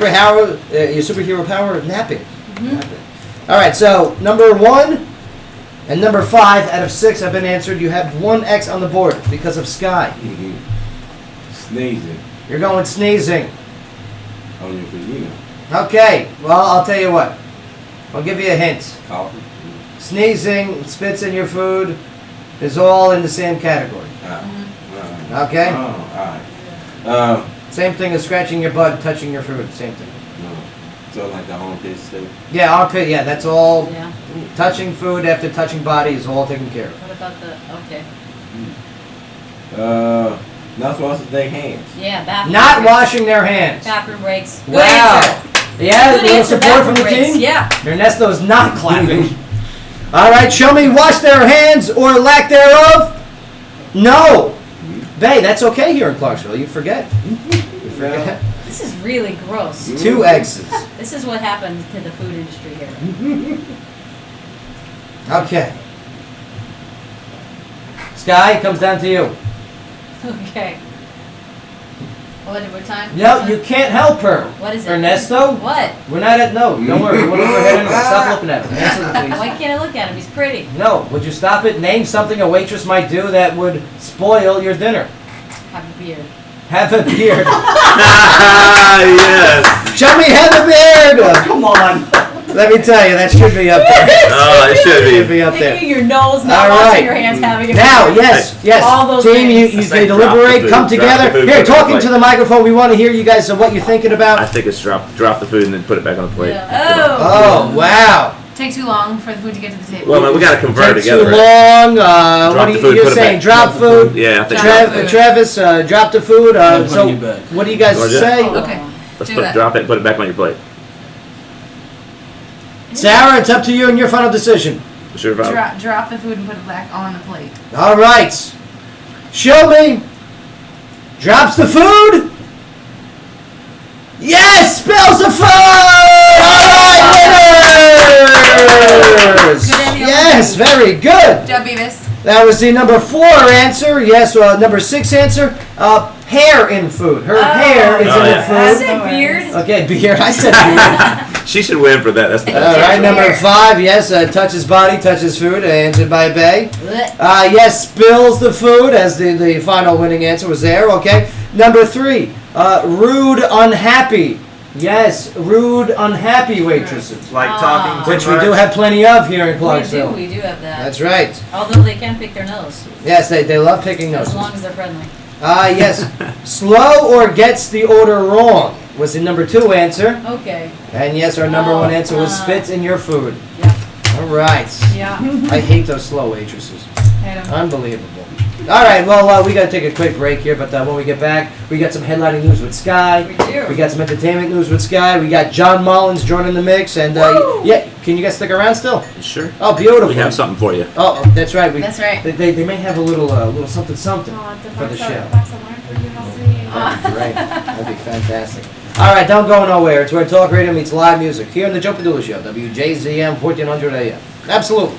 superhero power of napping. Napping. All right, so number 1 and number 5 out of 6 have been answered. You have 1 X on the board because of Sky. Sneezing You're going sneezing. on your food, you know. Okay, well, I'll tell you what. I'll give you a hint. Coffee. Sneezing, spits in your food is all in the same category. Okay? Oh, alright. Same thing as scratching your butt, touching your food. Same thing. So like the armpit steak. Yeah, armpit. Yeah, that's all. Yeah. Touching food after touching body is all taken care of. What about the, okay. Not supposed to take hands. Yeah, bathroom Not breaks. washing their hands. Bathroom breaks. Good Wow. answer. Yeah, Good little answer, support from the bathroom breaks. team. Yeah. Ernesto's not clapping. All right, show me wash their hands or lack thereof. No. Bae, that's okay here in Clarksville. You forget. You forget. This is really gross. 2 X's. This is what happened to the food industry here. Okay. Sky, it comes down to you. Okay. What time? No, you can't help her. What is it? Ernesto? What? We're not at no. Don't worry. We'll look ahead and stop looking at him. Answer, please. Why can't I look at him? He's pretty. No, would you stop it? Name something a waitress might do that would spoil your dinner. Have a beard. Have a beard. Yes. Show me have a beard. Come on. Let me tell you, that should be up there. Oh, it should Should be. be up there. Thinking your nose, not All right. washing your hands, having a Now, beard. yes, All those team, things. you I say they drop the deliberate, food, come drop the together. food, Here, put it on talking the to plate. the microphone, we want to hear you guys what you're thinking I about. think it's drop the food and then put it back on the plate. Yeah. Oh, wow. Take too long for the food to get to the table. Well, man, we gotta convert Take it too together. Right? long. Drop What the are food, you put it saying? back. Drop food. Yeah, I think Drop the food. Travis, drop the food. Put So, it back. what do you guys Georgia? say? Okay. let's Do that. drop it and put it back on your plate. Sarah, it's up to you and your final decision. Sure, Bob. Drop the food and put it back on the plate. All right. Shelby drops the food. Yes, spills the food. All right, winners. Good, Andy. Yes, very good. Good job, Beavis. That was the number 4 answer. Yes, number 6 answer. Hair in food. Her hair is Oh, in yeah. the I food. said beard. Okay, beard. I said beard. She should win for that. That's the All right, number 5. Yes, touches body, touches food. Answered by Bay. Blech. Yes, spills the food as the final winning answer was there. Okay. Number 3. Rude, unhappy. Yes, rude, unhappy waitresses, Like talking too which we much. do have plenty of here in We Clarksville. do have that. That's right. Although they can pick their nose, Yes, they love picking as noses. long as they're friendly. Yes, slow or gets the order wrong was the number 2 answer. Okay. And yes, our number 1 answer was Oh, spits in your food. Yeah. All right. Yeah. I hate those slow waitresses. I don't. Unbelievable. All right, well, we got to take a quick break here, but when we get back, we got some headlining news with Sky. We do. We got some entertainment news with Sky. We got John Mullins joining the mix. And Woo! yeah, can you guys stick around still? Sure. Oh, beautiful. We have something for you. Oh, that's right. That's right. They may have a little something for the show. That'd be great. That'd be fantastic. All right, don't go nowhere. It's where talk radio meets live music here on the Joe Padula Show, WJZM 1400 AM. Absolutely.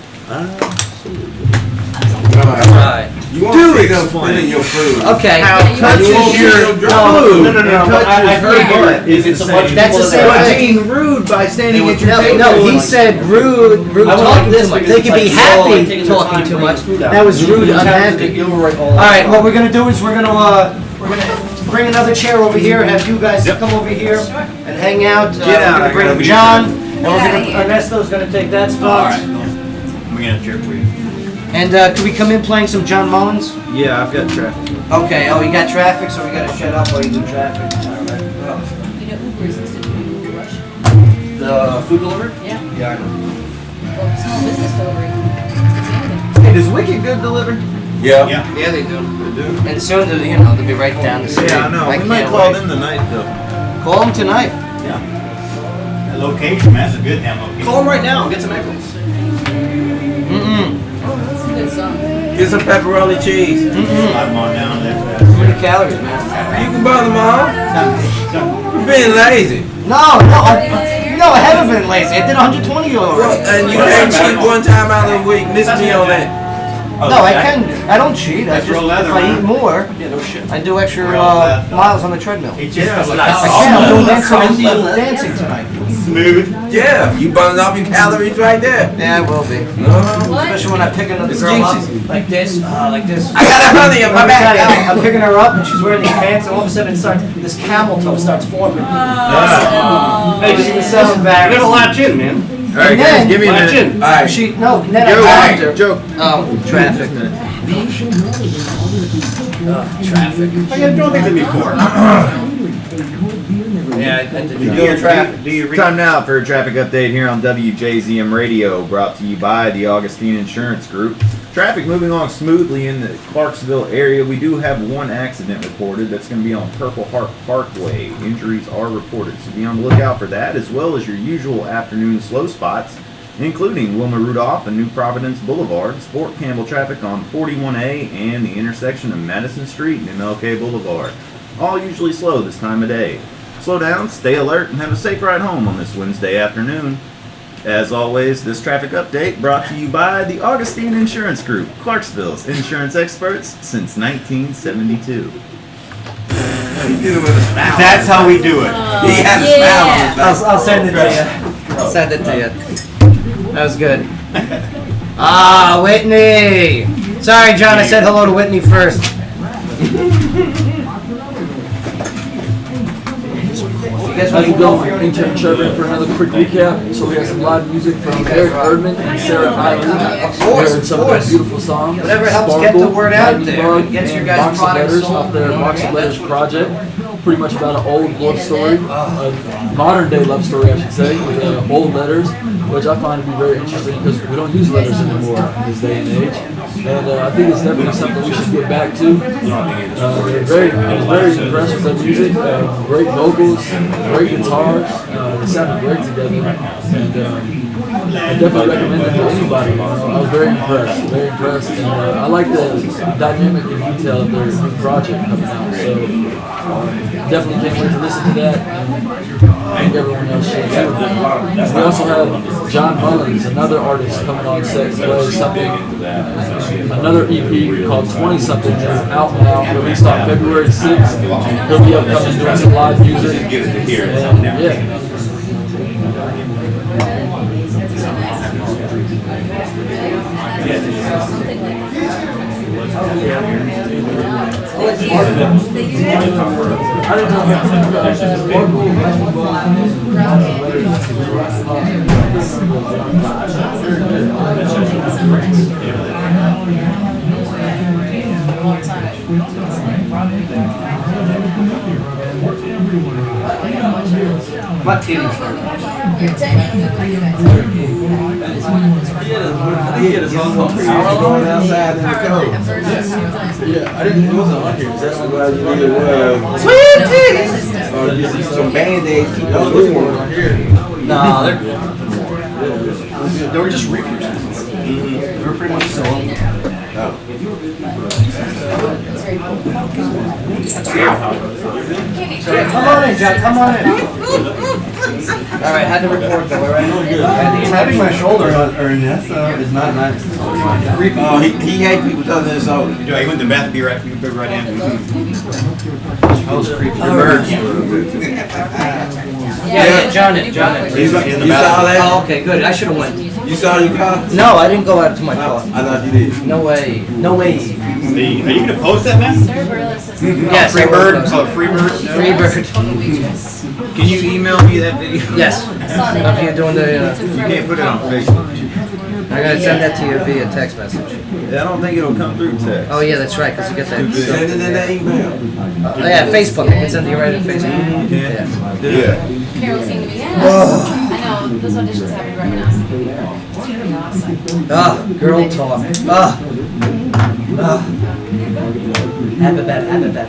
All right. You want to see them spitting your food. Okay. touches your food. No. I heard what? If it's a bunch of That's the people same that are thing. Being rude by standing at your No, table. no, he said rude I would like talking this too much. because They it's can be like slow, like happy taking the talking time too to bring much. the food out. That was rude, You have to unhappy. give it right all All right, the what time. we're gonna do is we're gonna bring another chair over here. Have you guys come over here and hang out. Get out, We're I gonna bring gotta be John, here. and we're gonna Ernesto's gonna take that spot. We got a chair for you. And can we come in playing some John Mullins? Yeah, I've got traffic. Okay. Oh, you got traffic, so we gotta shut up while you do traffic. All right. You know Uber is listed to be Uber Rush? The food delivery? Yeah. Yeah, I know. Well, small business delivery. It's anything. Hey, does Wicked Good deliver? Yeah. Yeah. Yeah, they do. They do. And soon, they'll be right down the street. Yeah, I know. We might can't call wait. them tonight, though. Call them tonight. Yeah. That location, man, that's a good damn location. Call them right now. Get some egg rolls. Oh, that's a good song. Get some pepperoni cheese. You Slide them on down there. How many calories, man? can buy them all. You're being lazy. No, I haven't been lazy. I did 120 already. And you can't cheat one time out of the week. Miss me on that. No, I can. I don't cheat. I That's just real leather, if I man. eat more, Yeah, no shit. I do extra Real leather. miles on the treadmill. He just Yeah, like nice. I can. I'm doing Solid. dancing tonight. smooth. Yeah, you burning off your calories right there. Yeah, it will be. What? Especially when I pick another It's girl up jinxes. like this, like this. I got a honey in my Let me tell you, back. I'm picking her up and she's wearing these pants, and all of a sudden it starts. This camel toe starts forming. Hey, She was so embarrassed. You're gonna latch in, man. All right, And guys, then- give me a Watch minute. it. All right. Then I Joe, grabbed her. Joe. Oh, traffic. Traffic. I got doing things to me for. Yeah, I did your traffic. Do you read? Time now for a traffic update here on WJZM Radio, brought to you by the Augustine Insurance Group. Traffic moving along smoothly in the Clarksville area. We do have one accident reported that's going to be on Purple Heart Parkway. Injuries are reported, so be on the lookout for that, as well as your usual afternoon slow spots, including Wilma Rudolph and New Providence Boulevard, Fort Campbell traffic on 41A and the intersection of Madison Street and MLK Boulevard. All usually slow this time of day. Slow down, stay alert, and have a safe ride home on this Wednesday afternoon. As always, this traffic update brought to you by the Augustine Insurance Group, Clarksville's insurance experts since 1972. That's how we do it. He had a smile on his face. I'll send it to you. I'll send it to you. That was good. Ah, Whitney. Sorry, John. I said hello to Whitney first. How's it going? Intern Trevor for another quick recap. So we have some live music from Eric Erdman and Sarah Eileen. Of course, Heard some of their beautiful songs. Whatever helps get the word out there. Gets your guys' products Letters sold. off their Box of Letters project. Pretty much about an old love story, a modern day love story, I should say, with old letters, which I find to be very interesting because we don't use letters anymore in this day and age. And I think it's definitely something we should get back to. I was very impressed with their music. Great vocals, great guitars. They sounded great together. And I definitely recommend it to anybody. I was very impressed. And I like the dynamic and detail of their new project coming out. So definitely can't wait to listen to that. And I think everyone else should too. We also have John Mullins, another artist, coming on set to play something. Another EP called 20 Something is out now, released on February 6th. He'll be upcoming doing some live music. And, yeah. My TV show. Going outside in the cold. Yeah, I didn't. It wasn't on here. That's why you really Sweet titties. Or just some Band-Aids. on here. No, they're good. They were just reproductions. They were pretty much solo. Come on in, John. Come on in. All right, had to report though. All right. Tapping my shoulder on Ernesto is not nice. Oh, he hates people telling his soul. Yeah, he went to Beth, be right in. I was creepy. Yeah, John in. You saw that? Oh, okay, good. I should have went. You saw your car? No, I didn't go out to my car. I thought you did. No way. No way. Are you gonna post that, man? Yes, Free I will bird. post Oh, it. free bird. Free bird. Can you email me that video? Yes. If you're doing the. You can't put it on Facebook. I'm gonna send that to you via text message. I don't think it'll come through text. Oh yeah, that's right, because you get that. Send it in that email. Oh yeah, Facebook. I can send you right at Facebook. Yeah. Yeah. Carol's saying to me, yeah, I know, those auditions happen right now. It's pretty awesome. Ah, girl talk. Ah. Have a bad. They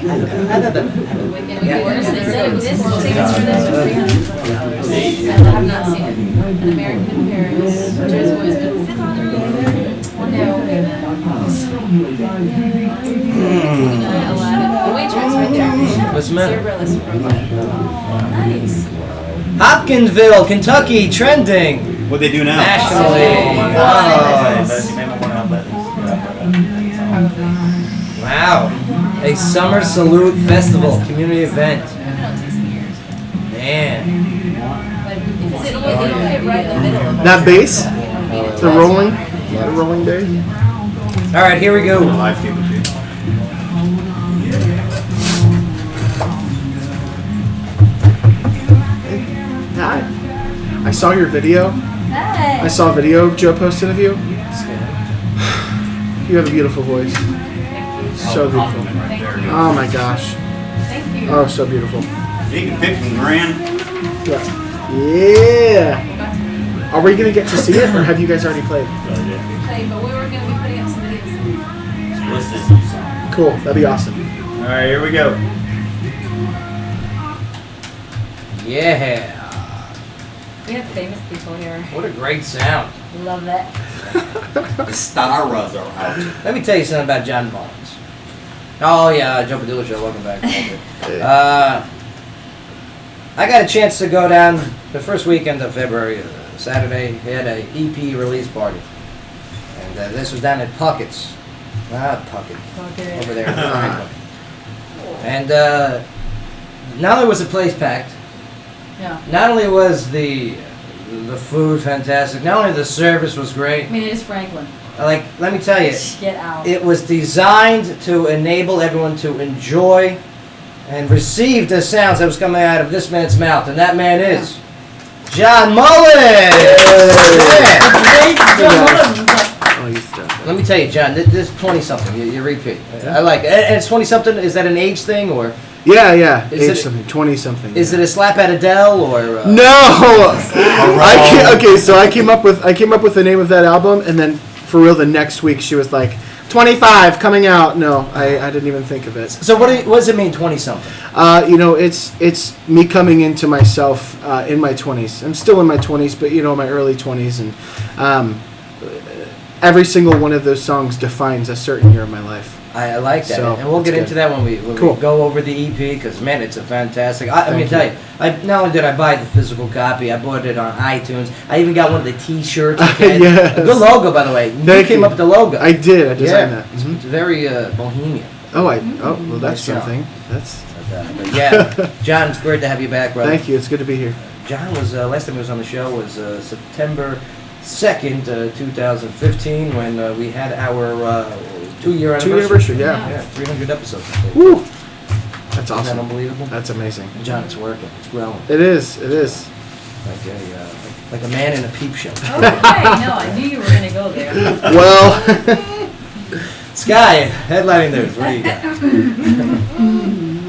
said it was tickets for this for $300. I have not seen it. An American in Paris, Jersey Boys, but sit on the roof. One day I will be there. Aladdin, the waitress right there. What's the matter? Cerebrellis from Nice. Hopkinsville, Kentucky, trending What they do now? nationally. Wow. A Summer Salute Festival, community event. Man. It'll fit right in the middle of That bass, the rolling bass. All right, here we go. Live TV. Hi. I saw your video. Hey. I saw a video Joe posted of you. You have a beautiful voice. Thank you. So beautiful. Thank you. Oh my gosh. Thank you. Oh, so beautiful. You can pick from grand. Yeah. Are we gonna get to see it, or have you guys already played? But we were going to be putting up some videos. What's this song? Cool. That'd be awesome. All right, here we go. Yeah. We have famous people here. What a great sound. Love that. The stars are out. Let me tell you something about John Barnes. Oh yeah, Joe Padula Show. Welcome back. I got a chance to go down the first weekend of February, Saturday. He had a EP release party, and this was down at Puckett's. Puckett. Over there in Franklin. And not only was the place packed, Yeah. not only was the food fantastic, not only the service was great. I mean, it is Franklin. Like, let me tell you, Get out. it was designed to enable everyone to enjoy and receive the sounds that was coming out of this man's mouth, and that man is John Mullen. Oh, you stuck. Let me tell you, John, this 20-something, you repeat. I like it. And it's 20-something, is that an age thing, or? Yeah. Is Age it- something. 20-something. Is it a slap at Adele, or? No. Okay, so I came up with the name of that album, and then for real, the next week she was like, 25 coming out. No, I didn't even think of it. So what does it mean, 20-something? It's me coming into myself in my 20s. I'm still in my 20s, but my early 20s, and every single one of those songs defines a certain year of my life. I like that, So, and we'll get it's into good. that when we Cool. go over the EP, because man, it's a fantastic. Let me Thank tell you. you, not only did I buy the physical copy, I bought it on iTunes. I even got one of the T-shirts. Okay? Yes. A good logo, by the way. You Thank came you. up with the logo. I did. I designed that. It's very bohemian. Oh, well, that's Nice job. something. That's. But yeah, John, it's great to have you back, brother. Thank you. It's good to be here. John was last time he was on the show was September 2nd, 2015, when we had our 2-year anniversary. 2-year anniversary, yeah. Yeah, 300 episodes. Woo! That's Isn't that awesome. unbelievable? That's amazing. John, it's working. It's growing. It is. It is. Like a man in a peep show. Okay, no, I knew you were going to go there. Well. Sky, headlining news. What do you got?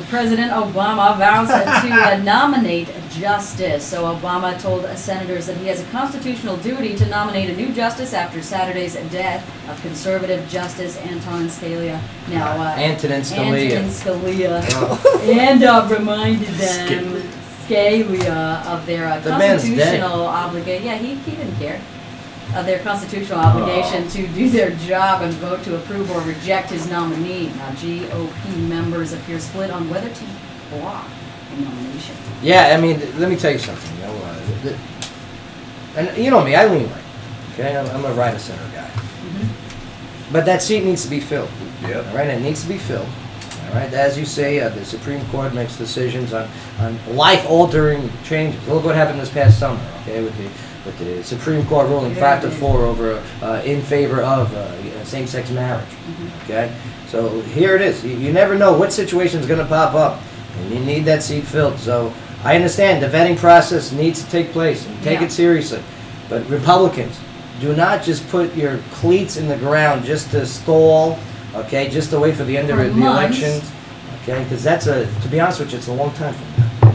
President Obama vows to nominate justice. So Obama told senators that he has a constitutional duty to nominate a new justice after Saturday's death of conservative Justice Antonin Scalia. Now, Antonin Scalia. And reminded them, Scalia, of their The man's dead. constitutional obligation. Yeah, he didn't care. Of their constitutional obligation to do their job and vote to approve or reject his nominee. Now, GOP members appear split on whether to block the nomination. Yeah, I mean, let me tell you something. And you know me, I lean right. Okay, I'm a right of center guy. But that seat needs to be filled. Yep. All right, it needs to be filled. All right, as you say, the Supreme Court makes decisions on life-altering changes. Look what happened this past summer. Okay, with the Supreme Court ruling 5-4 over in favor of same-sex marriage. Okay, so here it is. You never know what situation is going to pop up, and you need that seat filled. So I understand the vetting process needs to take place and take it seriously, but Republicans, do not just put your cleats in the ground just to stall. Okay, just to wait for the end of the elections. Okay, because to be honest with you, it's a long time from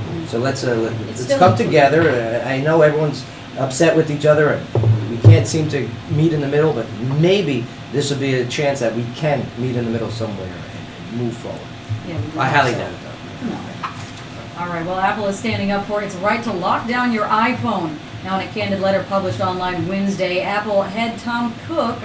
now. So let's come together. I know everyone's upset with each other, and we can't seem to meet in the middle, but maybe this will be a chance that we can meet in the middle somewhere and move forward. Yeah, I highly doubt it, though. No. All right, well, Apple is standing up for its right to lock down your iPhone. Now, in a candid letter published online Wednesday, Apple head Tim Cook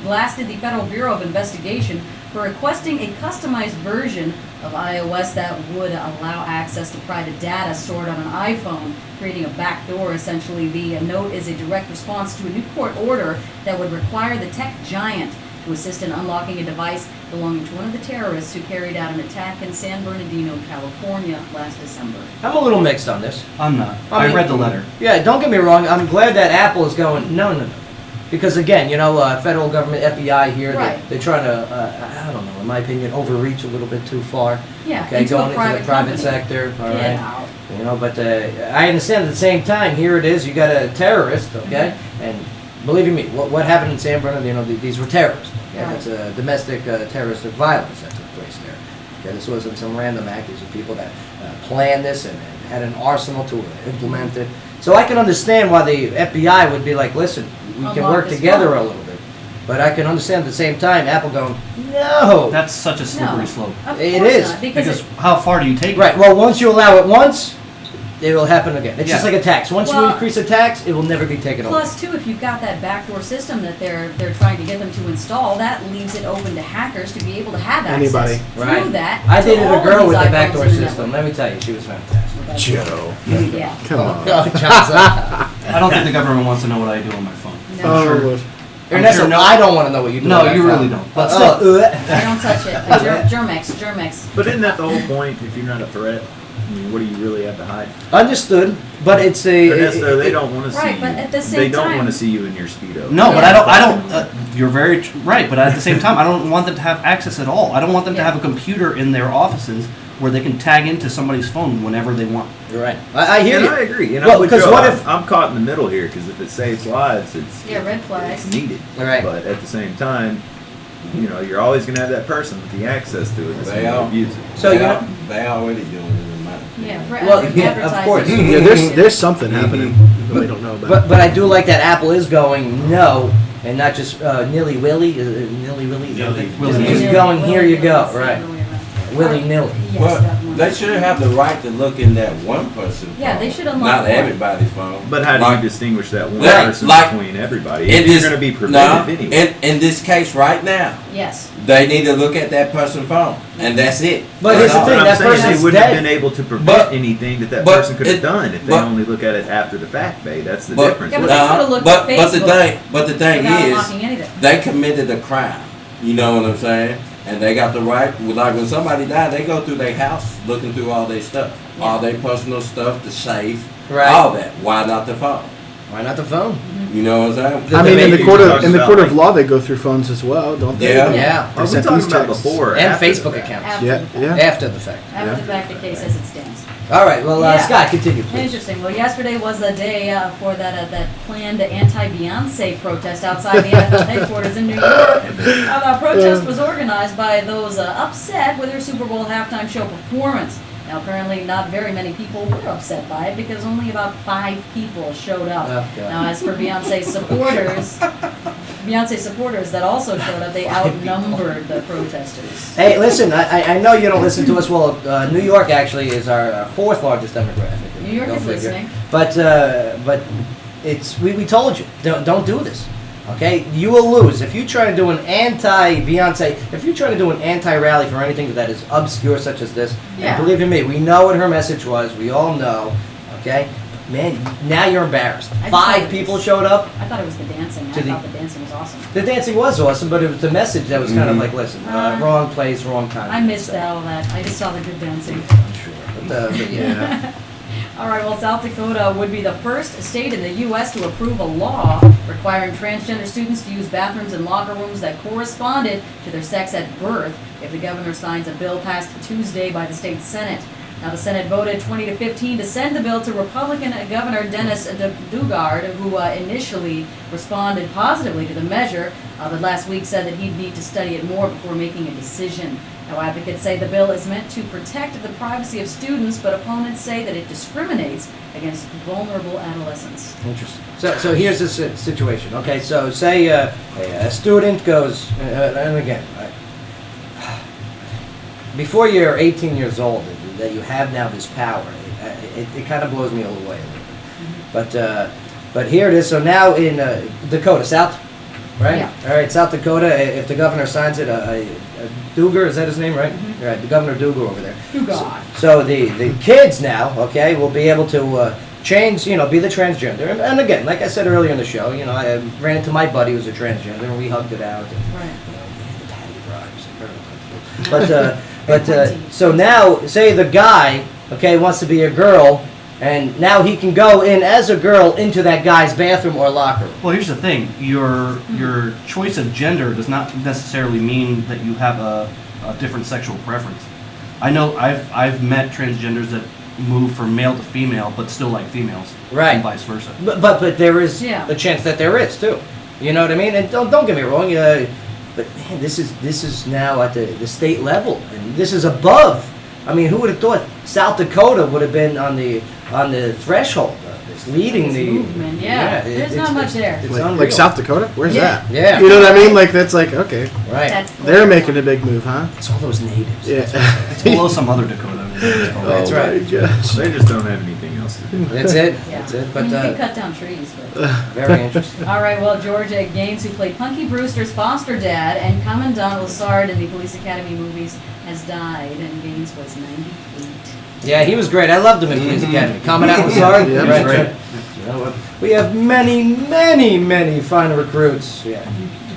blasted the Federal Bureau of Investigation for requesting a customized version of iOS that would allow access to private data stored on an iPhone, creating a backdoor. Essentially, the note is a direct response to a new court order that would require the tech giant to assist in unlocking a device belonging to one of the terrorists who carried out an attack in San Bernardino, California last December. I'm a little mixed on this. I'm not. I mean, I read the letter. Yeah, don't get me wrong. I'm glad that Apple is going, no. Because again, federal government, FBI here, Right. they're trying to, I don't know, in my opinion, overreach a little bit too far. Yeah, Okay, into a going into private the private company. sector, all Get right. out. But I understand at the same time, here it is, you got a terrorist, okay? And believe me, what happened in San Bernardino, these were terrorists, okay? Okay, that's a domestic terroristic violence that took place there. Okay, this wasn't some random act. These are people that planned this and had an arsenal to implement it. So I can understand why the FBI would be like, listen, we can Unlock work this together phone. a little bit. But I can understand at the same time, Apple going, no. That's such a slippery No. slope. Of It course is, not, because Because it- how far do you take Right, it? well, once you allow it once, it will happen again. It's just Yeah. like a tax. Once you Well- increase a tax, it will never be taken over. plus too, if you've got that backdoor system that they're trying to get them to install, that leaves it open to hackers to be able to have access Anybody. through Right. that. I to dated all a of girl these with a iPhones backdoor in the system. Let me tell you, she was fantastic. network. Joe. Yeah. Come on. Oh, Johnson. I don't think the government wants to know what I do on my phone. No. Oh, sure. Lord. Ernesto, sure no- I don't want to know what you do. No, on that you phone. really don't. But Oh, still. I don't touch it. Germex. But isn't that the whole point? If you're not a threat, I mean, what do you really have to hide? Understood, but it's a. Ernesto, they don't want to see Right, you. but at the They same don't time- want to see you in your Speedo. No, but Yeah. I don't. You're very right, but at the same time, I don't want them to have access at all. I don't want them to Yeah. have a computer in their offices where they can tag into somebody's phone whenever they want. You're right. I hear And you. I agree. And Well, I'm with 'cause Joe. what if- I'm caught in the middle here because if it saves lives, Yeah, red flags. it's needed. Right. But at the same time, you know, you're always going to have that person with the access to it that's They going to are. abuse it. So they, you know- they already doing it in my Yeah, opinion. for Well, yeah, advertising. of course. Yeah, there's something happening that we don't know about. But I do like that Apple is going no, and not just nilly willy. Nilly willy. Willy-nilly. Just going here you go. Willy-nilly, Right. the other way around. Willy nilly. Yes, Well, that one. they should have the right to look in that one person's Yeah, phone, they should unlock not one. everybody's phone. But how do Like- you distinguish that one Like- person like- between everybody? in If you're this- going to be no, preventive anyway. in this case right now, Yes. they need to look at that person's phone, and that's it. But That's here's the all. thing, But that I'm saying person's they wouldn't have dead. been able to prevent But- anything that but person could have it- done if they but- only look at it after the fact, babe. That's the But- difference. Yeah, but they Nah, could've looked but at the Facebook thing without is, unlocking anything. they committed a crime. You know what I'm saying? And they got the right. Like when somebody died, they go through their house looking through all their stuff, all their personal stuff, the safe, Right. all that. Why not the phone? Why not the phone? You know what I'm saying? I mean, in the debate court you of talked in the about, court of like- law, they go through phones as well, don't they? Yeah. Yeah. Are we sent talking these about texts. before or And after the Facebook fact? accounts. After Yeah, the fact. yeah. After the fact. After the fact, the case as it stands. All right. Well, Yeah. Scott, continue, please. Interesting. Well, yesterday was the day for that planned anti-Beyonce protest outside the NFL headquarters in New York. The protest was organized by those upset with her Super Bowl halftime show performance. Now, apparently, not very many people were upset by it because only about 5 people showed up. Oh, God. Now, as for Beyonce supporters that also showed up, they outnumbered the protesters. Hey, listen, I know you don't listen to us. Well, New York actually is our 4th largest demographic. New York Go is figure. listening. But it's we told you don't do this. Okay, you will lose if you try to do an anti-Beyonce. If you try to do an anti-rally for anything that is obscure such as this, Yeah. and believe you me, we know what her message was. We all know. Okay, man, now you're embarrassed. I just thought 5 it people was- showed up. I thought it was the dancing. I To the- thought the dancing was awesome. The dancing was awesome, but it was the message that was kind of like, listen, wrong place, wrong time. I missed all that. I just saw the good dancing. I'm sure. But yeah. All right, well, South Dakota would be the first state in the U.S. to approve a law requiring transgender students to use bathrooms and locker rooms that corresponded to their sex at birth if the governor signs a bill passed Tuesday by the state Senate. Now, the Senate voted 20-15 to send the bill to Republican Governor Dennis Dugard, who initially responded positively to the measure, but last week said that he'd need to study it more before making a decision. Now, advocates say the bill is meant to protect the privacy of students, but opponents say that it discriminates against vulnerable adolescents. Interesting. So here's the situation. Okay, so say a student goes, and again, before you're 18 years old, that you have now this power, it kind of blows me away a little bit. But here it is. So now in Dakota, South, right? Yeah. All right, South Dakota. If the governor signs it, Dugar, is that his name, right? Mhm. Right, the Governor Dugar over there. Dugard. So the kids now, okay, will be able to change, be the transgender. And again, like I said earlier in the show, I ran into my buddy who's a transgender, and we hugged it out. And, Right. the patty bribes, very uncomfortable. But so now, say the guy, okay, wants to be a girl, and now he can go in as a girl into that guy's bathroom or locker room. Well, here's the thing: your choice of gender does not necessarily mean that you have a different sexual preference. I know I've met transgenders that move from male to female, but still like females, Right. and vice versa. But there is Yeah. a chance that there is too. You know what I mean? And don't get me wrong. But man, this is now at the state level, and this is above. I mean, who would have thought South Dakota would have been on the threshold of this, leading the movement? Yeah, there's not much there. It's Like unreal. South Dakota? Where's that? Yeah. You know what I mean? Like that's like okay. Right. That's They're making a big move, huh? It's all those natives. Yeah. It's below some other Dakota. That's right. my gosh. They just don't have anything else to do. That's it. Yeah. That's it. I But mean, you can cut down trees, but. very interesting. All right, well, Georgia Gaines, who played Punky Brewster's foster dad and Commandant Lassard in the Police Academy movies, has died, and Gaines was 98. Yeah, he was great. I loved him in Police Academy. Commandant Lassard. Yeah, right. great. We have many fine recruits. Yeah.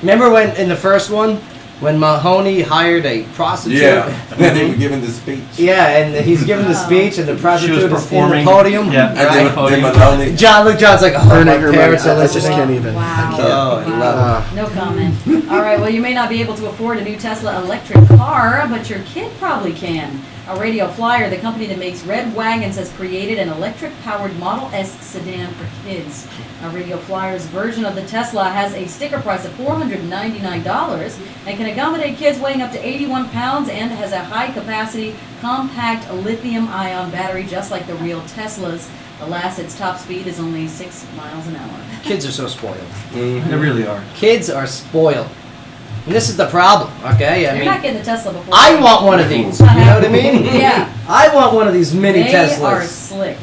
Remember when in the first one, when Mahoney hired a prostitute? Yeah, when they were giving the speech. Yeah, and he's giving the speech, and the prostitute is in the performing. podium. Yeah. And Right. then Mahoney. John's like, oh, Earning my her money. parents are I just listening. can't even. Wow. Oh, I love No comment. All right, well, you may not be able to afford a new Tesla electric car, but your kid probably can. A Radio Flyer, the company that makes red wagons, has created an electric-powered Model S sedan for kids. A Radio Flyer's version of the Tesla has a sticker price of $499 and can accommodate kids weighing up to 81 pounds and has a high-capacity, compact lithium-ion battery just like the real Teslas. Alas, its top speed is only 6 miles an hour. Kids are so spoiled. They really are. Kids are spoiled. And this is the problem, okay? You're not getting the Tesla before. I want one of these. You know what I mean? Yeah. I want one of these mini They Teslas. are slick.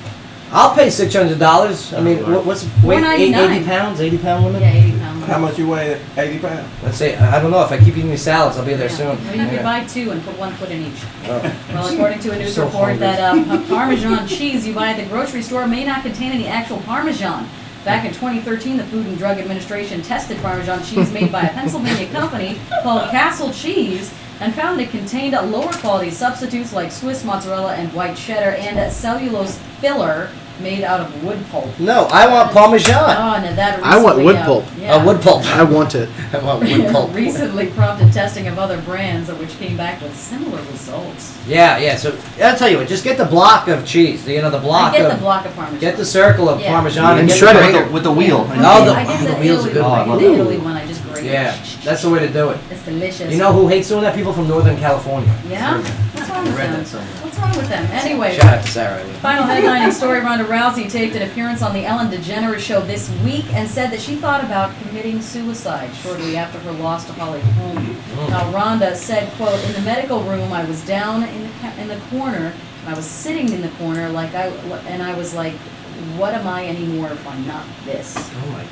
I'll pay $600. I mean, what's weight? $499. 80 pounds? 80 pound limit? Yeah, 80 pounds. How much you weigh? 80 pounds. Let's say, I don't know. If I keep eating these salads, I'll be there soon. Well, you could buy two and put 1 foot in each. Oh. Well, according to a news So report, hungry. that Parmesan cheese you buy at the grocery store may not contain any actual Parmesan. Back in 2013, the Food and Drug Administration tested Parmesan cheese made by a Pennsylvania company called Castle Cheese and found it contained lower quality substitutes like Swiss mozzarella and white cheddar and a cellulose filler made out of wood pulp. No, I want Parmesan. Oh, no, that I want recently, wood pulp. Yeah. Wood pulp. I want it. I want wood pulp. Recently prompted testing of other brands, which came back with similar results. Yeah. So I'll tell you what. Just get the block of cheese. You know, the block I get of. the block of Parmesan. Get the circle of Yeah. Parmesan And get shred the it. grater. With the wheel. I get the the wheel's a Italy good one. one. The Italy one, I just grate. Yeah, that's the way to do it. It's delicious. You know who hates doing that? People from Northern California. Yeah? What's wrong with I read them? that somewhere. What's wrong with them? Anyway. Shout out to Sarah. Final headlining story, Ronda Rousey taped an appearance on the Ellen DeGeneres show this week and said that she thought about committing suicide shortly after her loss to Holly Holm. Now, Ronda said, quote, "In the medical room, I was down in the corner. I was sitting in the corner and I was like, what am I anymore if I'm not this?" Oh my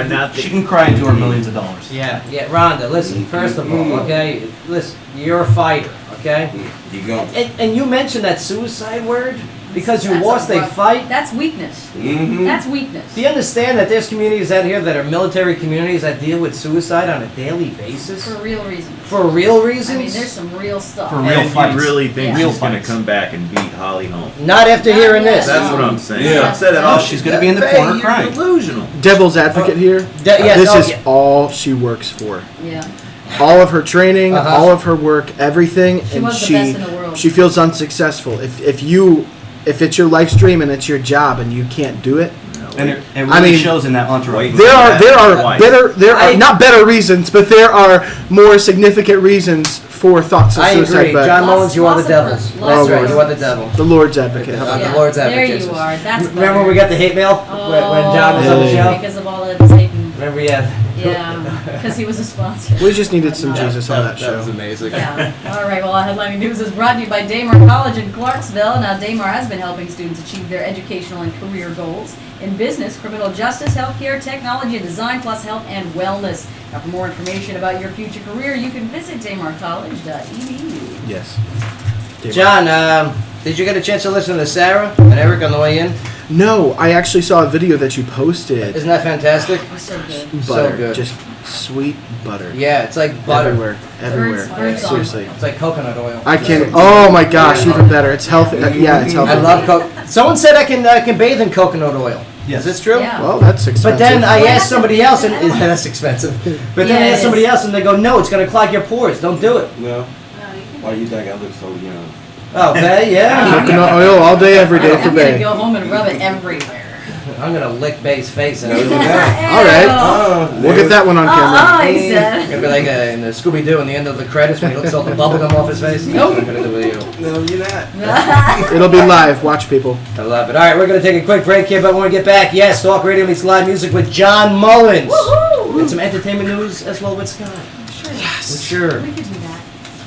God. She can cry into her millions of dollars. Yeah, Rhonda, listen, first of all, okay, listen, you're a fighter, okay? You go. And you mentioned that suicide word because you That's lost a rough- fight. That's weakness. Mm-hmm. That's weakness. Do you understand that there's communities out here that are military communities that deal with suicide on a daily basis? For real reasons. For real I reasons? mean, there's some real stuff. For real And fights. you really think Yeah. she's going to come back and beat Holly Holm? Not after hearing this. That's what I'm saying. Yeah. I've said it No, all. she's gonna be in the Hey, corner you're crying. delusional. Devil's advocate here. Yes, This oh, is yeah. all she works for. Yeah. All of her training, Uh-huh. all of her work, everything, She and was the best in the world. she feels unsuccessful. If it's your life stream and it's your job and you can't do it, And it really I mean, shows in that entourage. there are Twice. not better reasons, but there are more significant reasons for thoughts of I suicide. agree. But John Mullins, you are the Lots of devil. pers- That's lots of right, you are the persons. devil. the Lord's advocate. How about The that? Lord's There advocate. you are. That's Remember when we got the hate mail when John was on the Yeah. show? because of all the Satan. Remember, Yeah, because he was a sponsor. We just needed some Jesus on that show. amazing. Yeah. All right. Well, our headlining news is brought to you by Daymar College in Clarksville. Now, Daymar has been helping students achieve their educational and career goals in business, criminal justice, healthcare, technology, and design, plus health and wellness. Now, for more information about your future career, you can visit daymarcollege.edu. Yes. John, did you get a chance to listen to Sarah and Eric on the way in? No, I actually saw a video that you posted. Isn't that fantastic? It was so good. Butter, So good. just sweet butter. Yeah, it's like butter. Everywhere. Birds on. Seriously. It's like coconut oil. I can't. Oh my gosh, even better. It's healthy. Yeah, it's healthy. I love coconut. Someone said I can bathe in coconut oil. Yes. Is this true? Yeah. Well, that's expensive. But then I Well, asked somebody else, and that's expensive. But then I Yeah, asked it somebody is. else, and they go, "No, it's going to clog your pores. Don't do it." No. Why you think I look so young? Okay, yeah. coconut oil all day, every day I'm for gonna Bay. go home and rub it everywhere. I'm gonna lick Bay's face. And All right. We'll get that one on camera. he said. Gonna be like in the Scooby-Doo in the end of the credits when he looks all the bubblegum off his face. Nope. I'm gonna do with you. No, you're not. It'll be live. Watch, people. I love it. All right, we're gonna take a quick break here, but when we get back, yes, Talk Radio meets live music with John Mullins. Woohoo! And some entertainment news as well with Scott. Sure. Yes. Sure. We could do that.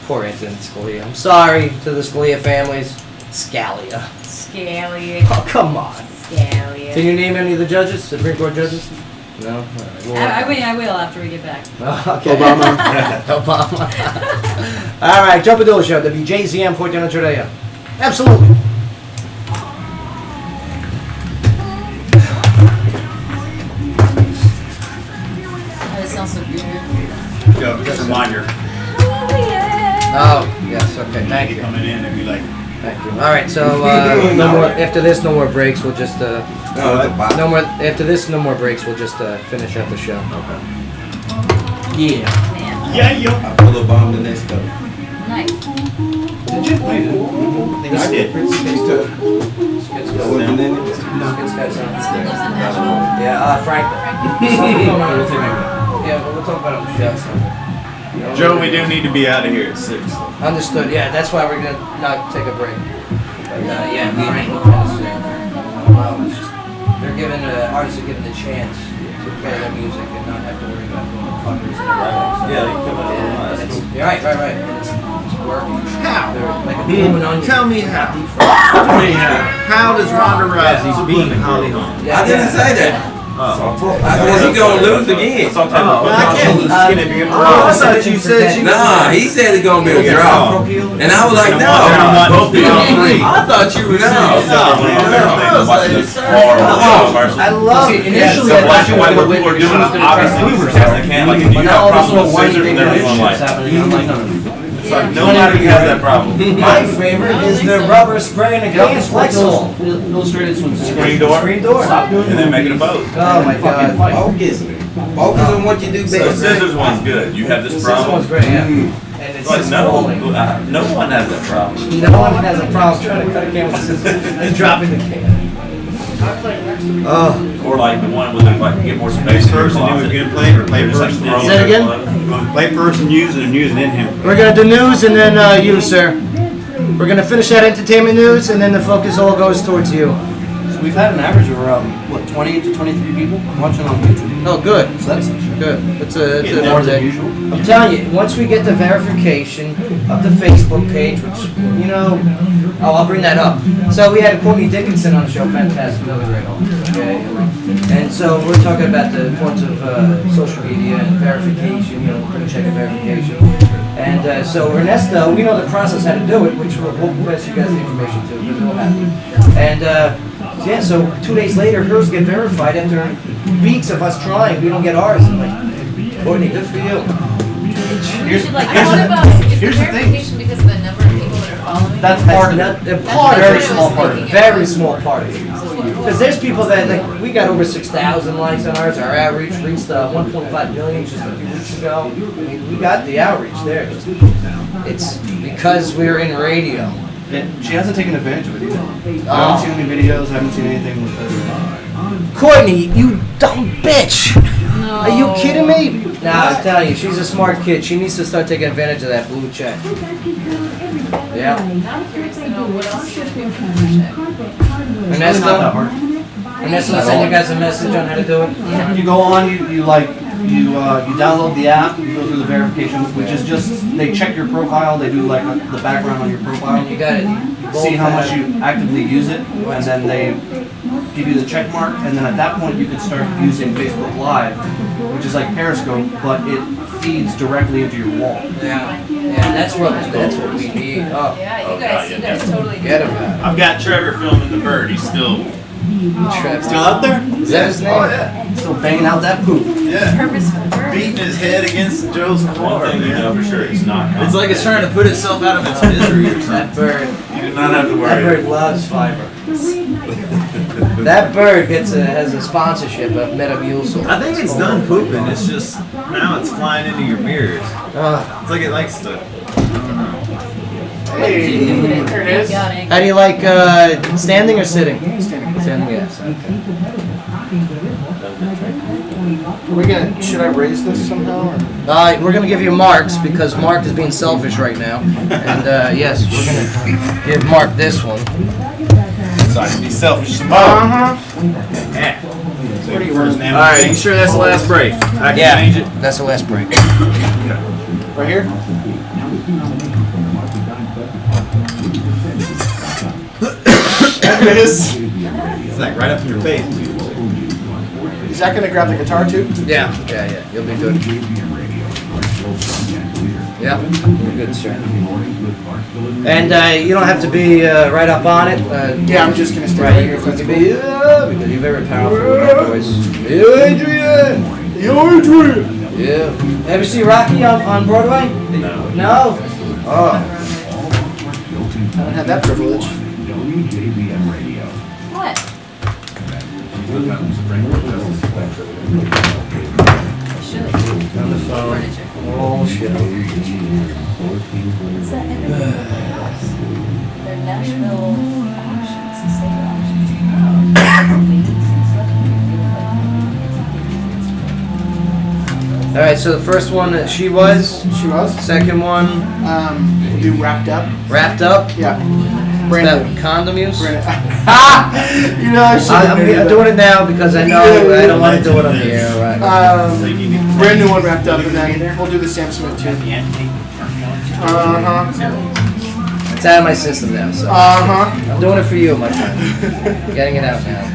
Poor Anthony Scalia. I'm sorry to the Scalia families. Scalia. Scaly. Oh, come on. Scaly. Can you name any of the judges, Supreme Court judges? No? All right, well, I will after we get back. Okay. Obama. Obama. All right, Joe Padula Show, WJZM 1400 AM. Absolutely. That sounds so good. Go, just a reminder. Oh, yes, okay, thank you. Coming in and be like, Thank you. All right, so no more. After this, no more breaks. We'll just no more. After this, no more breaks. We'll just finish up the show. Okay. Yeah. yeah, yo. I pull a bomb the next go. Nice. Did you? I did. Wasn't in it? Yeah, Frank. Yeah, but we'll talk about it on the show. Joe, we do need to be out of here at 6. Understood. Yeah, that's why we're gonna not take a break. But yeah, Frank. They're giving artists are given the chance to play their music and not have to worry about doing covers and everything. Yeah, you come out And of it's, right. And it's working. How? They're like a blooming onion. Tell me how. How does Ronda Rousey beat Holly Holm? I didn't say that. I said he's gonna lose again. I can't lose skin if you're I thought you said Nah, he said it's gonna be a draw. And I was like, no. I thought you were I love it. Initially, I thought you what were people are doing is obviously movers as they can. Like, if you have problems with scissors, and they're just like, it's like nobody has that problem. My favorite is the rubber spray and against Lexol. Illustrated swim. Screen door. Stop doing And then make it a boat. Oh my god. Focus. Focus on what you do The best. scissors one's good. You have this This problem. one's great, yeah. And it's But just no falling. one has that problem. No one has a problem trying to cut a can with scissors and dropping the can. Oh. Or like the one with like get more space First and do it again, play or play first and Say it again? Play first and use it and use it in him. We're gonna do news and then you, sir. We're gonna finish that entertainment news and then the focus all goes towards you. So we've had an average of around, 20 to 23 people watching on YouTube. Oh, good. So that's Good. It's a more than usual. I'm telling you, once we get the verification of the Facebook page, which, you know, I'll bring that up. So we had Courtney Dickinson on the show, fantastic, really great. Okay. And so we're talking about the importance of social media and verification, you know, criminal check and verification. And so Ernesto, we know the process how to do it, which we'll pass you guys the information to, because we'll have it. And yeah, so 2 days later, hers get verified after weeks of us trying. We don't get ours. I'm like, Courtney, good for you. Here's Is the verification because of the number of people that are following? That's part of it. Very small part of it. Very small part of it. Because there's people that, like, we got over 6,000 likes on ours. Our outreach reached 1.5 million just a few weeks ago. I mean, we got the outreach there. It's because we're in radio. She hasn't taken advantage of it either. I haven't seen any videos, I haven't seen anything with her. Courtney, you dumb bitch! No. Are you kidding me? Nah, I'm telling you, she's a smart kid. She needs to start taking advantage of that blue check. Yeah. I'm curious to know what else you can do for the check. It's not that hard. Ernesto send you guys a message on how to do it? Yeah. You go on, you download the app, you go through the verification, which is just, they check your profile, they do like the background on your profile. And you got it. See how much you actively use it, and then they give you the check mark, and then at that point you can start using Facebook Live, which is like Periscope, but it feeds directly into your wall. Yeah, that's what we need. Oh, Yeah, you guys totally get do. him. I've got Trevor filming the bird. He's still out there? Is that his name? Oh, yeah. Still banging out that poop. Yeah. Purpose for the bird. Beating his head against Joe's car. One thing you know for sure, he's not. It's like it's trying to put itself out of its misery or something. That bird. You do not have to That worry. bird loves fiber. That bird has a sponsorship of Metamucil. I think it's done pooping. It's just now it's flying into your mirrors. It's like it likes to. Hey, there it is. How do you like standing or sitting? Standing. Standing, yes. Okay. Should I raise this somehow? Or? We're gonna give you Mark's because Mark is being selfish right now, and yes, we're gonna give Mark this one. So I can be selfish some more. Uh-huh. Yeah. What do you want? All right, you sure that's the last break? I can change it. That's the last break. Right here? There it is. It's like right up in your face. Is that gonna grab the guitar too? Yeah, you'll be good. Yeah, you're good, sir. And you don't have to be right up on it. Yeah, I'm just gonna stay right right here. here. You can be, because you're very powerful with that voice. Yo, Adrian! Yo, Adrian! Yeah. Ever see Rocky on Broadway? No. No? Oh. I haven't had that privilege. What? On the phone. Oh, shit. It's that they're Nashville auctions, the state auctions. All right, so the first one, she was. She was. Second one, We'll do wrapped up. wrapped up. Yeah. Is Brand that new. condom use? You know, I should have I'm doing it now because I know I don't want to do it on the air. Right. Brand new one wrapped up, and then we'll do the Sam Smith too. It's out of my system now, so I'm doing it for you, my friend. Getting it out now.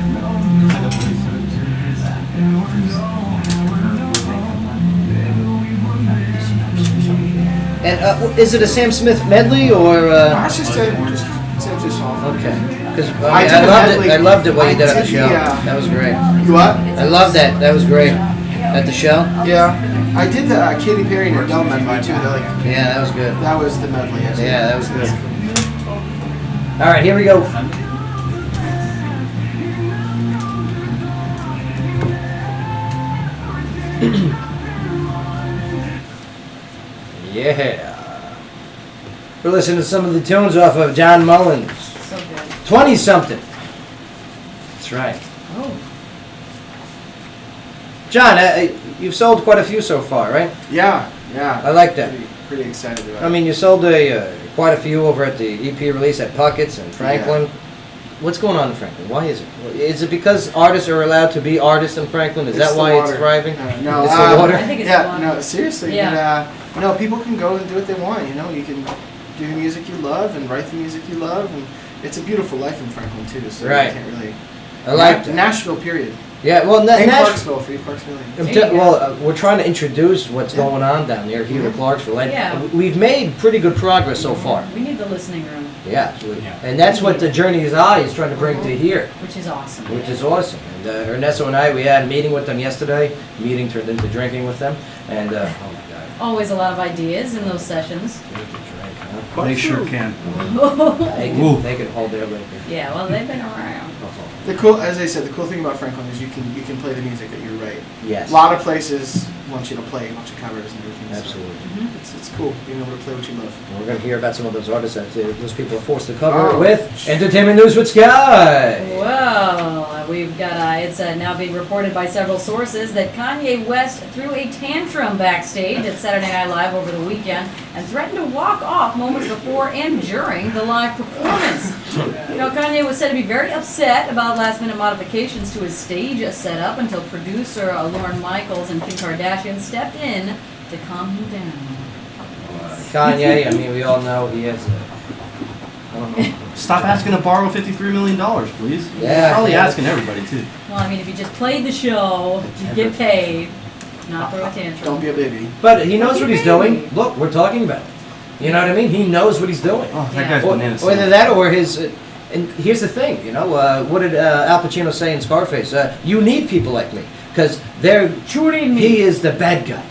And is it a Sam Smith medley or? It's just a Sam Smith song. Okay, because I did a loved medley. it. I loved it what you I did on the did show. the, That was great. You what? I loved that. That was great. At the show. Yeah. I did the Katy Perry and Adele medley too. They're like, Yeah, that was good. that was the medley. Yeah, that was good. All right, here we go. Yeah. We're listening to some of the tunes off of John Mullins. So good. 20-something. That's right. Oh. John, you've sold quite a few so far, right? Yeah. I like that. Pretty excited about it. I mean, you sold quite a few over at the EP release at Puckett's and Franklin. Yeah. What's going on in Franklin? Why is it? Is it because artists are allowed to be artists in Franklin? Is that the why it's water. thriving? No, It's the water? I think it's yeah, the water. no, seriously. Yeah. But, no, people can go and do what they want. You know, you can do the music you love and write the music you love, and it's a beautiful life in Franklin too. So Right. you can't really. I like that. Nashville, period. Yeah, well, And Nashville. Clarksville, for you Clarksvillians. I'm we're trying to introduce what's going on down there here in Clarksville. And Yeah. we've made pretty good progress so far. We need the listening room, Yeah, and that's what the Journey is Eye is trying to bring to here, which is awesome. which is awesome. And Ernesto and I, we had a meeting with them yesterday. Meeting turned into drinking with them, and oh my God, Always a lot of ideas in those sessions. they can drink, huh? They sure can. They can hold their liquor. Yeah, well, they've been around. The cool, as I said, the cool thing about Franklin is you can play the music that you write. Yes. A lot of places want you to play a bunch of covers and everything. Absolutely. So it's cool being able to play what you love. We're going to hear about some of those artists that those people are forced to cover Oh. with Entertainment News with Sky. Well, we've got, it's now being reported by several sources that Kanye West threw a tantrum backstage at Saturday Night Live over the weekend and threatened to walk off moments before and during the live performance. You know, Kanye was said to be very upset about last-minute modifications to his stage setup until producer Lauren Michaels and Kim Kardashian stepped in to calm him down. Kanye, I mean, we all know he has I don't know. Stop asking to borrow $53 million, please. Yeah. Probably asking everybody, too. Well, I mean, if you just played the show, you get paid, not throw a tantrum. Don't be a baby. But he knows what he's doing. Look, we're talking about it. You know what I mean? He knows what he's doing. Oh, that guy's bananas. Or either that or his... and here's the thing, you know, what did Al Pacino say in Scarface? You need people like me. Because he is the bad guy.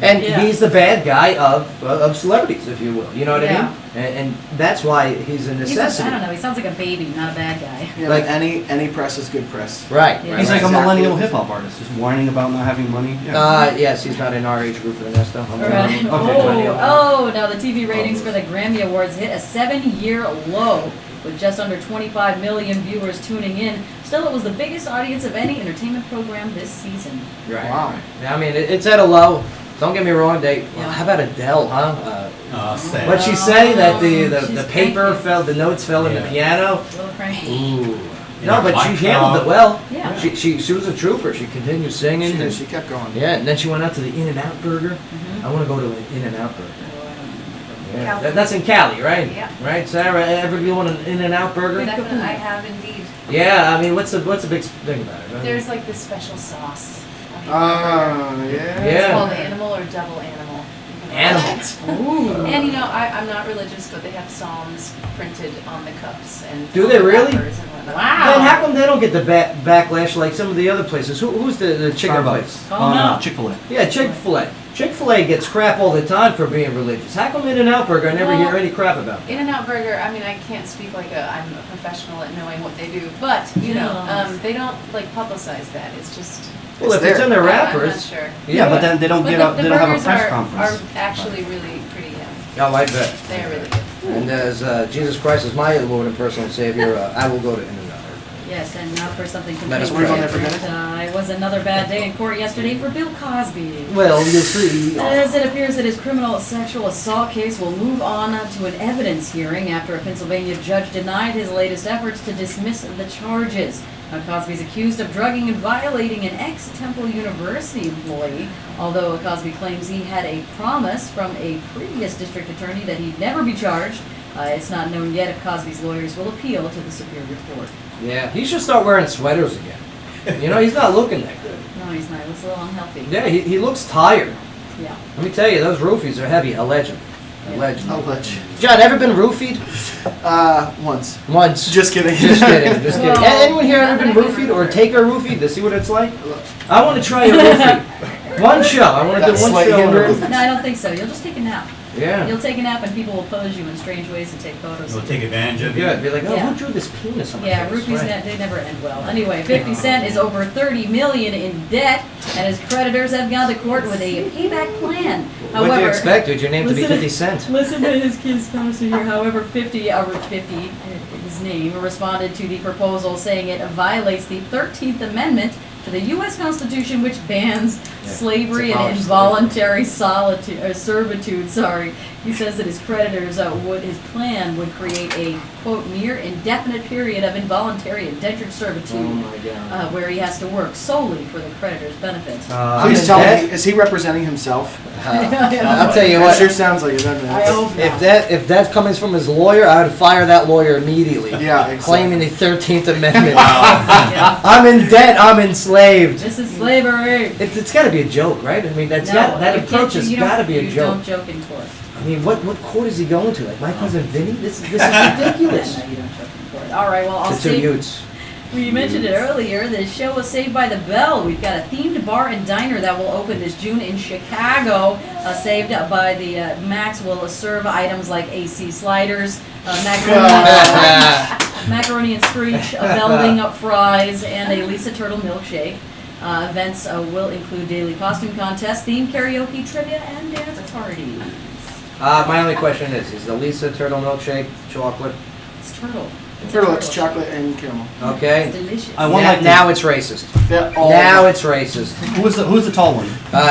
And he's the bad guy of celebrities, if you will. You know what I mean? And that's why he's a necessity. I don't know, he sounds like a baby, not a bad guy. Yeah, like any press is good press. Right. Yeah. He's like a Exactly. millennial hip-hop artist, just whining about not having money. Yes, he's not in our age group, Ernesto. Right. Now the TV ratings for the Grammy Awards hit a 7-year low. With just under 25 million viewers tuning in, Still, it was the biggest audience of any entertainment program this season. Right. Wow. Yeah, I mean, it's at a low. Don't get me wrong. How about Adele, huh? Sad. What'd she say? That the She's paper cranky. fell, the notes fell in the piano. A little cranky. Ooh. No, but she handled it well. Yeah. She was a trooper. She continued singing. She did. and- She kept going. Yeah, and then she went out to the In-N-Out Burger. Mhm. I want to go to an In-N-Out Burger. Yeah. California. That's in Cali, right? Yeah. Right, Sarah. Ever you want an In-N-Out Burger? Definitely, I have indeed. Yeah. I mean, what's the big thing about it? Right? There's like this special sauce. Yeah. It's called animal or double animal. Animals. Ooh. And you know, I'm not religious, but they have psalms printed on the cups and Do they on the really? wrappers and whatnot. Wow. Then how come they don't get the backlash like some of the other places? Who's the chicken place? Oh, no. Chick-fil-A. Yeah, Chick-fil-A. Chick-fil-A gets crap all the time for being religious. How come In-N-Out Burger I never Well, hear any crap about it? In-N-Out Burger, I mean, I can't speak like I'm a professional at knowing what they do, but, you know, Yes. they don't, like, publicize that. It's just... Well, if it's in their I'm not wrappers. sure. Yeah, but then they don't But get out. the They don't have a burgers press are conference. actually really pretty, Oh, I bet. they are really good. And as Jesus Christ is my Lord and personal Savior, I will go to In-N-Out. Yes, and now for something Let us completely pray. different. It was another bad day in court yesterday for Bill Cosby. Well, you'll see. As it appears that his criminal sexual assault case will move on to an evidence hearing after a Pennsylvania judge denied his latest efforts to dismiss the charges. Now, Cosby is accused of drugging and violating an ex-Temple University employee, although Cosby claims he had a promise from a previous district attorney that he'd never be charged. It's not known yet if Cosby's lawyers will appeal to the Superior Court. Yeah, he should start wearing sweaters again. You know, he's not looking that good. No, he's not. He looks a little unhealthy. Yeah, he looks tired. Yeah. Let me tell you, those roofies are heavy. Alleged. Alleged. Alleged. John, ever been roofied? Once. Once. Just kidding. Just kidding. Just kidding. Well, Anyone here ever been roofied or take a roofie to see what it's like? I want to try a roofie. One show. I want to do one Slight show. on a hindrance. roofie. No, I don't think so. You'll just take a nap. Yeah. You'll take a nap and people will pose you in strange ways to take photos. They'll take advantage of you. Good. Be like, oh, Yeah. who drew this penis on my Yeah, face? roofies, Right. they never end well. Anyway, 50 Cent is over $30 million in debt, and his creditors have gone to court with a payback plan. What do you expect? Did your name to be listen- 50 Cent? Listen to his kid's conversation here. However, 50, his name, responded to the proposal saying it violates the 13th Amendment to the U.S. Constitution, which bans slavery and abolished involuntary solitude, servitude. Sorry, he says that his creditors his plan would create a quote near indefinite period of involuntary indentured servitude, Oh my God. where he has to work solely for the creditors' benefits. I'm Please in tell debt. me, is he representing himself? I'll tell you That what. sure sounds like it, doesn't it? I hope not. If that comes from his lawyer, I would fire that lawyer immediately. Yeah, exactly. Claiming the 13th Amendment. I'm in debt. I'm enslaved. This is slavery. It's got to be a joke, right? I mean, that No, that you approach can't- has you don't- got to be a you joke. don't joke in court. I mean, what court is he going to? Like my cousin Vinny? This is ridiculous. No, you don't joke in court. All right, well, I'll To two save. youths. We mentioned it earlier. The show was Saved by the Bell. We've got a themed bar and diner that will open this June in Chicago. Saved by the Max will serve items like AC sliders, macaroni and screech, a Belding up fries, and a Lisa Turtle milkshake. Events will include daily costume contests, themed karaoke, trivia, and dance parties. My only question is the Lisa Turtle milkshake chocolate? It's turtle. Turtle, it's chocolate and caramel. Okay. It's delicious. I want like now it's racist. They're all Now it's racist. Who's the tall one?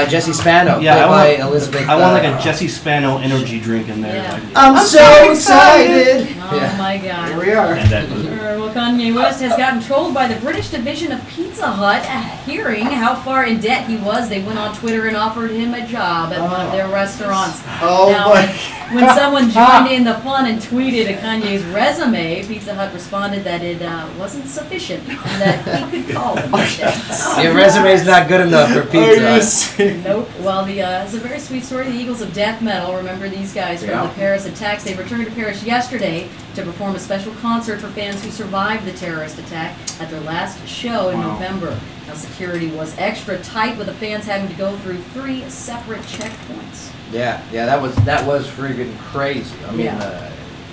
Jesse Spano, Yeah, played by Elizabeth. I want like a Jesse Spano energy drink in there. Yeah. Like, I'm so excited. Oh Yeah. my God. Here we are. And that Well, Kanye West has gotten trolled by the British division of Pizza Hut. Hearing how far in debt he was, they went on Twitter and offered him a job at one of their restaurants. Oh Now, my when someone joined in the fun and tweeted a Kanye's resume, Pizza Hut responded that it wasn't sufficient and that he could call him instead. Your resume's not good enough for pizza. Nope. Well, it's a very sweet story. The Eagles of Death Metal, remember these guys from Yeah. the Paris attacks. They returned to Paris yesterday to perform a special concert for fans who survived the terrorist attack at their last show in November. Now, security was extra tight, with the fans having to go through 3 separate checkpoints. Yeah, that was freaking crazy. I mean, Yeah.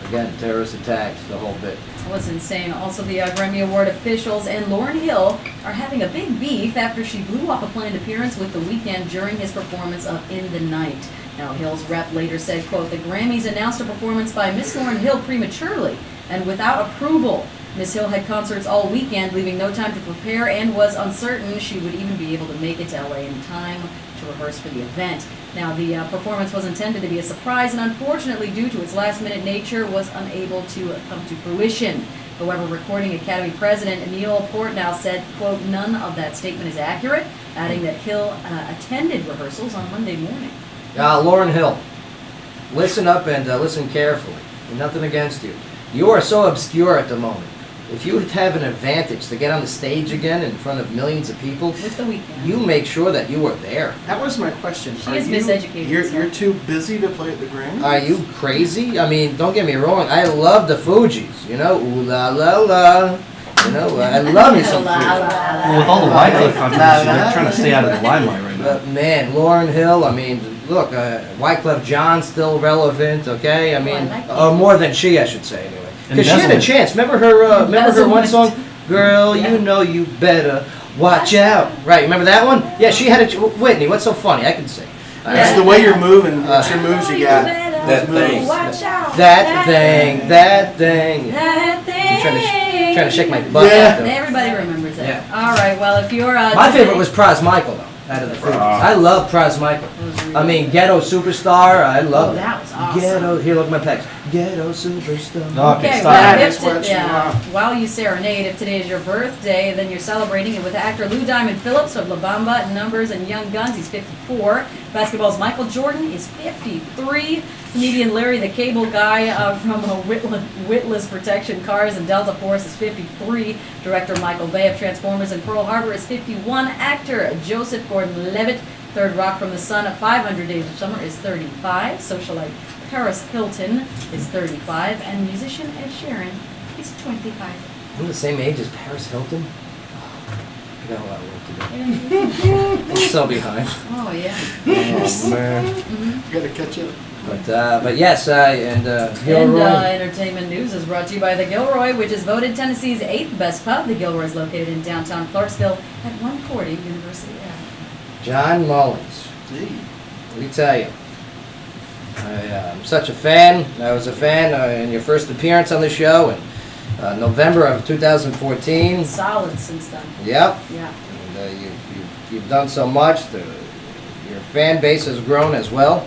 again, terrorist attacks, the whole bit. It was insane. Also, the Grammy Award officials and Lauryn Hill are having a big beef after she blew off a planned appearance with The Weeknd during his performance of In the Night. Now, Hill's rep later said, quote, "The Grammys announced a performance by Miss Lauryn Hill prematurely and without approval. Ms. Hill had concerts all weekend, leaving no time to prepare, and was uncertain she would even be able to make it to LA in time to rehearse for the event. Now, the performance was intended to be a surprise, and unfortunately, due to its last-minute nature, was unable to come to fruition. However, Recording Academy President Neil Portnow said, quote, "None of that statement is accurate," adding that Hill attended rehearsals on Monday morning. Lauren Hill, listen up and listen carefully. Nothing against you. You are so obscure at the moment. If you have an advantage to get on the stage again in front of millions of people, With the weekend. you make sure that you are there. That was my question. She is miseducated, You're so. too busy to play at the Grammys? Are you crazy? I mean, don't get me wrong. I love the Fugees. You know, ooh la la la. You know, I love me some Fugees. Well, with all the Wycliffe controversy, they're trying to stay out of the limelight right now. But man, Lauryn Hill, I mean, look, Wyclef Jean's still relevant, okay? I mean, more than she, I should say, anyway. Because she had a chance. Remember her one song? Girl, you know you better watch out. Right, remember that one? Yeah, she had a... Whitney, what's so funny? I can sing. It's the way you're moving. It's your moves you got. That thing. Watch out. That thing. That I'm thing. trying to shake my butt. Yeah. Everybody remembers it. Yeah. All right, well, if you're... My favorite was Pras Michael, though, out of the Fugees. I love Pras Michael. I mean, Ghetto Superstar, I love it. that was awesome. Ghetto, here, look at my pecs. Ghetto Superstar. Okay, Okay, stop. well, That is if what t- you yeah, want. while you serenade, if today is your birthday, then you're celebrating it with actor Lou Diamond Phillips of La Bamba, Numbers, and Young Guns. He's 54. Basketball's Michael Jordan is 53. Comedian Larry the Cable Guy from Witless Protection Cars and Delta Force is 53. Director Michael Bay of Transformers and Pearl Harbor is 51. Actor Joseph Gordon-Levitt, Third Rock from the Sun of 500 Days of Summer, is 35. Socialite Paris Hilton is 35. And musician Ed Sheeran is 25. I'm the same age as Paris Hilton. I got a lot of work to do. I'm so behind. Oh, yeah. Oh, man. You gotta catch up. But yes, and Gilroy. And entertainment news is brought to you by the Gilroy, which is voted Tennessee's 8th best pub. The Gilroy is located in downtown Clarksville at 140 University Ave. John Mullins. Let me tell you. I'm such a fan. I was a fan in your first appearance on the show in November of 2014. Solid since then. Yep. Yeah. And you've done so much. Your fan base has grown as well.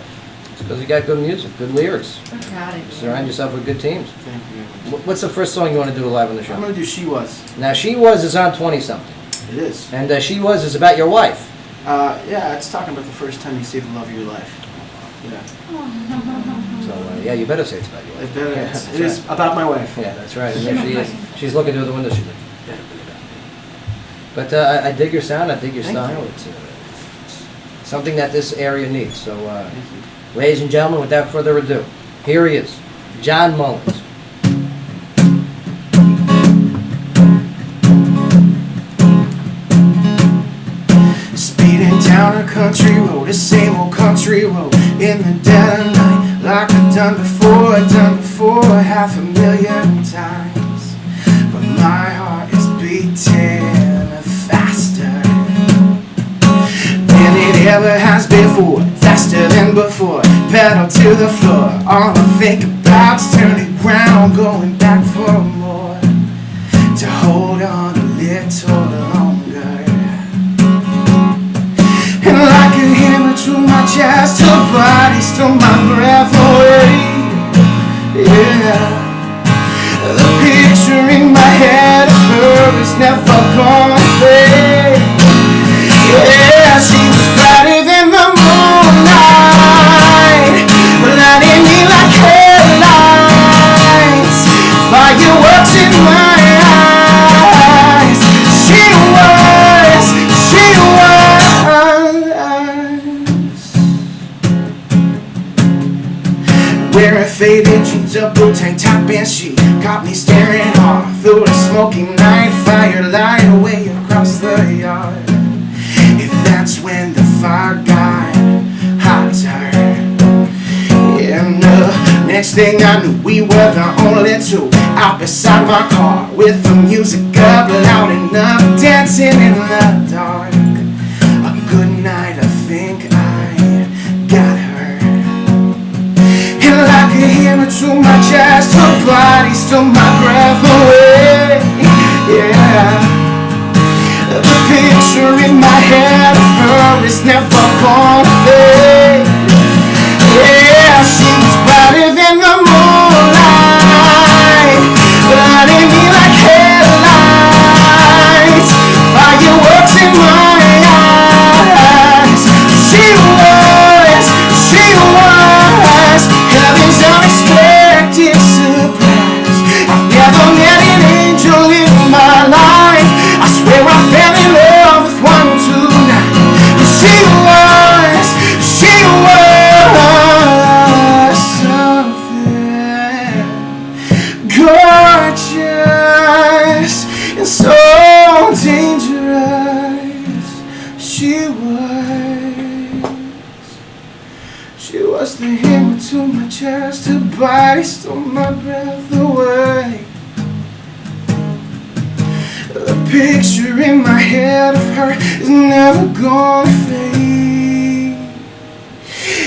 It's because you got good music, good lyrics. Got it. Surround yourself with good teams. Thank you. What's the first song you want to do live on the show? I'm gonna do She Was. Now, She Was is on 20-something. It is. And She Was is about your wife. Yeah, it's talking about the first time you see the love of your life. Yeah. So, yeah, you better say it's about your wife. It better. Yeah, It's- that's it is right. about my wife. Yeah, that's right. And there she is. She's looking through the window. She's like, better be about me. But I dig your sound. I dig your Thank style. you. It's something that this area needs. So, ladies and gentlemen, without further ado, here he is, John Mullins. Speeding down a country road, the same old country road, in the dead of night, like I've done before, 500,000 times. But my heart is beating faster than it ever has before, faster than before. Pedal to the floor, all I think about's turning round, going back for more, to hold on a little longer. And like a hammer to my chest, her body stole my breath away. Yeah, the picture in my head of her is never gonna fade. Yeah, she was brighter than the moonlight, lighting me like headlights, fireworks in my eyes. She was. Wearing faded jeans, a blue tank top, and she got me staring hard through the smoky night. Firelight away across the yard. If that's when the fire got hotter. And the next thing I knew, we were the only two out beside my car, with the music up loud enough, dancing in the dark. A good night, I think I got her. And like a hammer to my chest, her body stole my breath away. Yeah. The picture in my head of her is never gonna fade. Yeah, she was brighter than the moonlight, lighting me like headlights, fireworks in my eyes. She was heaven's unexpected surprise. I've never met an angel in my life. I swear I fell in love with one tonight. She was something gorgeous and so dangerous. She was the hammer to my chest. Her body stole my breath away. The picture in my head of her is never gonna fade.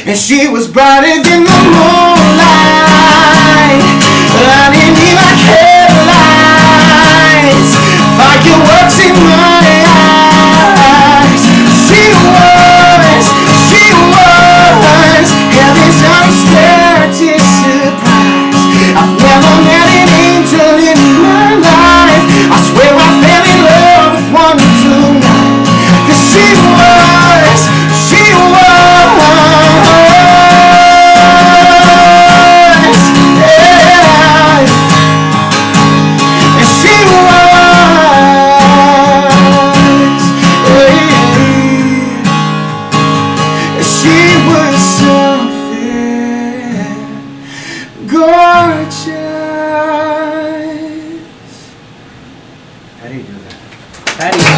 And she was brighter than the moonlight, lighting me like headlights, fireworks in my eyes. She was heaven's unexpected surprise. I've never met an angel in my life. I swear I fell in love with one tonight. 'Cause she was, yeah. And she was something gorgeous. How do you do that? How do you do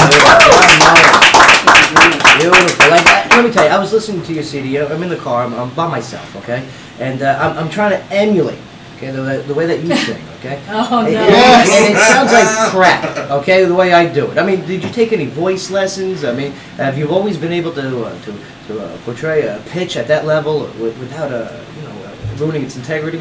it? Beautiful. Like, let me tell you, I was listening to your CD. I'm in the car. I'm by myself, okay? And I'm trying to emulate, okay, the way that you sing, okay? Oh, no. And it sounds like crap, okay, the way I do it. I mean, did you take any voice lessons? I mean, have you always been able to portray a pitch at that level without ruining its integrity?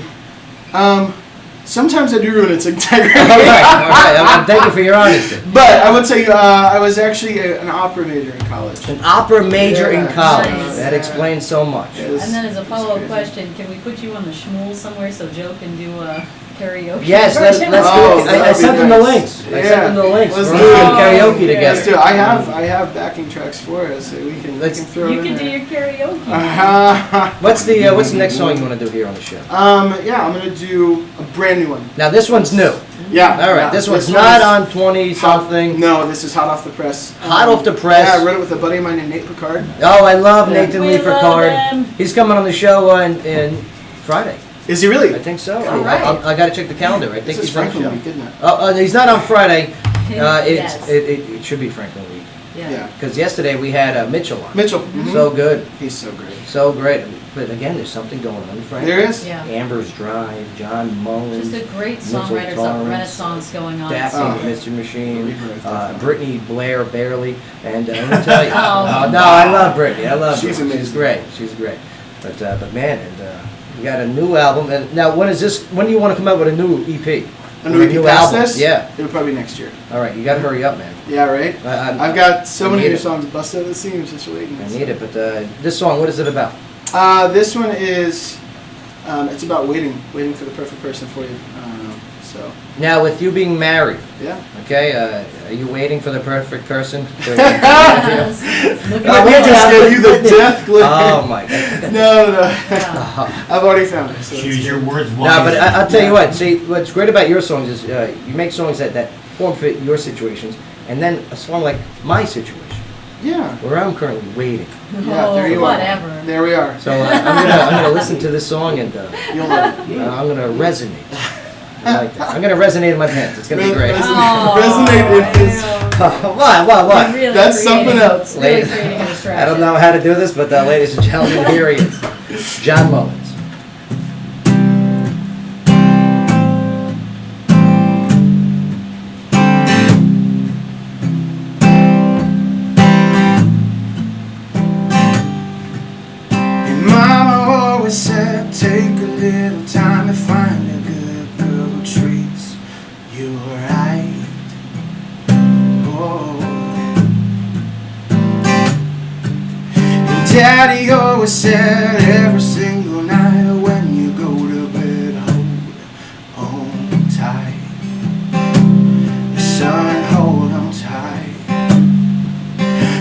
Sometimes I do ruin its integrity. All right. Thank you for your honesty. But I would say I was actually an opera major in college. An opera major in college. Nice. That explains so much. And then as a follow-up question, can we put you on the schmool somewhere so Joe can do a karaoke? Yes, let's do it. I sent them the links. I sent them the links. Let's We're do doing it. karaoke together. Let's do it. I have backing tracks for it, so we can throw You it can in do there. your karaoke. What's the next song you want to do here on the show? Yeah, I'm gonna do a brand new one. Now this one's new. Yeah. All right. yeah. This one's not on 20 something. No, this is hot off the press. Hot off the press. Yeah, I wrote it with a buddy of mine named Nate Picard. Oh, I love Nathan We Lee love Picard. him. He's coming on the show in Friday. Is he really? I think so. All right. I got to check the calendar. I think This is he's on the Franklin show. Week, isn't it? He's not on Friday. Yes. It should be Franklin Week. Yeah. Because yesterday we had Mitchell on. Mitchell. So good. He's so great. So great. But again, there's something going on in Franklin. There is? Yeah. Amber's Drive, John Mullins. Just a great Mitchell songwriters Torrance, renaissance going on. Daphne, Oh. Mr. Machine, Really great. Brittany Blair, barely. And let me tell you. Oh. No, I love Brittany. I love She's her. amazing. She's great. She's great. But man, we got a new album. And now, when do you want to come out with a new EP? A new EP past album? this? Yeah. It'll probably be next year. All right, you got to hurry up, man. Yeah, right? I've got so I many need new it. songs busted at the seams just waiting. I need it, but this song, what is it about? This one is, it's about waiting for the perfect person for you. So, Now, with you being married, yeah. okay, are you waiting for the perfect person? Yes. Look I at just that. gave you the death glare. Oh my God. No. Yeah. I've already found it. So Choose your words No, wisely. but I'll tell you what. See, what's great about your songs is you make songs that form fit your situations, and then a song like my situation, Yeah. where I'm currently waiting. Yeah, there you whatever. are. There we are. So I'm gonna listen to this song and You'll love it. I'm gonna resonate. I like that. I'm gonna resonate in my pants. It's gonna be great. Resonate in his. What? Really That's creating- something else. Really Ladies- creating a distraction. I don't know how to do this, but ladies and gentlemen, here he is, John Mullins. Your mama always said, take a little time to find a good girl who treats radio is set every single night when you go to bed. Hold on tight, son, hold on tight.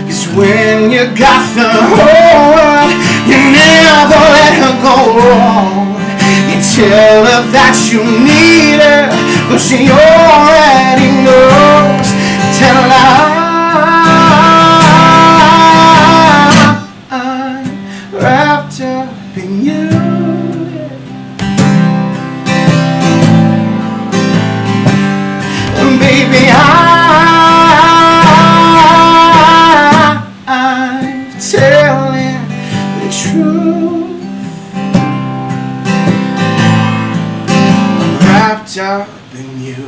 'Cause when you got the whole world, you never let her go wrong. You tell her that you need her, but she already knows. Tell her I'm wrapped up in you. And baby, I'm telling the truth. I'm wrapped up in you.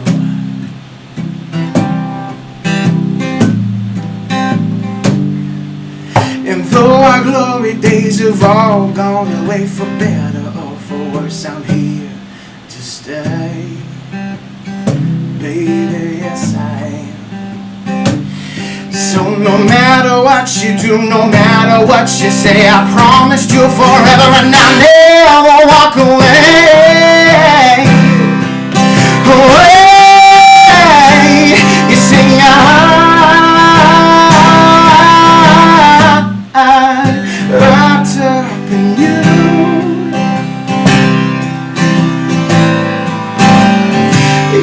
And though our glory days have all gone away, for better or for worse, I'm here to stay. Baby, yes I am. So no matter what you do, no matter what you say, I promised you forever and I'll never walk away. Away. You say I'm wrapped up in you.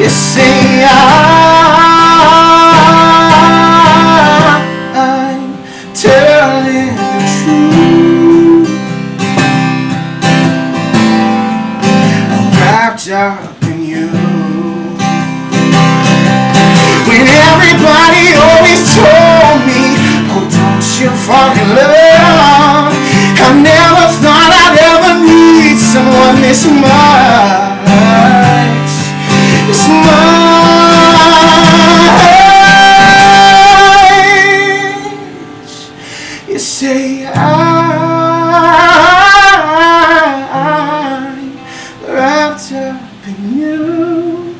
You say I'm telling the truth. I'm wrapped up in you. When everybody always told me, oh, don't you fall in love, I never thought I'd ever meet someone this much, this much. You say I'm wrapped up in you.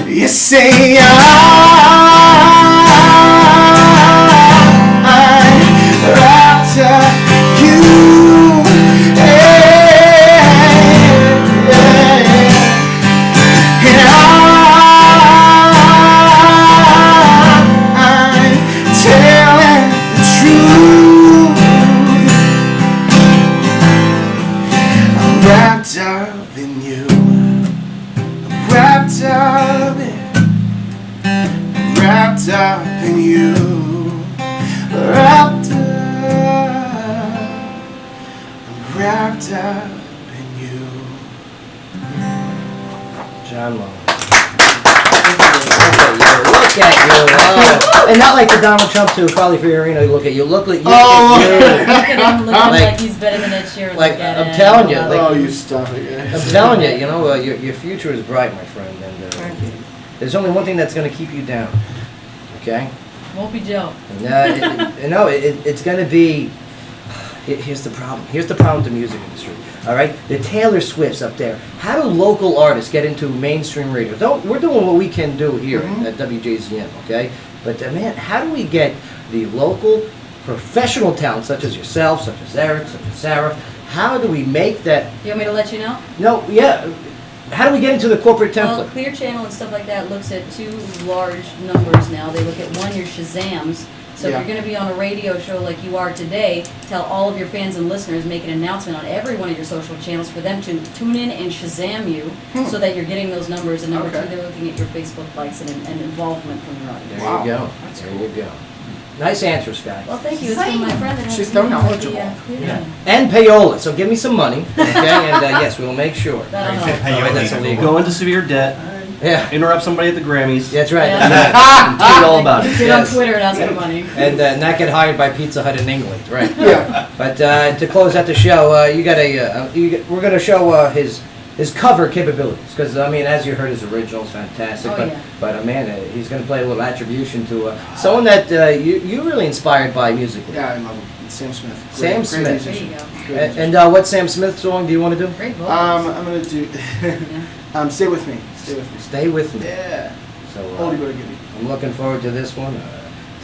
You say I'm wrapped up you. And I'm telling the truth. I'm wrapped up in you. I'm wrapped up in, wrapped up in you. Wrapped up in you. John Long. Look at you. Oh. And not like the Donald Trump too, probably for your arena. Look at you. Look at you. Look at him looking like he's better than Ed Sheeran. Like Look at I'm him. telling you. Like, Oh, you stop it. I'm telling you. You know, your future is bright, my friend. And there's only one thing that's going to keep you down. Okay. Won't be Joe. No, it's going to be. Here's the problem. Here's the problem with the music industry. All right, the Taylor Swifts up there. How do local artists get into mainstream radio? We're doing what we can do here at WJZM, okay? But man, how do we get the local professional talent, such as yourself, such as Eric, such as Sarah? How do we make that? You want me to let you know? No, yeah. How do we get into the corporate template? Well, Clear Channel and stuff like that looks at two large numbers now. They look at one, your Shazams. So Yeah. if you're going to be on a radio show like you are today, tell all of your fans and listeners, make an announcement on every one of your social channels for them to tune in and Shazam you so that you're getting those numbers. And number two, they're looking at your Facebook likes and involvement from your audience. There you go. There you go. Nice answer, Sky. Well, thank you. It's been my friend that She's helped so me with knowledgeable. the, Clear Channel. And payola, so give me some money, okay? And yes, we'll make sure. That'll help. Alright, that's illegal. Go into severe debt. Yeah. Interrupt somebody at the Grammys. That's right. Yeah. Tweet all about it. Get on Twitter and ask for money. And not get hired by Pizza Hut in England, right? Yeah. But to close out the show, we're going to show his cover capabilities, because I mean, as you heard, his original is fantastic. Oh, but yeah. but man, he's going to play a little attribution to someone that you really inspired by musically. Yeah, I love him. Sam Smith. Sam Great Smith. musician. There you go. Great musician. And what Sam Smith song do you want to do? Great vocals. I'm gonna do. Stay with me. Stay with me. Stay with me. Yeah. So Oldie but a goodie. I'm looking forward to this one.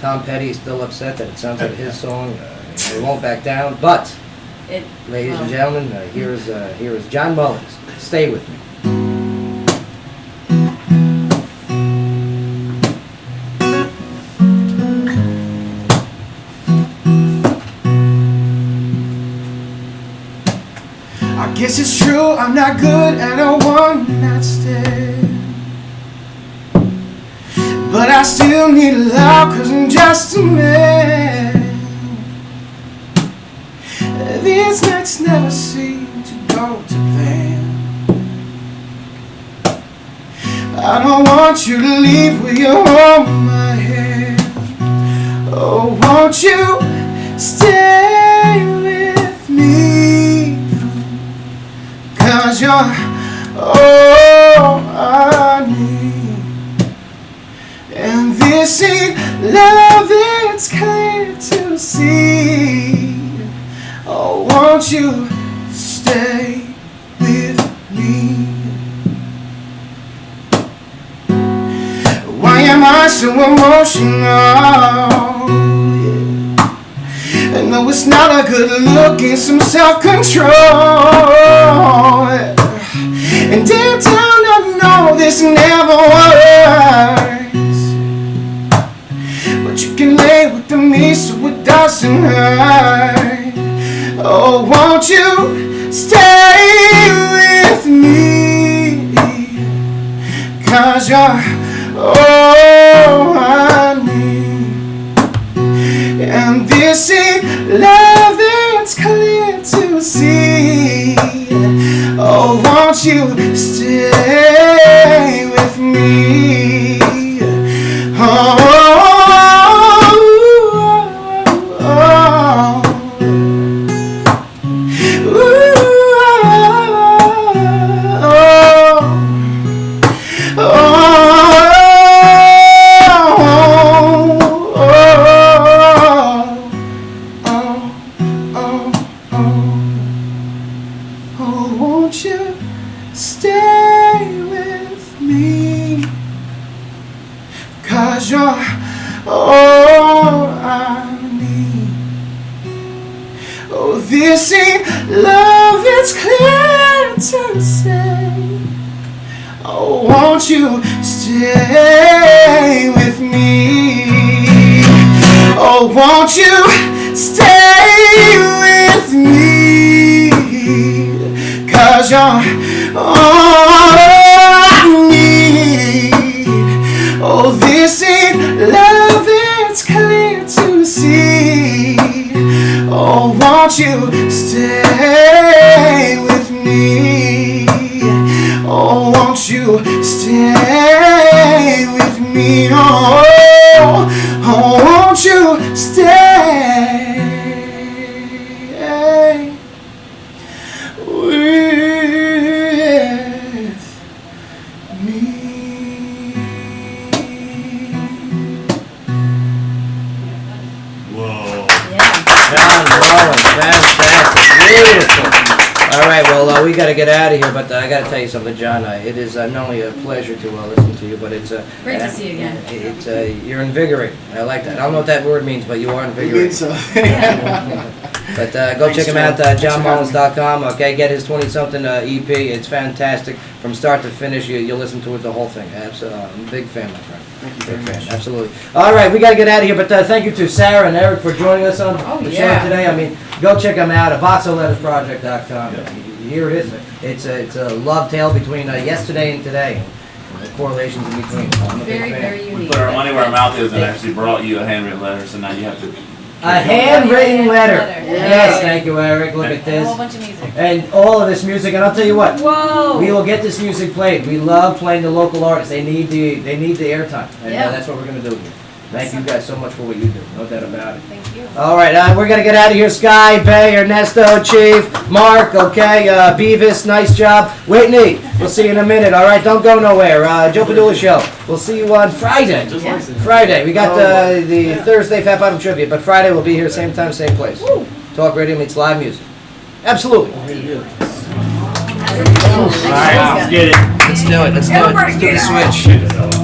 Tom Petty is still upset that it sounds like his song. It won't back down. But, ladies and gentlemen, here is John Mullins. Stay with me. I guess it's true, I'm not good at a one-night stand, but I still need love, 'cause I'm just a man. These nights never seem to go to plan. I don't want you to leave, will you hold my hand? Oh, won't you stay with me? 'Cause you're all I need. And this ain't love, it's clear to see. Oh, won't you stay with me? Why am I so emotional? I know it's not a good look, it's some self-control. And deep down I know this never works, but you can lay with me so it doesn't hurt. Oh, won't you stay with me? 'Cause you're all I need. And this ain't love, it's clear to see. Oh, won't you stay with me? Oh, oh, oh. Won't you stay with me? 'Cause you're all I need. Oh, this ain't love, it's clear to say. Oh, won't you stay with me? Oh, won't you stay with me? 'Cause you're all I need. Oh, this ain't love, it's clear to see. Oh, won't you stay with me? Oh, won't you stay with me? Oh, oh, won't you stay with me? Whoa. John Mullins, fantastic, beautiful. All right, well, we got to get out of here, but I got to tell you something, John. It is not only a pleasure to listen to you, but it's Great to see you again. It's you're invigorating. I like that. I don't know what that word means, but you are invigorating. But go check him out, johnmullins.com. Okay, get his 20-something EP. It's fantastic from start to finish. You'll listen to it the whole thing. I'm a big fan, my friend. Thank you very much. Absolutely. All right, we got to get out of here, but thank you to Sarah and Eric for joining us on the show today. I mean, go check them out at boxoflettersproject.com. Here it is. It's a love tale between yesterday and today. And the correlations in between. I'm a big fan. Very We unique. put our money where our mouth is and actually brought you a handwritten letter, so now you have to. A handwritten letter. Letter. Yes, thank you, Eric. Look at And a whole this. bunch of music. And all of this music, and I'll tell you what. Whoa! We will get this music played. We love playing the local artists. They need the airtime, and Yeah. that's what we're gonna do here. Thank you guys so much for what you do. No doubt about it. Thank you. All right, we're gonna get out of here. Sky, Bay, Ernesto, Chief, Mark, okay, Beavis, nice job. Whitney, we'll see you in a minute. All right, don't go nowhere. Joe Padula Show. We'll see you on Friday. Yeah. Friday. We got the Thursday Fat Bottom Trivia, but Friday we'll be here same time, same place. Woo. Talk Radio meets live music. Absolutely. All right, let's get it. Let's do it. Let's do it. Let's do the switch. Check it out.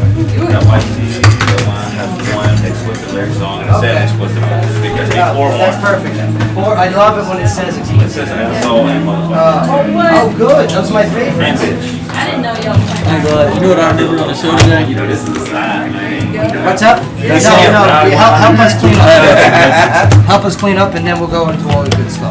NYC, the line has one explicit lyric song and a set explicit one. Because before That's one, perfect. I love it when it says it explicit. says asshole and motherfucker. Oh, good. Those are my favorite. And bitch. I didn't know y'all played I'm that. glad. You know what I remember on the show today? You know, this is the side, man. What's up? No, help us clean up. Help us clean up, and then we'll go into all the good stuff.